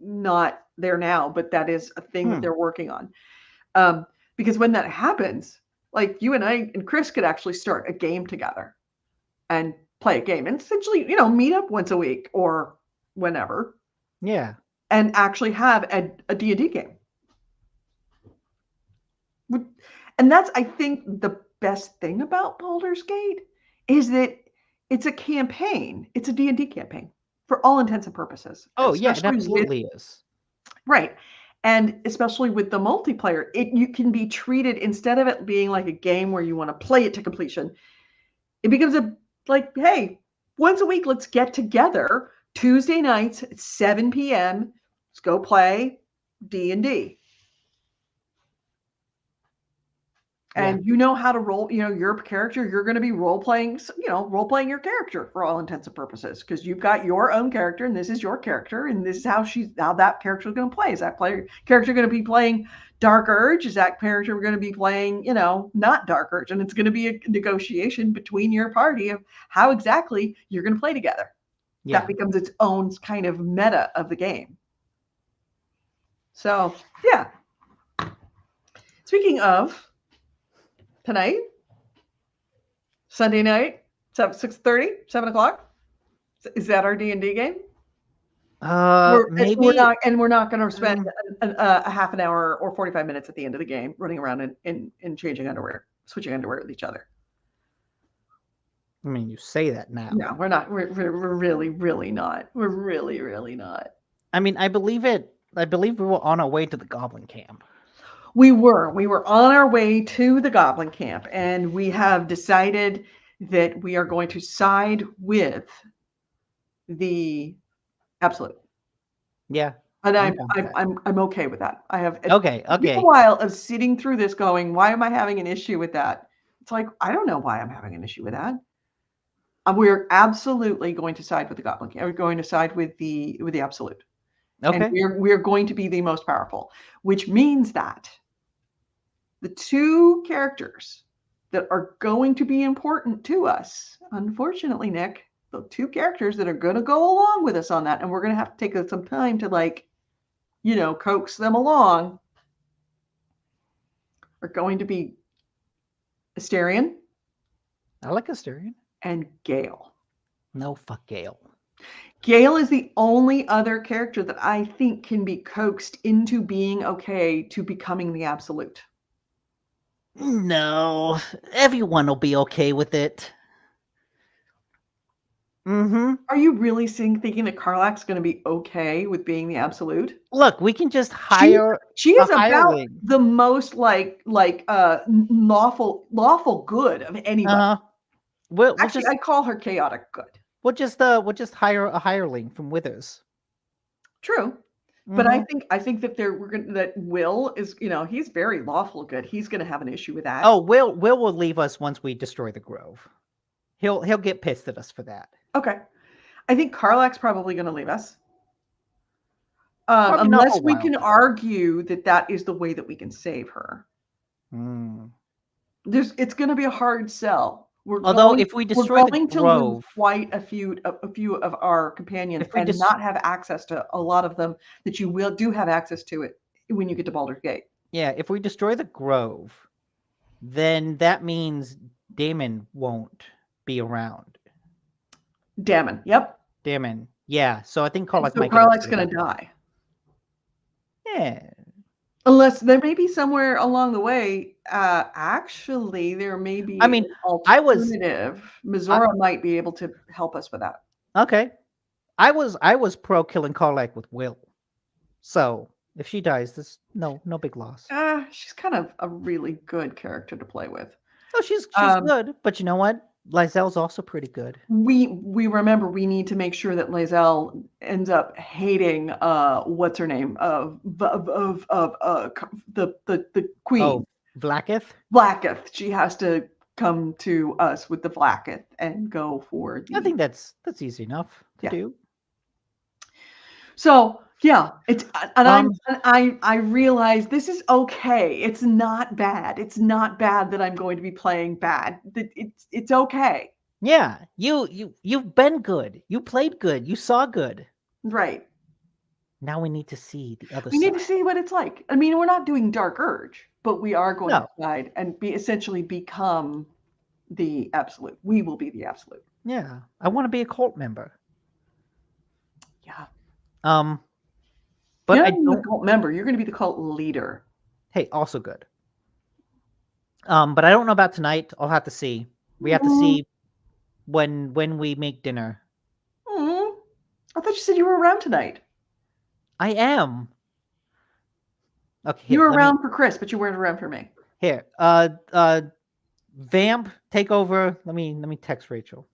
not there now, but that is a thing that they're working on. Because when that happens, like you and I and Chris could actually start a game together and play a game and essentially, meet up once a week or whenever. Yeah. And actually have a D&D game. And that's, I think, the best thing about Baldur's Gate is that it's a campaign. It's a D&D campaign for all intents and purposes. Oh, yeah, it absolutely is. Right. And especially with the multiplayer, you can be treated, instead of it being like a game where you want to play it to completion, it becomes hey, once a week, let's get together Tuesday nights at 7 p.m. Let's go play D&D. And you know how to roll, your character, you're going to be role playing your character for all intents and purposes, because you've got your own character and this is your character and this is how that character is going to play. Is that character going to be playing Dark Urge? Is that character going to be playing, not Dark Urge? And it's going to be a negotiation between your party of how exactly you're going to play together. Yeah. That becomes its own kind of meta of the game. So, yeah. Speaking of tonight, Sunday night, 6:30, 7 o'clock. Is that our D&D game? Maybe. We're not going to spend a half an hour or 45 minutes at the end of the game running around and changing underwear, switching underwear with each other. I mean, you say that now. No, we're not. We're really, really not. We're really, really not. I mean, I believe we were on our way to the Goblin Camp. We were on our way to the Goblin Camp, and we have decided that we are going to side with the Absolute. Yeah. And I'm okay with that. I have Okay. a while of sitting through this going, why am I having an issue with that? It's like, I don't know why I'm having an issue with that. We're absolutely going to side with the Goblin Camp. We're going to side with the Absolute. Okay. And we're going to be the most powerful, which means that the two characters that are going to be important to us, unfortunately, Nick, the two characters that are going to go along with us on that, and we're going to have to take some time to coax them along, are going to be Asterion. I like Asterion. And Gale. No, fuck Gale. Gale is the only other character that I think can be coaxed into being okay to becoming the Absolute. No, everyone will be okay with it. Mm-hmm. Are you really thinking that Karlach's going to be okay with being the Absolute? Look, we can just hire. She is about hireling. The most lawful good of anybody. Actually, I call her chaotic good. We'll just hire a hireling from Withers. True. But I think that Will is, he's very lawful good. He's going to have an issue with that. Oh, Will will leave us once we destroy the Grove. He'll get pissed at us for that. Okay. I think Karlach's probably going to leave us. Unless we can argue that is the way that we can save her. It's going to be a hard sell. If we destroy the Grove, to lose quite a few of our companions and not have access to a lot of them that you do have access to it when you get to Baldur's Gate. Yeah, if we destroy the Grove, then that means Daemon won't be around. Daemon, yep. Daemon, yeah. So I think Karlach's going to die. Yeah. Unless there may be somewhere along the way. Actually, there may be. I mean, an alternative. Mizora might be able to help us with that. Okay, I was pro killing Karlach with Will. So if she dies, this no big loss. She's kind of a really good character to play with. Oh, she's good, but you know what? Lyselle's also pretty good. We remember we need to make sure that Lyselle ends up hating what's her name of the queen. Oh, Vlaakith. Vlaakith. She has to come to us with the Vlaakith and go for. I think that's easy enough to do. So yeah, I realize this is okay. It's not bad. It's not bad that I'm going to be playing bad. It's okay. Yeah, you've been good. You played good. You saw good. Right. Now we need to see the other side. We need to see what it's like. I mean, we're not doing Dark Urge, but we are going to side and essentially become the Absolute. We will be the Absolute. Yeah, I want to be a cult member. Yeah. But you're not the cult member. You're going to be the cult leader. Hey, also good. But I don't know about tonight. I'll have to see. We have to see when we make dinner. I thought you said you were around tonight. I am. Okay. You were around for Chris, but you weren't around for me. Here. Vamp, take over. Let me text Rachel.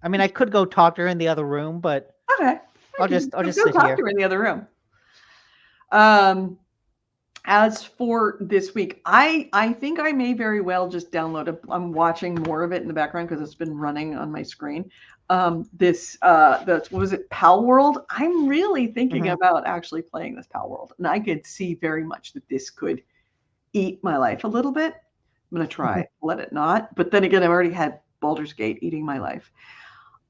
I mean, I could go talk to her in the other room, but okay. I'll just go sit talk here. to her in the other room. As for this week, I think I may very well just download it. I'm watching more of it in the background because it's been running on my screen. What was it, Pal World? I'm really thinking about actually playing this Pal World, and I could see very much that this could eat my life a little bit. I'm gonna try, let it not. But then again, I've already had Baldur's Gate eating my life.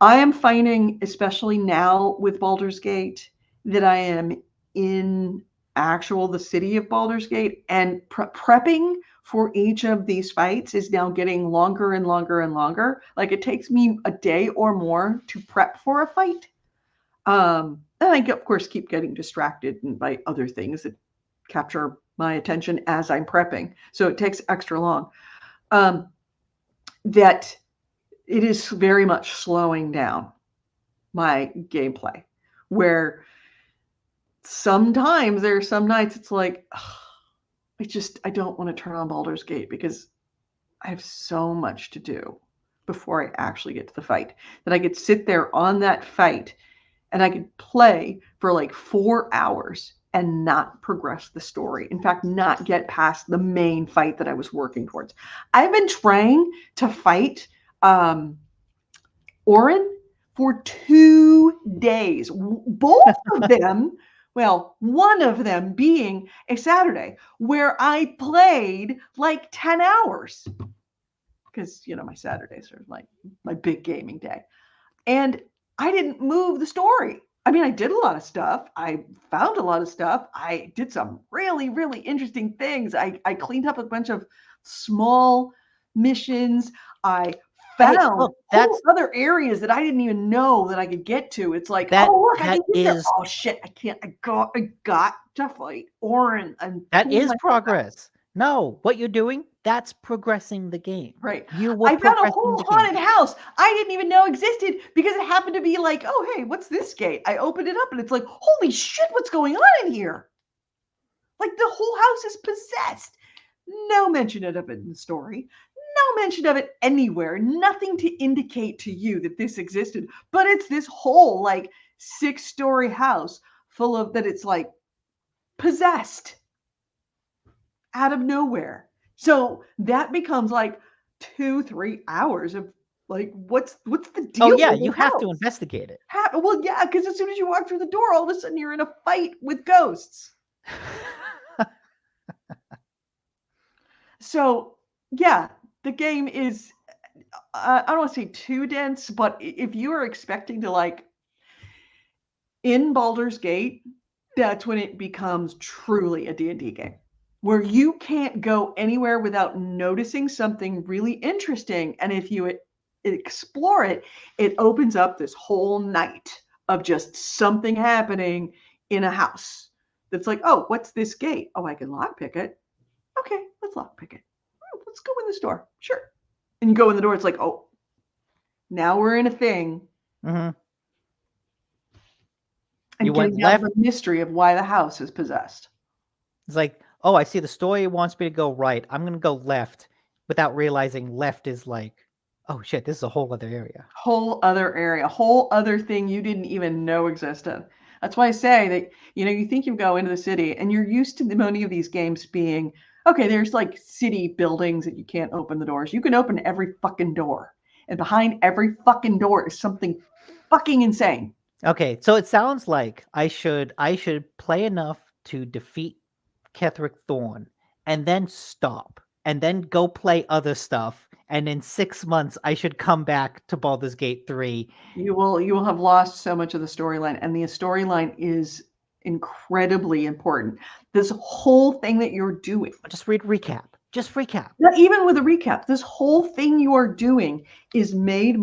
I am finding, especially now with Baldur's Gate, that I am in the city of Baldur's Gate, and prepping for each of these fights is now getting longer and longer and longer. Like, it takes me a day or more to prep for a fight. And I, of course, keep getting distracted by other things that capture my attention as I'm prepping. So it takes extra long. That it is very much slowing down my gameplay, where sometimes there are some nights it's like, I don't want to turn on Baldur's Gate because I have so much to do before I actually get to the fight, that I could sit there on that fight and I could play for like 4 hours and not progress the story. In fact, not get past the main fight that I was working towards. I've been trying to fight Orin for 2 days. Both of them, well, one of them being a Saturday where I played like 10 hours. Because, my Saturdays are like my big gaming day. And I didn't move the story. I mean, I did a lot of stuff. I found a lot of stuff. I did some really, really interesting things. I cleaned up a bunch of small missions. I found whole other areas that I didn't even know that I could get to. It's like, oh, look, I can get there. Oh, shit, I can't. I got to fight Orin. That is progress. No, what you're doing, that's progressing the game. Right. I found a whole haunted house I didn't even know existed because it happened to be like, oh, hey, what's this gate? I opened it up and it's like, holy shit, what's going on in here? Like, the whole house is possessed. No mention of it in the story. No mention of it anywhere. Nothing to indicate to you that this existed. But it's this whole, like, 6-story house full of that it's like possessed out of nowhere. So that becomes like 2-3 hours of like, what's the deal? Oh yeah, you have to investigate it. Well, yeah, because as soon as you walk through the door, all of a sudden you're in a fight with ghosts. So yeah, the game is, I don't want to say too dense, but if you are expecting to, like, in Baldur's Gate, that's when it becomes truly a D&D game, where you can't go anywhere without noticing something really interesting. And if you explore it, it opens up this whole night of just something happening in a house that's like, oh, what's this gate? Oh, I can lockpick it. Okay, let's lockpick it. Let's go in this door. Sure. And you go in the door, it's like, oh, now we're in a thing. And you went left. The mystery of why the house is possessed. It's like, oh, I see the story wants me to go right. I'm going to go left without realizing left is like, oh shit, this is a whole other area. Whole other thing you didn't even know existed. That's why I say that, you think you go into the city and you're used to many of these games being, okay, there's like city buildings that you can't open the doors. You can open every fucking door. And behind every fucking door is something fucking insane. Okay, so it sounds like I should play enough to defeat Ketherick Thorn and then stop and then go play other stuff. And in 6 months, I should come back to Baldur's Gate 3. You will have lost so much of the storyline, and the storyline is incredibly important. This whole thing that you're doing. Just recap. Just recap. Not even with a recap. This whole thing you are doing is made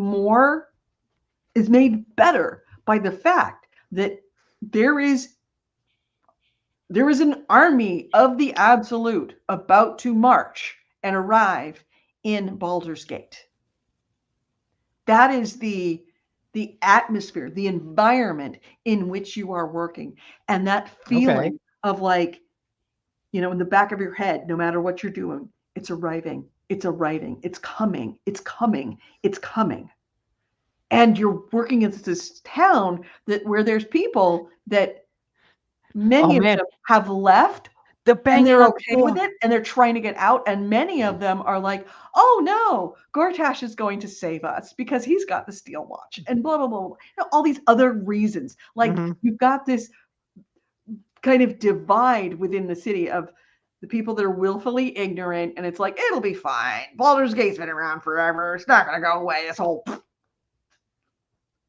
better by the fact that there is an army of the Absolute about to march and arrive in Baldur's Gate. That is the atmosphere, the environment in which you are working. And that feeling of, like, in the back of your head, no matter what you're doing, it's arriving, it's coming. And you're working in this town where there's people that many of them have left They're and banging they're on okay the with door. it, and they're trying to get out. And many of them are like, "Oh no, Gortash is going to save us because he's got the steel watch," and blah blah blah. You know, all these other reasons. Like Mhm. you've got this kind of divide within the city of the people that are willfully ignorant, and it's like it'll be fine. Baldur's Gate's been around forever. It's not going to go away. This whole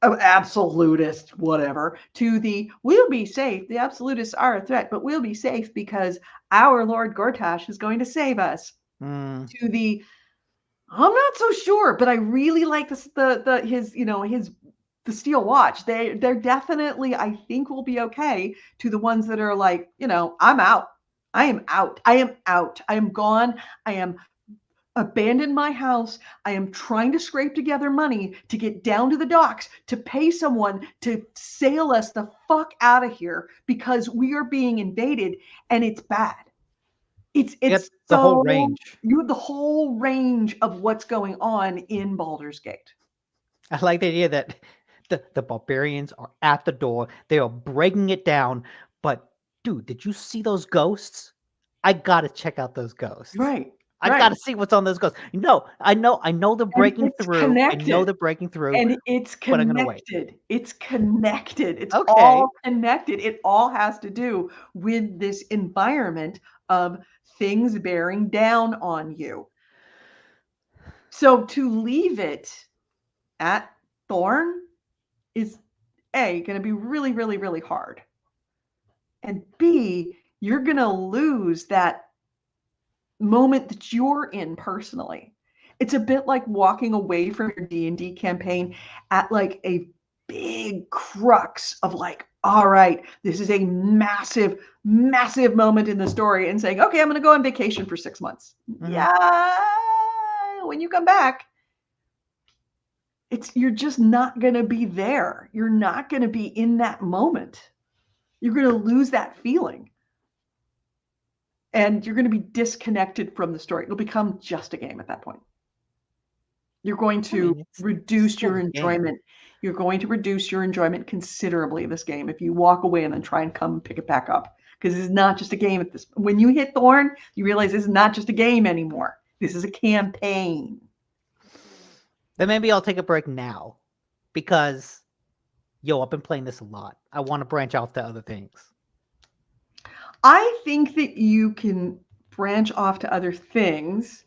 absolutist, whatever, to the we'll be safe. The absolutists are a threat, but we'll be safe because our Lord Gortash is going to save us. Mm. To the I'm not so sure, but I really like this the his his the steel watch. They're definitely I think will be okay. To the ones that are like I'm out. I am out. I am out. I am gone. I am abandoned my house. I am trying to scrape together money to get down to the docks to pay someone to sail us the fuck out of here because we are being invaded and it's bad. You It's get the whole so range. you have the whole range of what's going on in Baldur's Gate. I like the idea that the barbarians are at the door. They are breaking it down. But dude, did you see those ghosts? I gotta check out those ghosts. Right. I Right. gotta see what's on those ghosts. No, I know they're And breaking it's through. I know connected. they're breaking through, And it's but I'm gonna wait. connected. It's connected. It's Okay. all connected. It all has to do with this environment of things bearing down on you. So to leave it at Thorn is A, going to be really, really, really hard. And B, you're going to lose that moment that you're in personally. It's a bit like walking away from your D&D campaign at like a big crux of like, all right, this is a massive, massive moment in the story and saying, okay, I'm going to go on vacation for 6 months. Mhm. Yeah. When you come back, you're just not going to be there. You're not going to be in that moment. You're going to lose that feeling. And you're going to be disconnected from the story. It'll become just a game at that point. You're going to it's reduce still your a game. enjoyment. You're going to reduce your enjoyment considerably of this game if you walk away and then try and come pick it back up. Because it's not just a game at this. When you hit Thorn, you realize this is not just a game anymore. This is a campaign. Then maybe I'll take a break now, because I've been playing this a lot. I want to branch off to other things. I think that you can branch off to other things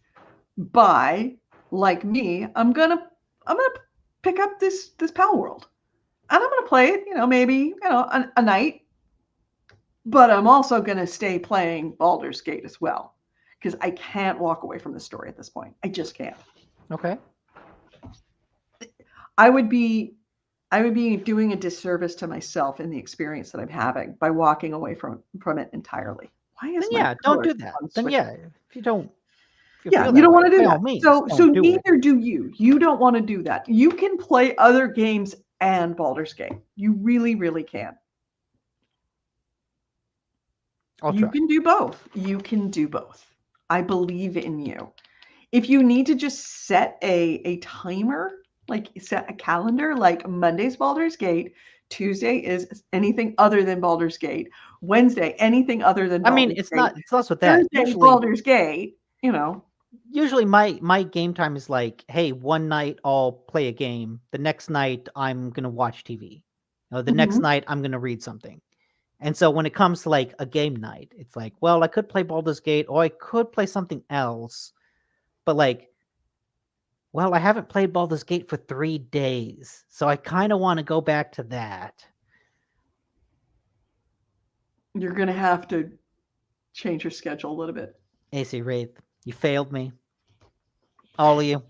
by, like me, I'm gonna pick up this Pal World, and I'm gonna play it. Maybe a night, but I'm also gonna stay playing Baldur's Gate as well because I can't walk away from the story at this point. I just can't. Okay. I would be doing a disservice to myself in the experience that I'm having by walking away from it entirely. Why is Then my yeah, don't color do that. on Then switch? yeah, if you don't Yeah, feel you that don't way, want to do by that. all means, So don't do it. neither do you. You don't want to do that. You can play other games and Baldur's Gate. You really, really can. I'll You try. can do both. You can do both. I believe in you. If you need to just set a timer, like set a calendar, like Monday's Baldur's Gate, Tuesday is anything other than Baldur's Gate, Wednesday anything other than I mean, Baldur's it's Gate, less with that. Thursday Baldur's Gate, Usually my game time is like, hey, one night I'll play a game. The next night I'm gonna watch TV. The next Mhm. night I'm gonna read something. And so when it comes to like a game night, it's like, well, I could play Baldur's Gate or I could play something else. But like, well, I haven't played Baldur's Gate for 3 days. So I kind of want to go back to that. You're going to have to change your schedule a little bit. AC Wraith, you failed me. All of you.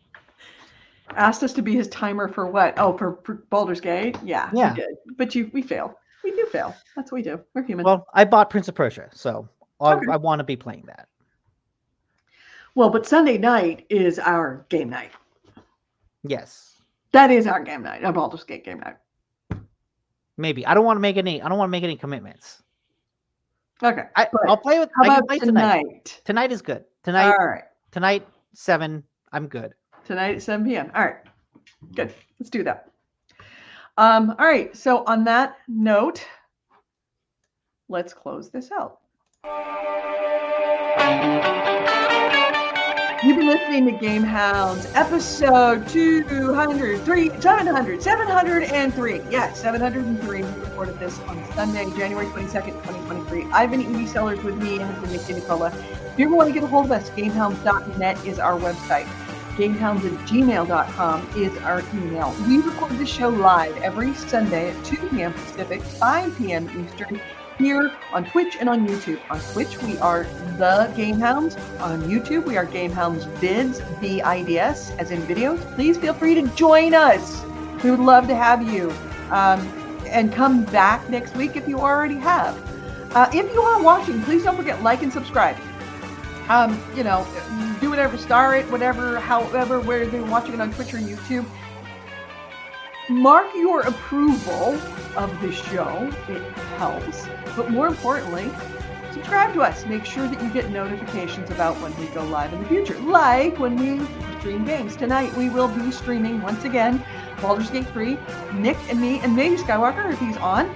Asked us to be his timer for what? Oh, for Baldur's Gate? Yeah, Yeah. we did. But we fail. We do fail. That's what we do. We're human. Well, I bought Prince of Persia, so Okay. I want to be playing that. Well, but Sunday night is our game night. Yes. That is our game night, our Baldur's Gate game night. Maybe. I don't want to make any commitments. Okay. I'll play with How I can about play tonight? Tonight is good. Tonight. All right. Tonight 7, I'm good. Tonight at 7 p.m. All right. Good. Let's do that. All right. So on that note, let's close this out. You've been listening to GameHounds, episode 703. Yes, 703. We recorded this on Sunday, January 22nd, 2023. I've been Evie Sellers. With me has been Nick Nicola. If you ever want to get a hold of us, gamehounds.net is our website. GameHounds@gmail.com is our email. We record this show live every Sunday at 2 p.m. Pacific, 5 p.m. Eastern, here on Twitch and on YouTube. On Twitch, we are The GameHounds. On YouTube, we are GameHounds Vids, V-I-D-S, as in videos. Please feel free to join us. We would love to have you. And come back next week if you already have. If you are watching, please don't forget, like and subscribe. Do whatever, star it, whatever, however, where they're watching it on Twitch or YouTube. Mark your approval of the show. It helps. But more importantly, subscribe to us. Make sure that you get notifications about when we go live in the future. Like when we stream games. Tonight we will be streaming, once again, Baldur's Gate 3, Nick and me, and maybe Skywalker if he's on.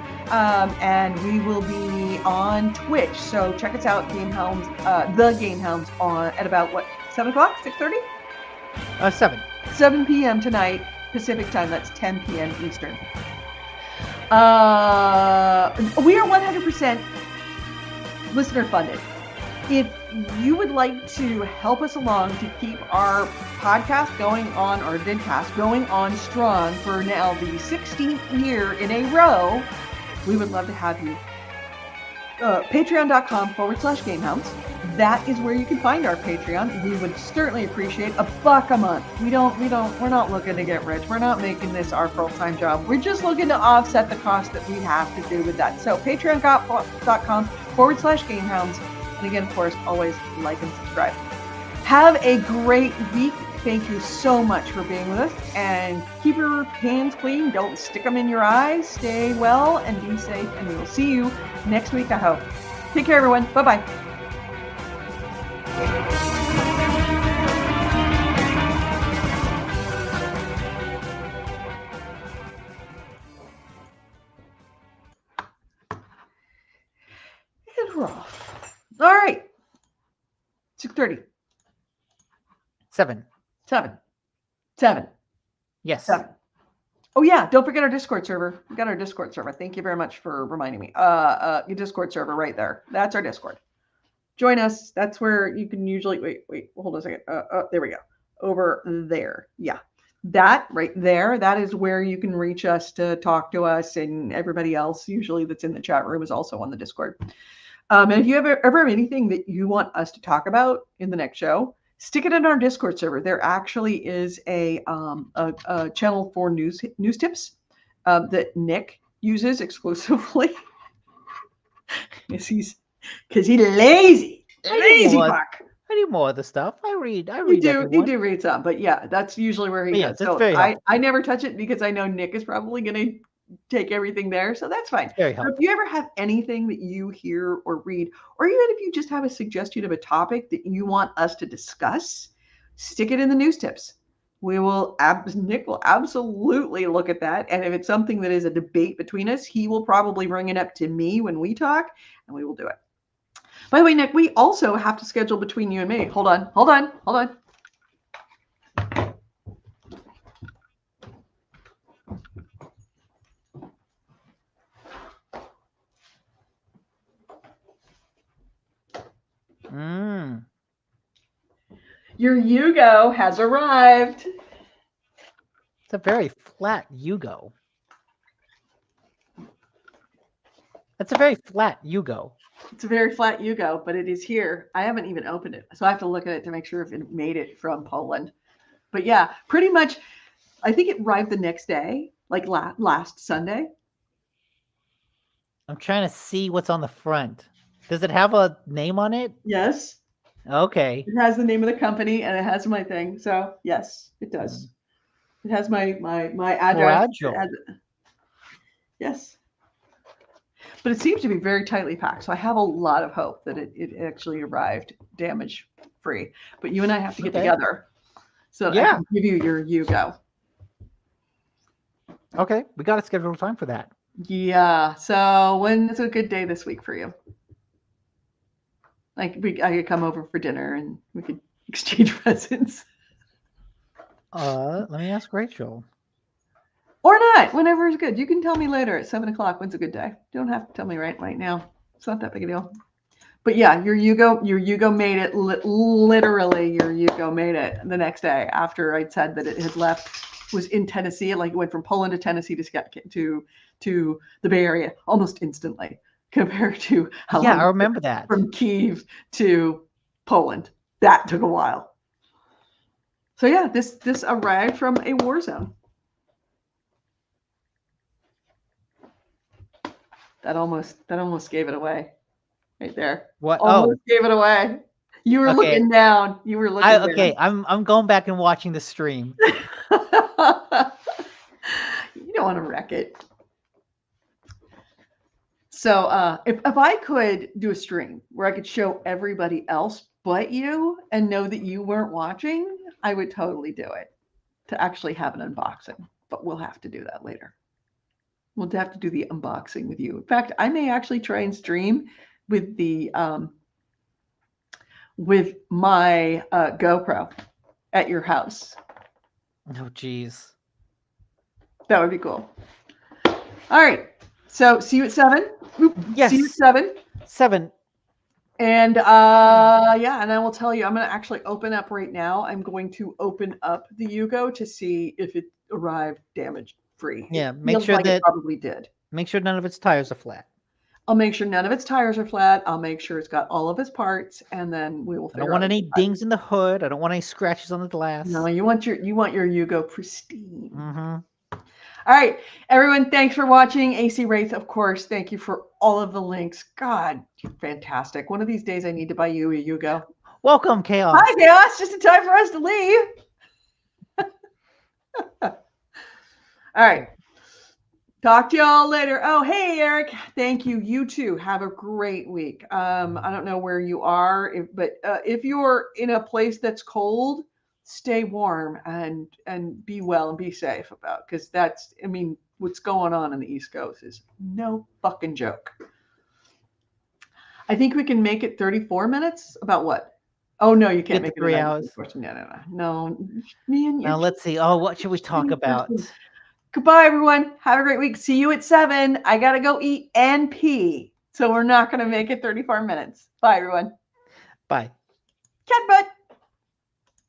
And we will be on Twitch. So check us out, GameHounds, The GameHounds, at about, 7 o'clock? 6:30? 7. 7 p.m. tonight, Pacific time. That's 10 p.m. Eastern. We are 100% listener funded. If you would like to help us along to keep our podcast going on, our vidcast going on strong for now the 16th year in a row, we would love to have you. Patreon.com/GameHounds. That is where you can find our Patreon. We would certainly appreciate $1 a month. We're not looking to get rich. We're not making this our full-time job. We're just looking to offset the cost that we have to do with that. So patreon.com/GameHounds. And again, of course, always like and subscribe. Have a great week. Thank you so much for being with us, and keep your hands clean. Don't stick them in your eyes. Stay well and be safe, and we will see you next week, I hope. Take care, everyone. Bye-bye. And we're off. All right. 6:30. 7. 7. Yes. 7. Oh yeah, don't forget our Discord server. We got our Discord server. Thank you very much for reminding me. Your Discord server right there. That's our Discord. Join us. That's where you can usually wait, hold on a second. There we go. Over there. Yeah. That right there, that is where you can reach us to talk to us, and everybody else usually that's in the chat room is also on the Discord. And if you ever have anything that you want us to talk about in the next show, stick it in our Discord server. There actually is a channel for news tips that Nick uses exclusively because he's lazy fuck. I do more of the stuff. I read. You do read some, but yeah, that's usually where he But does. yes, it's So very helpful. I never touch it because I know Nick is probably going to take everything there, so that's fine. Very But helpful. if you ever have anything that you hear or read, or even if you just have a suggestion of a topic that you want us to discuss, stick it in the news tips. Nick will absolutely look at that, and if it's something that is a debate between us, he will probably bring it up to me when we talk, and we will do it. By the way, Nick, we also have to schedule between you and me. Hold on. Your Yugo has arrived. It's a very flat Yugo. That's a very flat Yugo. It's a very flat Yugo, but it is here. I haven't even opened it, so I have to look at it to make sure if it made it from Poland. But yeah, pretty much, I think it arrived the next day, like last Sunday. I'm trying to see what's on the front. Does it have a name on it? Yes. Okay. It has the name of the company and it has my thing. So yes, it does. It has my address. Yes. But it seems to be very tightly packed. So I have a lot of hope that it actually arrived damage free. But you and I have to get together so that I can give you your Yugo. Okay. We got to schedule time for that. Yeah. So when is a good day this week for you? Like I could come over for dinner and we could exchange presents. Let me ask Rachel. Or not, whenever is good. You can tell me later at 7 o'clock when's a good day. You don't have to tell me right now. It's not that big a deal. But yeah, your Yugo made it. Literally, your Yugo made it the next day after I'd said that it had left. Was in Tennessee. Like it went from Poland to Tennessee to the Bay Area almost instantly, compared to how long I remember that from Kyiv to Poland. That took a while. So yeah, this arrived from a war zone. That almost gave it away, right there. What? Almost gave it away. You were looking down. You were looking down. Okay, I'm going back and watching the stream. You don't want to wreck it. So if I could do a stream where I could show everybody else but you and know that you weren't watching, I would totally do it to actually have an unboxing. But we'll have to do that later. We'll have to do the unboxing with you. In fact, I may actually try and stream with the with my GoPro at your house. Oh, geez. That would be cool. All right. So see you at 7. Yes. See you at 7. 7. And yeah, and I will tell you, I'm going to actually open up right now. I'm going to open up the Yugo to see if it arrived damage free. Yeah, make sure that it probably did. Make sure none of its tires are flat. I'll make sure none of its tires are flat. I'll make sure it's got all of its parts, and then we will. I don't want any dings in the hood. I don't want any scratches on the glass. No, you want your Yugo pristine. Mm-hmm. All right, everyone. Thanks for watching. AC Wraith, of course. Thank you for all of the links. God, you're fantastic. One of these days, I need to buy you a Yugo. Welcome, Chaos. Hi, Chaos. Just in time for us to leave. All right. Talk to y'all later. Oh, hey, Eric. Thank you. You too. Have a great week. I don't know where you are, but if you're in a place that's cold, stay warm and be well and be safe because that's, I mean, what's going on in the East Coast is no fucking joke. I think we can make it 34 minutes. About what? Oh, no, you can't make it 3 hours. No. Me and you. Now, let's see. Oh, what should we talk about? Goodbye, everyone. Have a great week. See you at 7. I got to go eat and pee. So we're not going to make it 34 minutes. Bye, everyone. Bye. Cat butt.